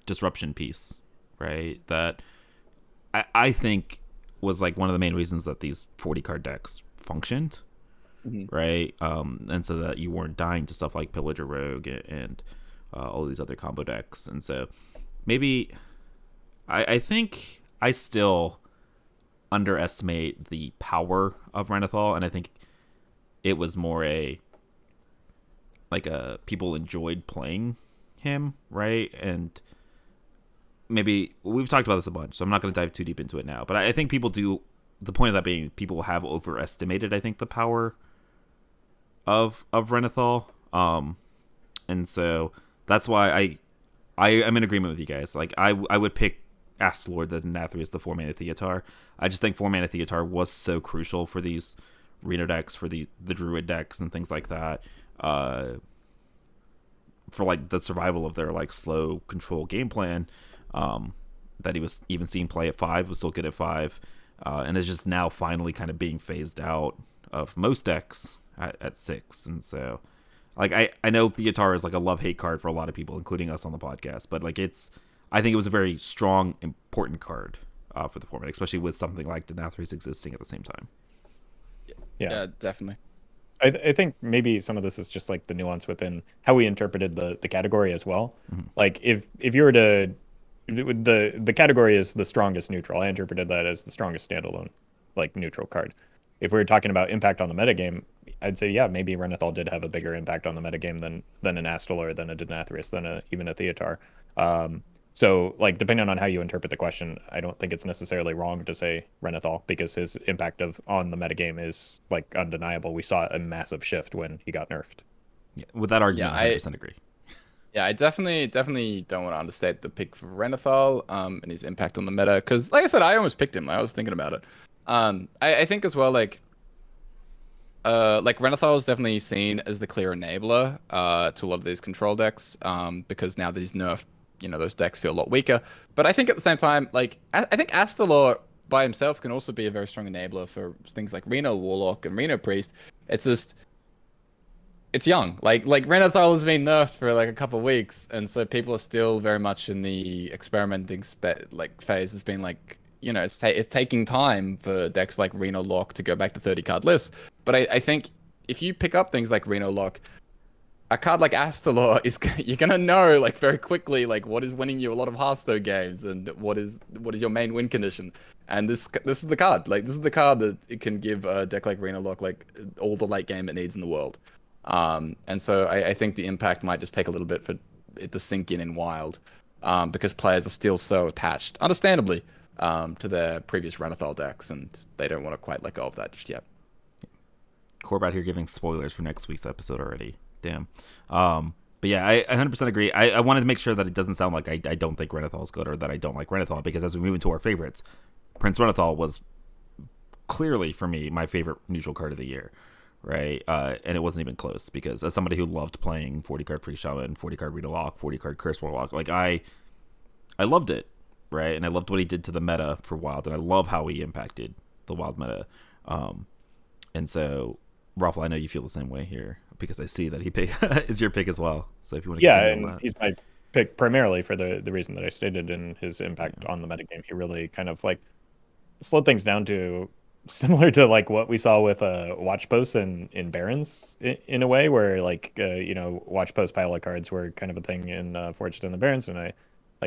disruption piece, right? That I think was like one of the main reasons that these 40 card decks functioned, right? And so that you weren't dying to stuff like Pillager Rogue and all these other combo decks, and so maybe. I think I still underestimate the power of Renathal, and I think it was more people enjoyed playing him, right? And maybe we've talked about this a bunch, so I'm not going to dive too deep into it now. But I think people do. The point of that being, people have overestimated, I think, the power of Renathal, and so that's why I am in agreement with you guys. Like I would pick Astalor than Nathrius, the 4-mana Theotar. I just think 4-mana Theotar was so crucial for these Reno decks, for the Druid decks and things like that, for like the survival of their like slow control game plan, that he was even seeing play at 5, was still good at 5, and is just now finally kind of being phased out of most decks at 6. And so like I know Theotar is like a love-hate card for a lot of people, including us on the podcast, but like I think it was a very strong, important card for the format, especially with something like Denathrius existing at the same time. Yeah, definitely. I think maybe some of this is just like the nuance within how we interpreted the category as well. Mm-hmm. Like if you were to, the category is the strongest neutral. I interpreted that as the strongest standalone, like neutral card. if we were talking about impact on the metagame, I'd say, yeah, maybe Renathal did have a bigger impact on the metagame than an Astalor, than a Denathrius, than even a Theotar. So, like, depending on how you interpret the question, I don't think it's necessarily wrong to say Renathal, because his impact on the metagame is, like, undeniable. We saw a massive shift when he got nerfed. Yeah, with that argument, Yeah, I 100% agree. Yeah, I definitely don't want to understate the pick for Renathal and his impact on the meta. Because, like I said, I almost picked him. I was thinking about it. I think as well, like Renathal is definitely seen as the clear enabler to a lot of these control decks, because now that he's nerfed, those decks feel a lot weaker. But I think at the same time, like, I think Astalor by himself can also be a very strong enabler for things like Reno Warlock and Reno Priest. It's just, it's young. Like Renathal has been nerfed for like a couple of weeks, and so people are still very much in the experimenting phase. It's been like, it's taking time for decks like Reno Lock to go back to 30 card lists. But I think if you pick up things like Reno Lock, a card like Astalor you're gonna know like very quickly like what is winning you a lot of Hearthstone games and what is your main win condition. And this is the card. Like, this is the card that it can give a deck like Reno Lock like all the late game it needs in the world. And so I think the impact might just take a little bit for it to sink in Wild, because players are still so attached, understandably, to their previous Renathal decks, and they don't want to quite let go of that just yet. Corb out here giving spoilers for next week's episode already. Damn. But yeah, I 100% agree. I wanted to make sure that it doesn't sound like I don't think Renathal is good or that I don't like Renathal, because as we move into our favorites, Prince Renathal was clearly, for me, my favorite neutral card of the year. Right, and it wasn't even close, because as somebody who loved playing 40-card Free Shaman, 40-card Reno Lock, 40-card Curse Warlock, like I loved it, right? And I loved what he did to the meta for Wild, and I love how he impacted the Wild meta. And so, Roffle, I know you feel the same way here, because I see that he is your pick as well. So if you want to continue on that. He's my pick primarily for the reason that I stated in his impact on the metagame. He really kind of like slowed things down to similar to like what we saw with watch posts in Barons in a way, where like watch post pile of cards were kind of a thing in Forged in the Barons, and I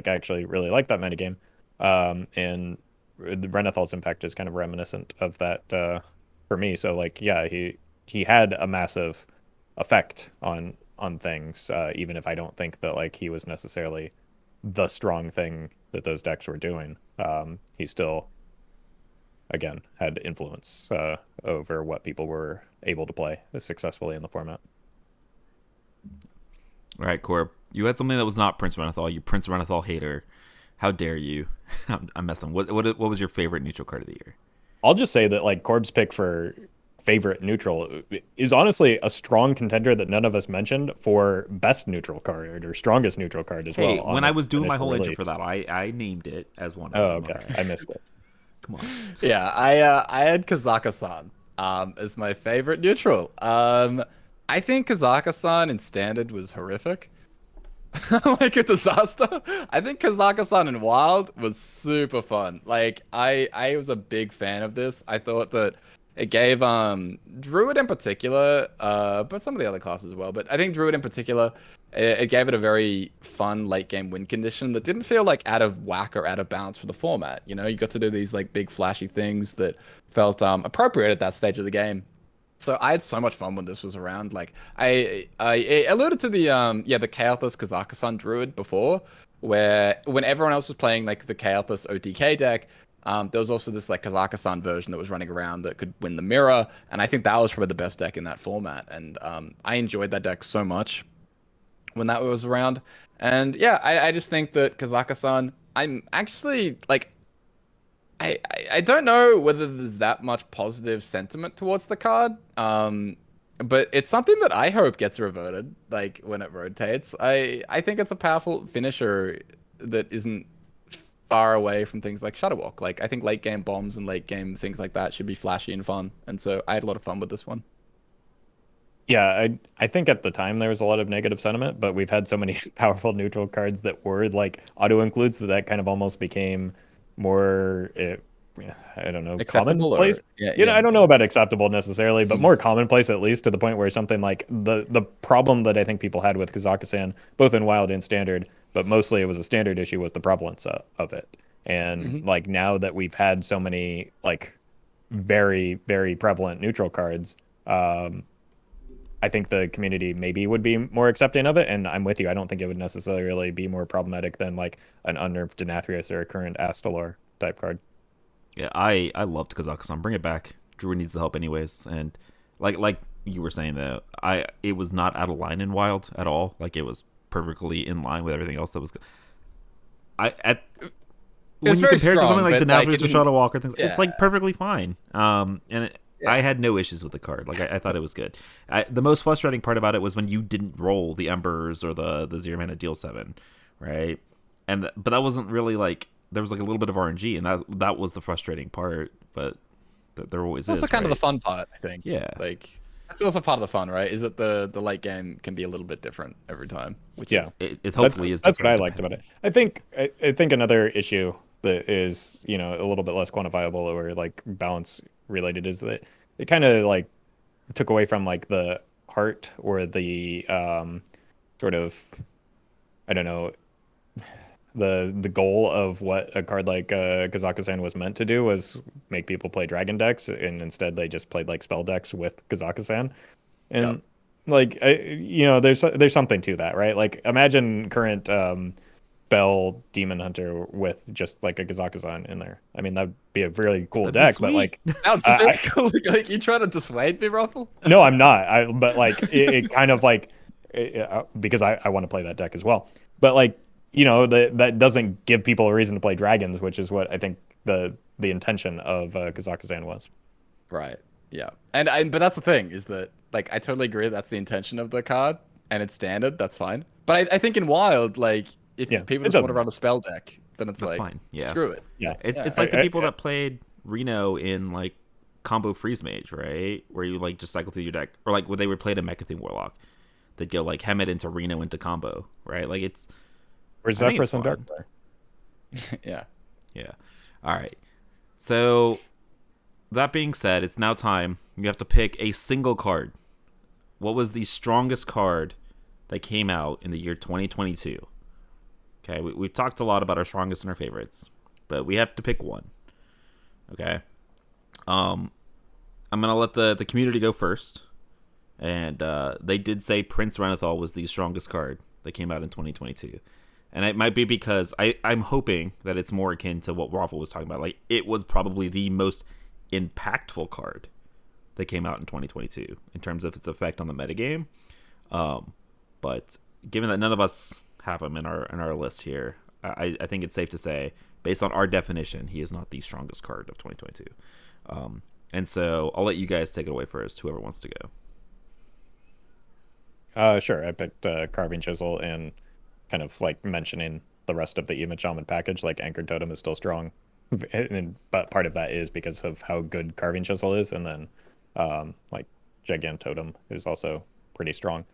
actually really like that metagame. And the Renathal's impact is kind of reminiscent of that for me. So like, yeah, he had a massive effect on things, even if I don't think that like he was necessarily the strong thing that those decks were doing. He still, again, had influence over what people were able to play successfully in the format. All right, Corb, you had something that was not Prince Renathal. You Prince Renathal hater. How dare you? I'm messing. What was your favorite neutral card of the year? I'll just say that like Corb's pick for favorite neutral is honestly a strong contender that none of us mentioned for best neutral card or strongest neutral card as well. When I was doing my whole intro for that, I named it as one of them. Okay. I missed it. Come on. Yeah, I had Kazaka-san as my favorite neutral. I think Kazaka-san in Standard was horrific. Like a disaster. I think Kazaka-san in Wild was super fun. Like, I was a big fan of this. I thought that it gave Druid in particular, but some of the other classes as well, but I think Druid in particular, it gave it a very fun late game win condition that didn't feel like out of whack or out of balance for the format. You got to do these like big flashy things that felt appropriate at that stage of the game. So I had so much fun when this was around. Like I alluded to the Kael'thas Kazaka-san Druid before, where when everyone else was playing like the Kael'thas OTK deck, there was also this like Kazaka-san version that was running around that could win the mirror, and I think that was probably the best deck in that format. And I enjoyed that deck so much when that was around. And yeah, I just think that Kazaka-san, I'm actually like, I don't know whether there's that much positive sentiment towards the card, but it's something that I hope gets reverted, like when it rotates. I think it's a powerful finisher that isn't far away from things like Shadowwalk. Like, I think late game bombs and late game things like that should be flashy and fun, and so I had a lot of fun with this one. Yeah, I think at the time there was a lot of negative sentiment, but we've had so many powerful neutral cards that were like auto includes that kind of almost became more I don't know, commonplace. I don't know about acceptable necessarily, but more commonplace at least, to the point where something like the problem that I think people had with Kazaka-san, both in Wild and Standard, but mostly it was a Standard issue, was the prevalence of it. And like now that we've had so many like very, very prevalent neutral cards, I think the community maybe would be more accepting of it. And I'm with you. I don't think it would necessarily be more problematic than like an unnerved Nathria or a current Astalor type card. Yeah, I loved Kazakhstan. Bring it back. Druid needs the help anyways. And like you were saying though, it was not out of line in Wild at all. Like it was perfectly in line with everything else that was. When you compare it to something like Denathrius or Shadow Walker, things, it's like perfectly fine. I had no issues with the card. Like I thought it was good. The most frustrating part about it was when you didn't roll the Embers or the 0 mana deal 7, right? But that wasn't really like there was like a little bit of RNG, and that was the frustrating part. But there always is. That's also kind of right? the fun part, I think. Yeah, like that's also part of the fun, right? Is that the late game can be a little bit different every time, which is it hopefully is. That's what I liked about it. I think another issue that is a little bit less quantifiable or like balance related is that it kind of like took away from like the heart or the sort of, I don't know, the goal of what a card like Kazakhstan was meant to do was make people play dragon decks, and instead they just played like spell decks with Kazakhstan. And like there's something to that, right? Like imagine current spell demon hunter with just like a Kazakhstan in there. I mean, that'd be a really cool deck, but like that's so cool. Like you trying to dissuade me, Roffle? No, I'm not. But like it kind of like because I want to play that deck as well. But like that doesn't give people a reason to play dragons, which is what I think the intention of Kazakhstan was. Right. Yeah. And but that's the thing is that like I totally agree that's the intention of the card and it's standard. That's fine. But I think in Wild, like if people just want to run a spell deck, then it's like fine. Yeah. Screw it. Yeah. It's like the people that played Reno in like combo Freeze Mage, right? Where you like just cycle through your deck, or like when they would play a Mechathene Warlock, they'd go like Hemet into Reno into combo, right? Like it's. Or Zephrys and Darkblade. Yeah. Yeah. All right. So that being said, it's now time. You have to pick a single card. What was the strongest card that came out in the year 2022? Okay, we've talked a lot about our strongest and our favorites, but we have to pick one. Okay. I'm gonna let the community go first, and they did say Prince Renathal was the strongest card that came out in 2022. And it might be because I'm hoping that it's more akin to what Roffle was talking about. Like, it was probably the most impactful card that came out in 2022 in terms of its effect on the metagame. But given that none of us have him in our list here, I think it's safe to say, based on our definition, he is not the strongest card of 2022. And so I'll let you guys take it away first, whoever wants to go. Sure. I picked Carving Chisel, and kind of like mentioning the rest of the Even Shaman package, like Anchored Totem is still strong, but part of that is because of how good Carving Chisel is, and then like Gigant Totem is also pretty strong,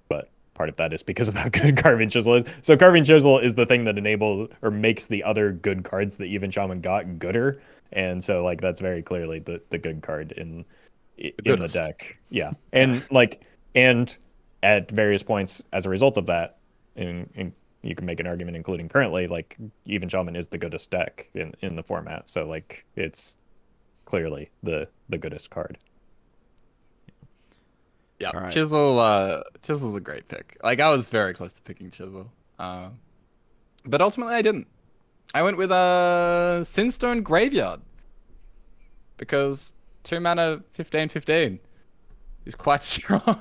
but part of that is because of how good Carving Chisel is. So Carving Chisel is the thing that enables or makes the other good cards that Even Shaman got gooder, and so like that's very clearly the good card in the deck. Yeah, and and at various points as a result of that. And you can make an argument, including currently, like Even Shaman is the goodest deck in the format. So like it's clearly the goodest card. Yeah, right. Chisel's a great pick. Like I was very close to picking Chisel, but ultimately I didn't. I went with Sinstone Graveyard because 2 mana 15/15 is quite strong.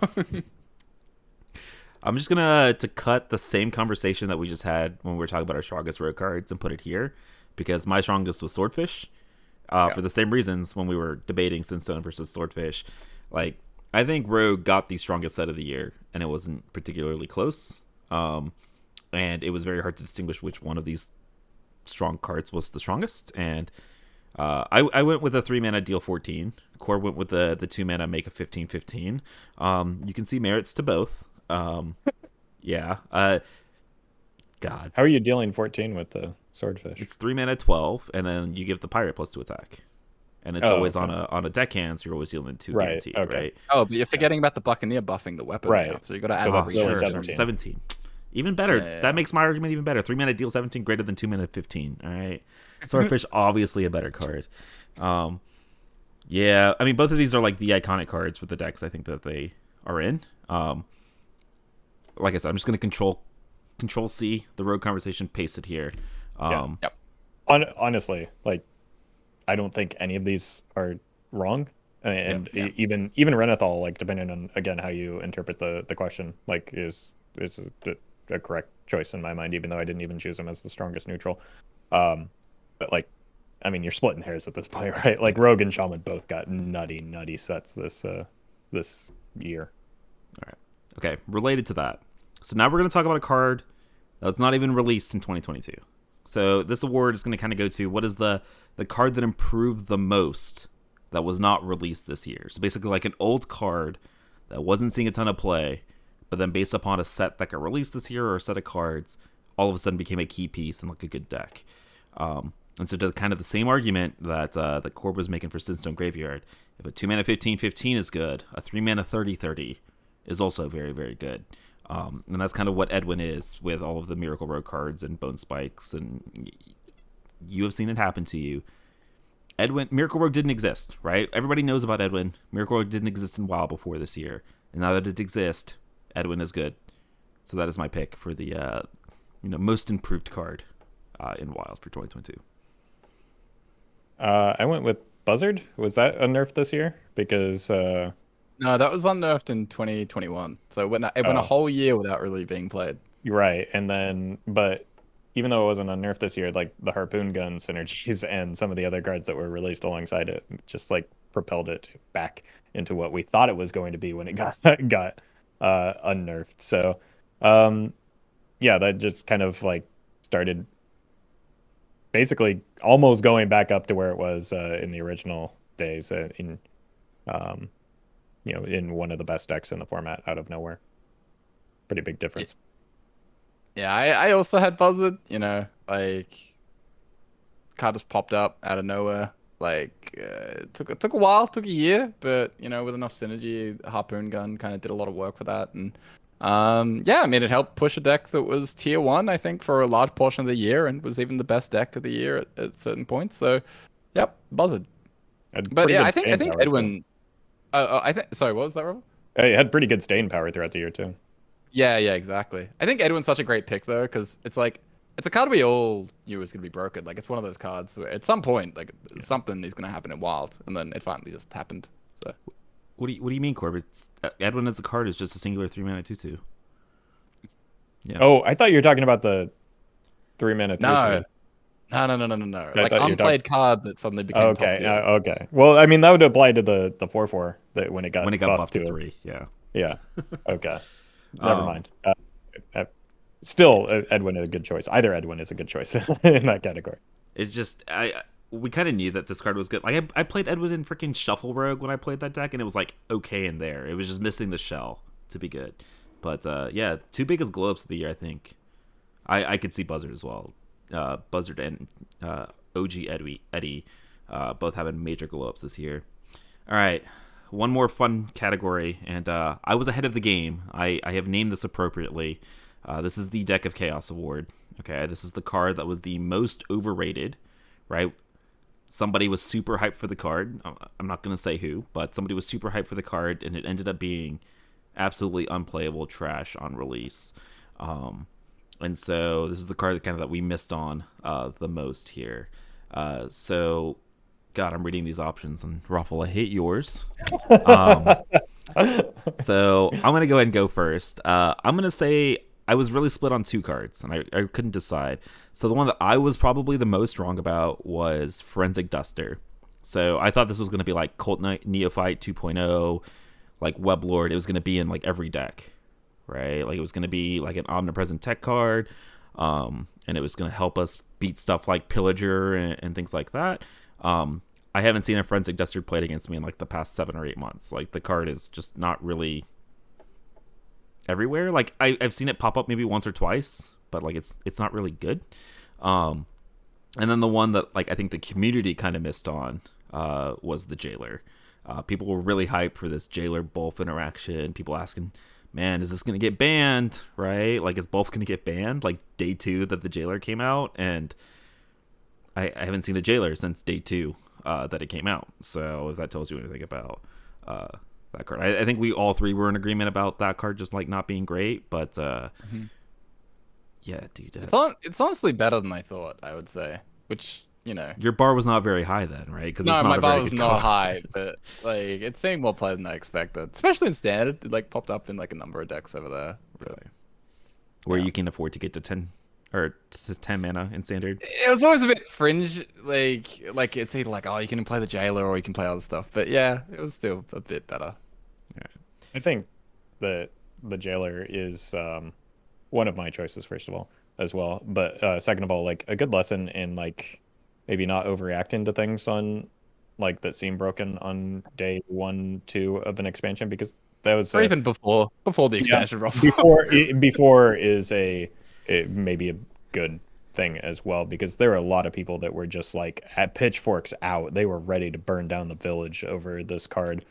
I'm just gonna cut the same conversation that we just had when we were talking about our strongest road cards and put it here, because my strongest was Swordfish, for the same reasons when we were debating Sinstone versus Swordfish. Like I think Rogue got the strongest set of the year, and it wasn't particularly close. And it was very hard to distinguish which one of these strong cards was the strongest. And I went with a 3 mana deal 14. Core went with the 2 mana make a 15/15. You can see merits to both. Yeah. God. How are you dealing 14 with the Swordfish? It's 3 mana 12, and then you give the pirate +2 attack. And it's always on a deckhand, so you're always dealing 2 guaranteed, right? Oh, but you're forgetting about the Buccaneer buffing the weapon. Right. Now, so you got to add 17. Even better. Yeah. That makes my argument even better. 3 mana deal 17 greater than 2 mana 15. All right. Swordfish obviously a better card. Yeah, I mean, both of these are like the iconic cards for the decks I think that they are in. Like I said, I'm just going to control C the rogue conversation, paste it here. Yeah. Yep. Honestly, like, I don't think any of these are wrong. And Yeah. even Renathal, like, depending on, again, how you interpret the question, like, is a correct choice in my mind, even though I didn't even choose him as the strongest neutral. But like, I mean, you're splitting hairs at this point, right? Like, Rogue and Shaman both got nutty sets this year. All right. Okay, related to that. So now we're going to talk about a card that's not even released in 2022. So this award is going to kind of go to what is the card that improved the most that was not released this year. So basically like an old card that wasn't seeing a ton of play, but then based upon a set that got released this year or a set of cards, all of a sudden became a key piece and like a good deck. And so to kind of the same argument that that Corb was making for Sinstone Graveyard, if a 2 mana 15/15 is good, a 3 mana 30/30 is also very, very good. And that's kind of what Edwin is with all of the Miracle Road cards and Bone Spikes, and you have seen it happen to you. Edwin, Miracle Road didn't exist, right? Everybody knows about Edwin. Miracle Road didn't exist in WoW before this year, and now that it exists, Edwin is good. So that is my pick for the most improved card in Wild for 2022. I went with Buzzard. Was that unnerfed this year? Because No, that was unnerfed in 2021. So it went a whole year without really being played. you're right. And then, but even though it wasn't unnerfed this year, like the harpoon gun synergies and some of the other cards that were released alongside it just like propelled it back into what we thought it was going to be when it got unnerfed. So yeah, that just kind of like started basically almost going back up to where it was in the original days in in one of the best decks in the format out of nowhere. Pretty big difference. Yeah, I also had Buzzard, like card just popped up out of nowhere. Like it took a while, took a year, but with enough synergy, Harpoon Gun kind of did a lot of work for that. And yeah, I mean it helped push a deck that was tier 1, I think, for a large portion of the year and was even the best deck of the year at certain points. So yep, Buzzard. But yeah, I think Edwin sorry, what was that, Rob? It had pretty good staying power throughout the year too. Yeah, exactly. I think Edwin's such a great pick though, because it's like it's a card we all knew was gonna be broken. Like it's one of those cards where at some point, like something is gonna happen in Wild, and then it finally just happened. So What do you mean, Corbett? Edwin as a card is just a singular 3 mana 2/2. Yeah. Oh, I thought you were talking about the 3 mana 2/2. No. Like unplayed card that suddenly became top tier. Okay. Well, I mean that would apply to the 4/4 that when it got buffed to 3. 3. Yeah. Yeah. Okay. Never mind. Still, Edwin is a good choice. Either Edwin is a good choice in that category. It's just we kind of knew that this card was good. Like I played Edwin in freaking Shuffle Rogue when I played that deck, and it was like okay in there. It was just missing the shell to be good. But yeah, 2 biggest glow ups of the year, I think. I could see Buzzard as well. Buzzard and OG Eddie both having major glow ups this year. All right, one more fun category, and I was ahead of the game. I have named this appropriately. This is the Deck of Chaos Award. Okay, this is the card that was the most overrated, right? Somebody was super hyped for the card. I'm not going to say who, but somebody was super hyped for the card, and it ended up being absolutely unplayable trash on release. And so this is the card that we missed on the most here. So, God, I'm reading these options, and Roffle, I hate yours. So I'm going to go ahead and go first. I'm going to say I was really split on 2 cards, and I couldn't decide. So the one that I was probably the most wrong about was Forensic Duster. So I thought this was going to be like Cult Neophyte 2.0, like Weblord. It was going to be in like every deck, right? Like it was going to be like an omnipresent tech card, and it was going to help us beat stuff like Pillager and things like that. I haven't seen a Forensic Duster played against me in like the past 7 or 8 months. Like the card is just not really everywhere. Like I've seen it pop up maybe once or twice, but like it's not really good. And then the one that like I think the community kind of missed on was the Jailer. People were really hyped for this Jailer Bolf interaction. People asking, man, is this going to get banned, right? Like, is Bolf going to get banned? Like, day 2 that the Jailer came out, and I haven't seen a Jailer since day 2 that it came out. So if that tells you anything about that card, I think we all three were in agreement about that card just like not being great. But yeah, dude, It's honestly better than I thought, I would say. Which, your bar was not very high then, right? Because no, it's not my a bar very was good not card. high, but like it's seeing more play than I expected. Especially in standard, it like popped up in like a number of decks over there. Really, where yeah. you can afford to get to 10 or 10 mana in standard. It was always a bit fringe, like it's either like, oh, you can play the jailer or you can play other stuff. But yeah, it was still a bit better. I think that the jailer is one of my choices, first of all, as well. But second of all, like a good lesson in like maybe not overreacting to things on like that seem broken on day 1, 2 of an expansion, because that was Or even before the expansion, Roffle. before is maybe a good thing as well, because there were a lot of people that were just like at pitchforks out. They were ready to burn down the village over this card,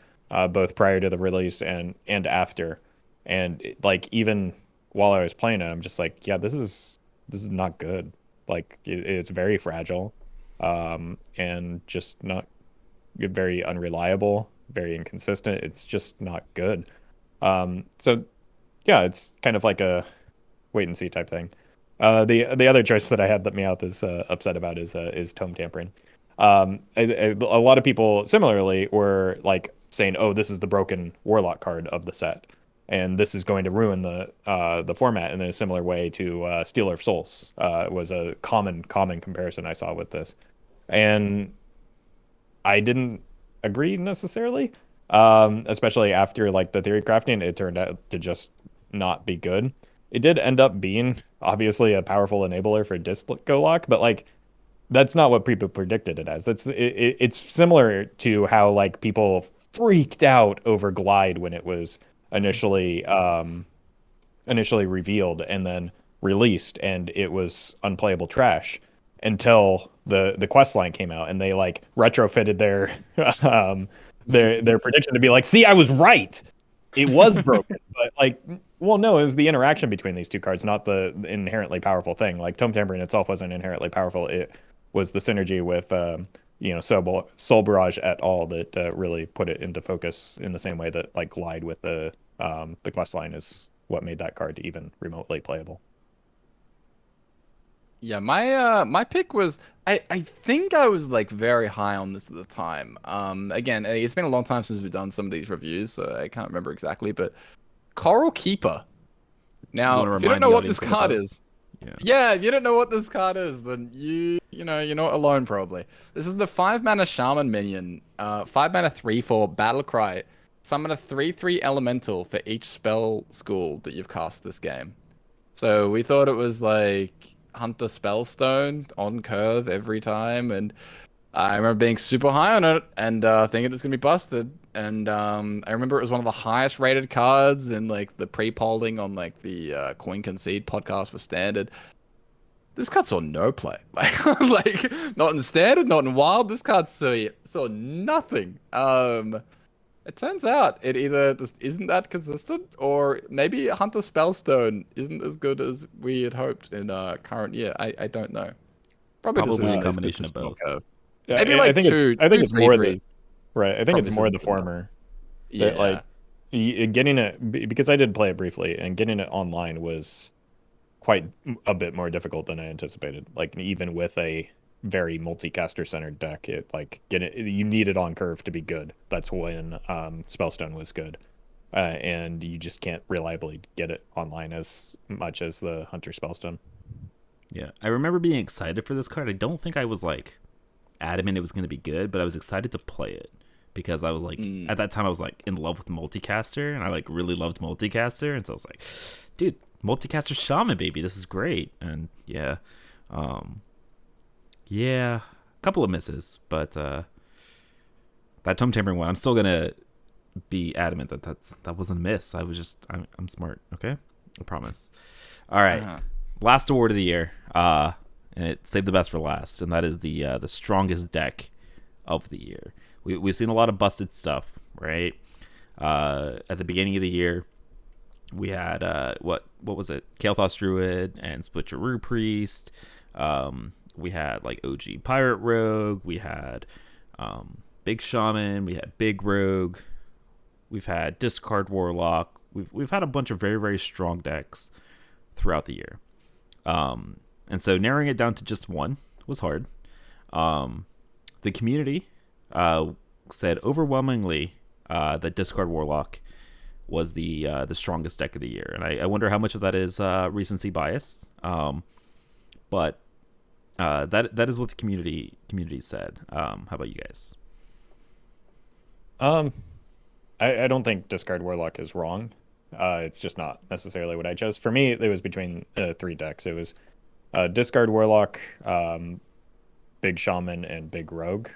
both prior to the release and after. And like even while I was playing it, I'm just like, yeah, this is not good. Like it's very fragile, and just not very unreliable, very inconsistent. It's just not good. So yeah, it's kind of like a wait and see type thing. The other choice that I had that Meowth is upset about is tome tampering. A lot of people similarly were like saying, "Oh, this is the broken Warlock card of the set, and this is going to ruin the format." In a similar way to Stealer of Souls was a common comparison I saw with this, and I didn't agree necessarily, especially after like the theory crafting. It turned out to just not be good. It did end up being obviously a powerful enabler for Disco Lock, but like that's not what people predicted it as. It's similar to how like people freaked out over Glide when it was initially revealed and then released, and it was unplayable trash until the quest line came out and they like retrofitted their their prediction to be like, see, I was right. It was broken, but like, well, no, it was the interaction between these two cards, not the inherently powerful thing. Like tome tampering itself wasn't inherently powerful. It was the synergy with Soul Barrage et al. That really put it into focus in the same way that like Glide with the quest line is what made that card even remotely playable. Yeah, my pick was I think I was like very high on this at the time. Again, it's been a long time since we've done some of these reviews, so I can't remember exactly, but Coral Keeper. Now, if you don't know what this card is, yeah, if you don't know what this card is, then you're not alone probably. This is the 5-mana Shaman minion, 5-mana 3/4 battle cry. Summon a 3/3 elemental for each spell school that you've cast this game. So we thought it was like Hunter Spellstone on curve every time, and I remember being super high on it and thinking it was gonna be busted. And I remember it was one of the highest rated cards in like the pre-polling on like the Coin Concede podcast for standard. This card saw no play, like not in standard, not in wild. This card saw nothing. It turns out it either just isn't that consistent, or maybe Hunter Spellstone isn't as good as we had hoped in current year. I don't know. Probably a combination of both. Yeah, maybe like I think it's more the right. I think it's more the former. Yeah, that, like getting it, because I did play it briefly, and getting it online was quite a bit more difficult than I anticipated. Like even with a very multicaster centered deck, you need it on curve to be good. That's when Spellstone was good, and you just can't reliably get it online as much as the Hunter Spellstone. Yeah, I remember being excited for this card. I don't think I was like adamant it was going to be good, but I was excited to play it because I was like at that time I was like in love with multicaster, and I like really loved multicaster, and so I was like, dude, multicaster Shaman, baby, this is great. And yeah, a couple of misses, but that tome tampering one, I'm still gonna be adamant that wasn't a miss. I'm smart, okay? I promise. All right, last award of the year, and it saved the best for last, and that is the strongest deck of the year. We've seen a lot of busted stuff, right? At the beginning of the year, we had what was it? Kael'thas Druid and Switcheroo Priest. We had like OG Pirate Rogue. We had Big Shaman, we had Big Rogue, we've had Discard Warlock. We've had a bunch of very, very strong decks throughout the year. And so narrowing it down to just one was hard. The community said overwhelmingly that Discard Warlock was the strongest deck of the year, and I wonder how much of that is recency bias. But that is what the community said. How about you guys? I don't think Discard Warlock is wrong. It's just not necessarily what I chose. For me, it was between 3 decks. It was Discard Warlock, Big Shaman, and Big Rogue.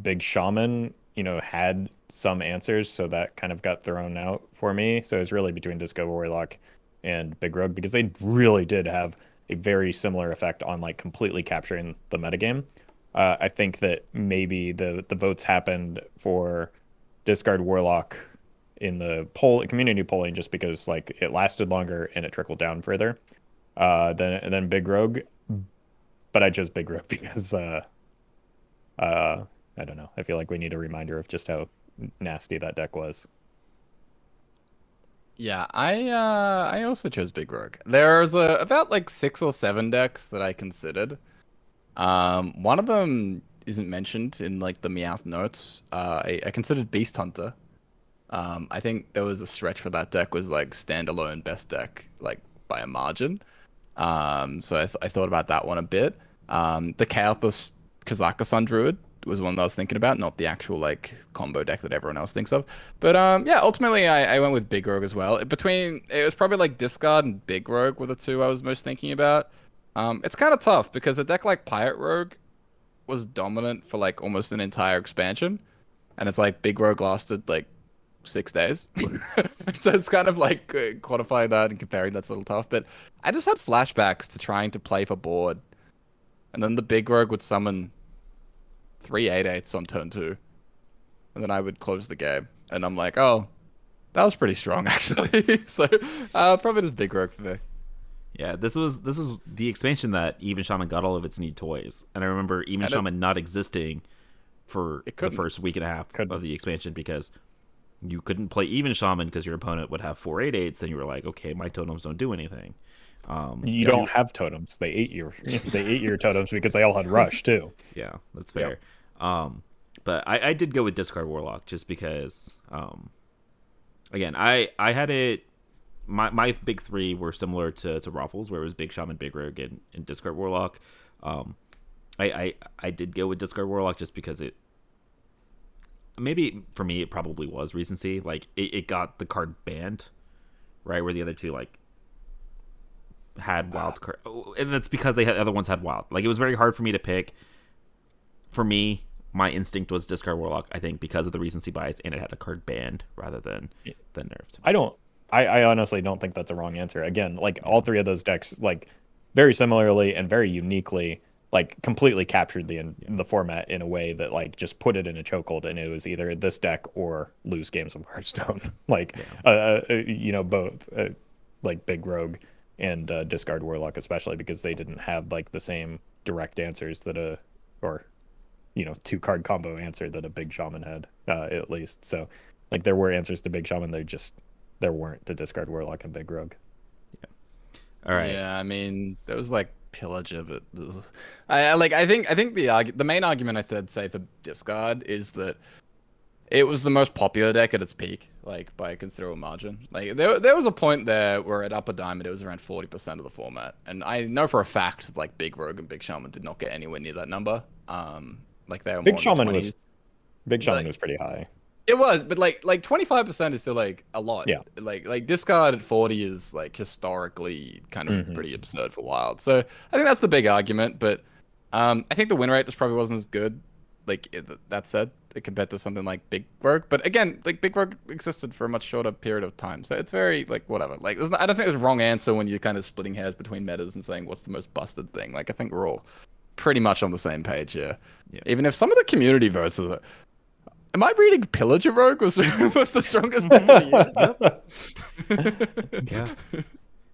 Big Shaman, had some answers, so that kind of got thrown out for me. So it was really between Discard Warlock and Big Rogue because they really did have a very similar effect on like completely capturing the metagame. I think that maybe the votes happened for Discard Warlock in the community polling just because like it lasted longer and it trickled down further than Big Rogue. But I chose Big Rogue because I don't know. I feel like we need a reminder of just how nasty that deck was. Yeah, I also chose Big Rogue. There's about like 6 or 7 decks that I considered. One of them isn't mentioned in like the Meowth notes. I considered Beast Hunter. I think there was a stretch for that deck was like standalone best deck, like by a margin. So I thought about that one a bit. The Chaos Kazakusan Druid was one that I was thinking about, not the actual like combo deck that everyone else thinks of. But yeah, ultimately I went with Big Rogue as well. It was probably like Discard and Big Rogue were the 2 I was most thinking about. It's kind of tough because a deck like Pirate Rogue was dominant for like almost an entire expansion, and it's like Big Rogue lasted like 6 days. So it's kind of like quantifying that and comparing that's a little tough. But I just had flashbacks to trying to play for board, and then the Big Rogue would summon 3 8/8s on turn 2, and then I would close the game, and I'm like, oh, that was pretty strong actually. So probably just Big Rogue for me. Yeah, this was the expansion that Even Shaman got all of its neat toys, and I remember Even Shaman not existing for the first week and a half of the expansion because you couldn't play Even Shaman because your opponent would have 4 8/8s, and you were like, okay, my totems don't do anything. You don't have totems. They ate your totems because they all had rush too. Yeah, that's fair. Yep. But I did go with Discard Warlock just because again, I had it my big 3 were similar to Roffle's, where it was Big Shaman, Big Rogue, and Discard Warlock. I did go with Discard Warlock just because it maybe for me it probably was recency. Like it got the card banned, right, where the other 2 like had wild card, and that's because the other ones had wild. Like it was very hard for me to pick. For me, my instinct was Discard Warlock, I think, because of the recency bias, and it had a card banned rather than nerfed. I honestly don't think that's a wrong answer. Again, like all 3 of those decks, like very similarly and very uniquely, like completely captured the format in a way that like just put it in a chokehold, and it was either this deck or lose games of Hearthstone. Like, both like Big Rogue and Discard Warlock, especially because they didn't have like the same direct answers that 2 card combo answer that a Big Shaman had, at least. So like there were answers to Big Shaman, there weren't to Discard Warlock and Big Rogue. Yeah. All right. Yeah, I mean there was like Pillager, but I think the main argument I'd say for Discard is that it was the most popular deck at its peak, like by a considerable margin. Like there was a point there where at Upper Diamond it was around 40% of the format, and I know for a fact like Big Rogue and Big Shaman did not get anywhere near that number. Like they were Big Shaman was pretty high. It was, but like 25% is still like a lot. Yeah. Like Discard at 40 is like historically kind of pretty absurd for Wild. So I think that's the big argument. But I think the win rate just probably wasn't as good. Like that said, compared to something like Big Rogue. But again, like Big Rogue existed for a much shorter period of time, so it's very like whatever. Like I don't think there's a wrong answer when you're kind of splitting hairs between metas and saying what's the most busted thing. Like I think we're all pretty much on the same page here. Yeah. Even if some of the community votes are. Am I reading Pillager Rogue was the strongest deck of the year?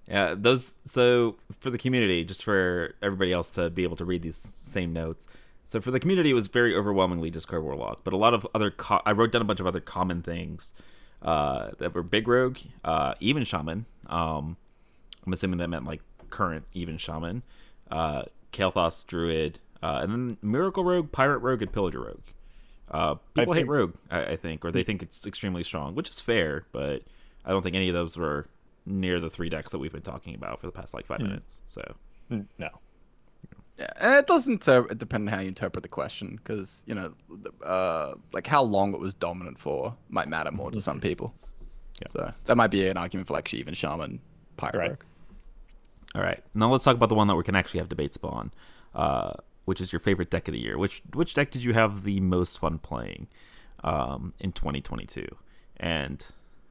Yeah. Those. So for the community, just for everybody else to be able to read these same notes. So for the community, it was very overwhelmingly discard Warlock, but a lot of other I wrote down a bunch of other common things that were big rogue, even Shaman. I'm assuming that meant like current even Shaman, Kael'thas Druid, and then Miracle Rogue, Pirate Rogue, and Pillager Rogue. People hate Rogue, I think, or they think it's extremely strong, which is fair, but I don't think any of those were near the 3 decks that we've been talking about for the past like 5 minutes. So no. Yeah, and it doesn't depend on how you interpret the question, because like how long it was dominant for might matter more to some people. Yeah. So that might be an argument for like even Shaman, Pirate Rogue. All right, now let's talk about the one that we can actually have debates on, which is your favorite deck of the year. Which deck did you have the most fun playing in 2022? And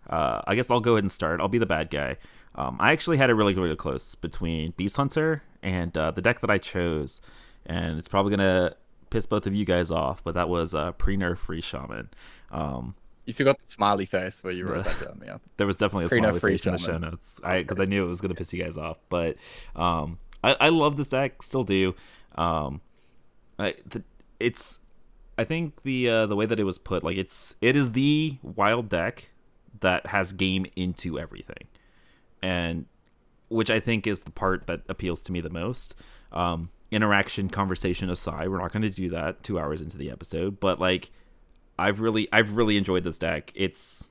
I guess I'll go ahead and start. I'll be the bad guy. I actually had it really, really close between Beast Hunter and the deck that I chose, and it's probably gonna piss both of you guys off, but that was pre-nerf free Shaman. You forgot the smiley face where you wrote that down. Yeah, there was definitely a smiley face in the show notes because I knew it was gonna piss you guys off. But I love this deck, still do. I think the way that it was put, like it is the wild deck that has game into everything, and which I think is the part that appeals to me the most. Interaction, conversation aside, we're not going to do that 2 hours into the episode, but like I've really enjoyed this deck. It's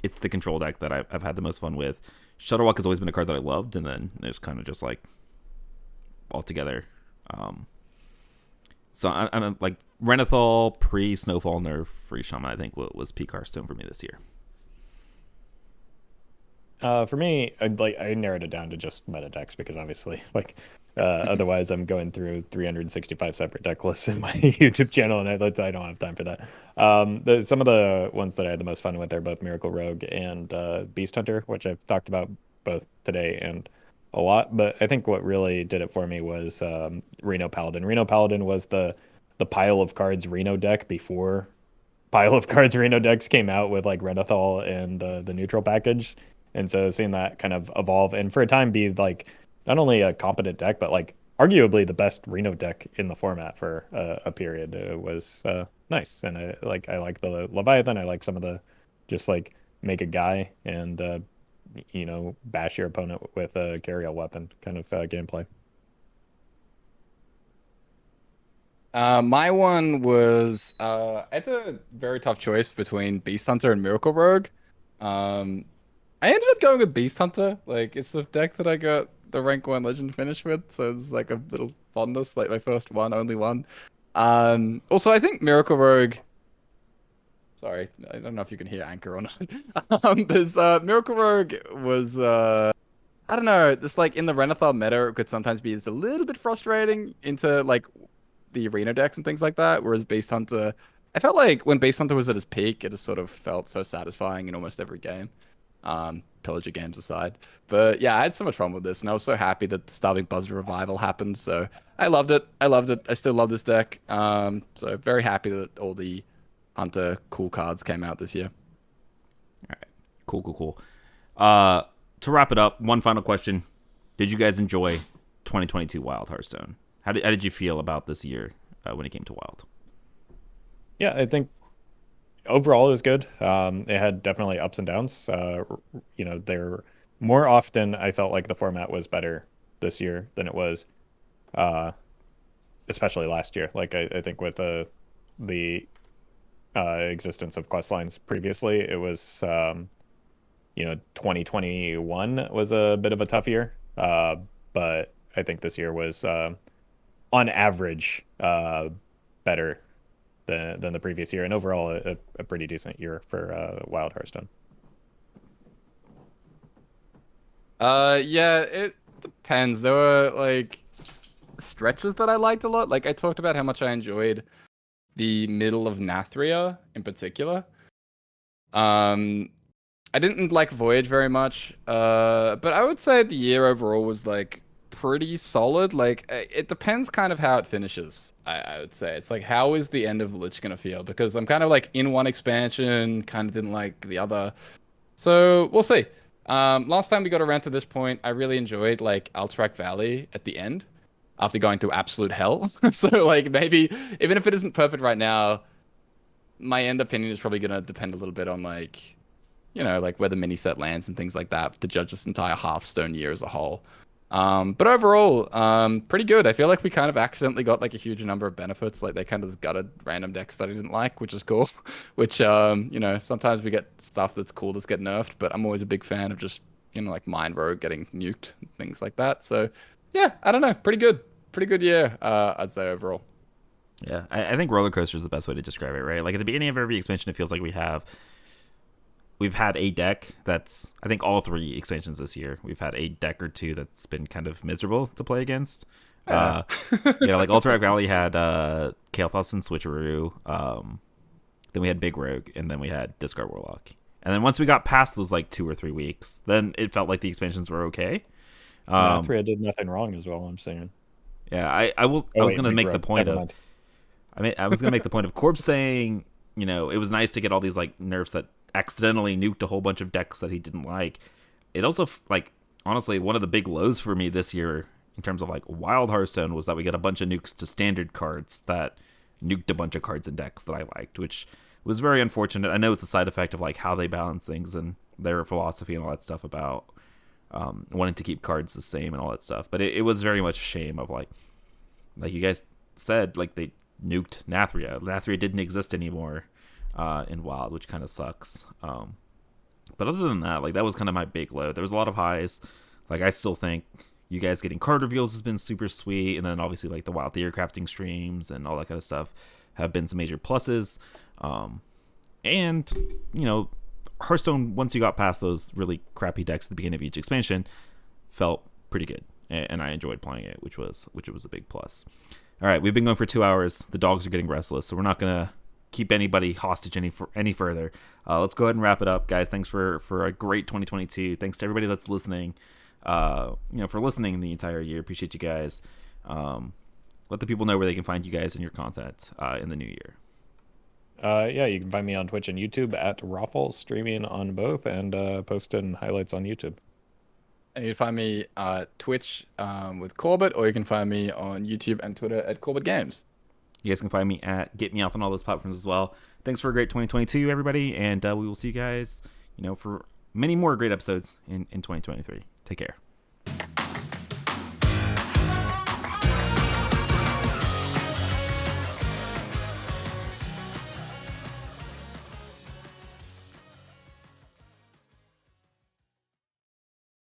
the control deck that I've had the most fun with. Shuttlewalk has always been a card that I loved, and then it was kind of just like all together. So I'm like Renathal pre-Snowfall nerf free Shaman, I think was peak Hearthstone for me this year. For me, I narrowed it down to just meta decks because obviously, otherwise I'm going through 365 separate deck lists in my YouTube channel, and I don't have time for that. Some of the ones that I had the most fun with are both Miracle Rogue and Beast Hunter, which I've talked about both today and a lot. But I think what really did it for me was Reno Paladin. Reno Paladin was the pile of cards Reno deck before pile of cards Reno decks came out with like Renathal and the neutral package. And so seeing that kind of evolve and for a time be like not only a competent deck, but like arguably the best Reno deck in the format for a period was nice. And I like the Leviathan. I like some of the just like make a guy and bash your opponent with a carry-out weapon kind of gameplay. My one was I had a very tough choice between Beast Hunter and Miracle Rogue. I ended up going with Beast Hunter. Like, it's the deck that I got the rank 1 legend finish with, so it's like a little fondness, like my first one, only one. Also, I think Miracle Rogue... Sorry, I don't know if you can hear Anchor or not. There's Miracle Rogue was... I don't know, just like in the Renathal meta, it could sometimes be just a little bit frustrating into like the arena decks and things like that, whereas Beast Hunter... I felt like when Beast Hunter was at his peak, it just sort of felt so satisfying in almost every game. Pillager games aside. But yeah, I had so much fun with this, and I was so happy that the Starving Buzzard revival happened, so I loved it. I still love this deck. So very happy that all the Hunter cool cards came out this year. All right. Cool. To wrap it up, one final question. Did you guys enjoy 2022 Wild Hearthstone? How did you feel about this year when it came to Wild? Yeah, I think overall, it was good. It had definitely ups and downs. There more often I felt like the format was better this year than it was, especially last year. Like I think with the existence of quest lines previously, it was 2021 was a bit of a tough year. But I think this year was on average better than the previous year, and overall a pretty decent year for Wild Hearthstone. Yeah, it depends. There were like stretches that I liked a lot. Like I talked about how much I enjoyed the middle of Nathria in particular. I didn't like Voyage very much, but I would say the year overall was like pretty solid. Like it depends kind of how it finishes. I would say it's like, how is the end of Lich gonna feel? Because I'm kind of like in one expansion, kind of didn't like the other, so we'll see. Last time we got around to this point, I really enjoyed like Alterac Valley at the end. after going through absolute hell. So like maybe even if it isn't perfect right now, my end opinion is probably gonna depend a little bit on like, like where the mini set lands and things like that to judge this entire Hearthstone year as a whole. But overall, pretty good. I feel like we kind of accidentally got like a huge number of benefits. Like they kind of just gutted random decks that I didn't like, which is cool. Which, sometimes we get stuff that's cool that's get nerfed, but I'm always a big fan of just, like Mind Rogue getting nuked and things like that. So yeah, I don't know. Pretty good. Pretty good year, I'd say overall. Yeah, I think roller coaster is the best way to describe it, right? Like at the beginning of every expansion, it feels like we've had a deck that's, I think all 3 expansions this year, we've had a deck or 2 that's been kind of miserable to play against. Like Ultra Valley had Kael'thas and Switcheroo. Then we had Big Rogue, and then we had Discard Warlock. And then once we got past those like 2 or 3 weeks, then it felt like the expansions were okay. Nathria did nothing wrong as well, I'm saying. Yeah, I was going to make the point of... I was going to make the point of Corb saying, it was nice to get all these like nerfs that accidentally nuked a whole bunch of decks that he didn't like. It also, like, honestly, one of the big lows for me this year in terms of like wild Hearthstone was that we got a bunch of nukes to standard cards that nuked a bunch of cards and decks that I liked, which was very unfortunate. I know it's a side effect of like how they balance things and their philosophy and all that stuff about wanting to keep cards the same and all that stuff. But it was very much a shame of like you guys said, like they nuked Nathria. Nathria didn't exist anymore in Wild, which kind of sucks. But other than that, like that was kind of my big low. There was a lot of highs. Like I still think you guys getting card reveals has been super sweet, and then obviously like the Wild Theater crafting streams and all that kind of stuff have been some major pluses. And Hearthstone, once you got past those really crappy decks at the beginning of each expansion, felt pretty good, and I enjoyed playing it, which was a big plus. All right, we've been going for 2 hours. The dogs are getting restless, so we're not gonna keep anybody hostage any further. Let's go ahead and wrap it up, guys. Thanks for a great 2022. Thanks to everybody that's listening. For listening the entire year. Appreciate you guys. Let the people know where they can find you guys and your content in the new year. You can find me on Twitch and YouTube at Roffle, streaming on both and posting highlights on YouTube. And you can find me Twitch with Corbett, or you can find me on YouTube and Twitter at Corbettgames. You guys can find me at Get Me Out on all those platforms as well. Thanks for a great 2022, everybody, and we will see you guys, for many more great episodes in 2023. Take care.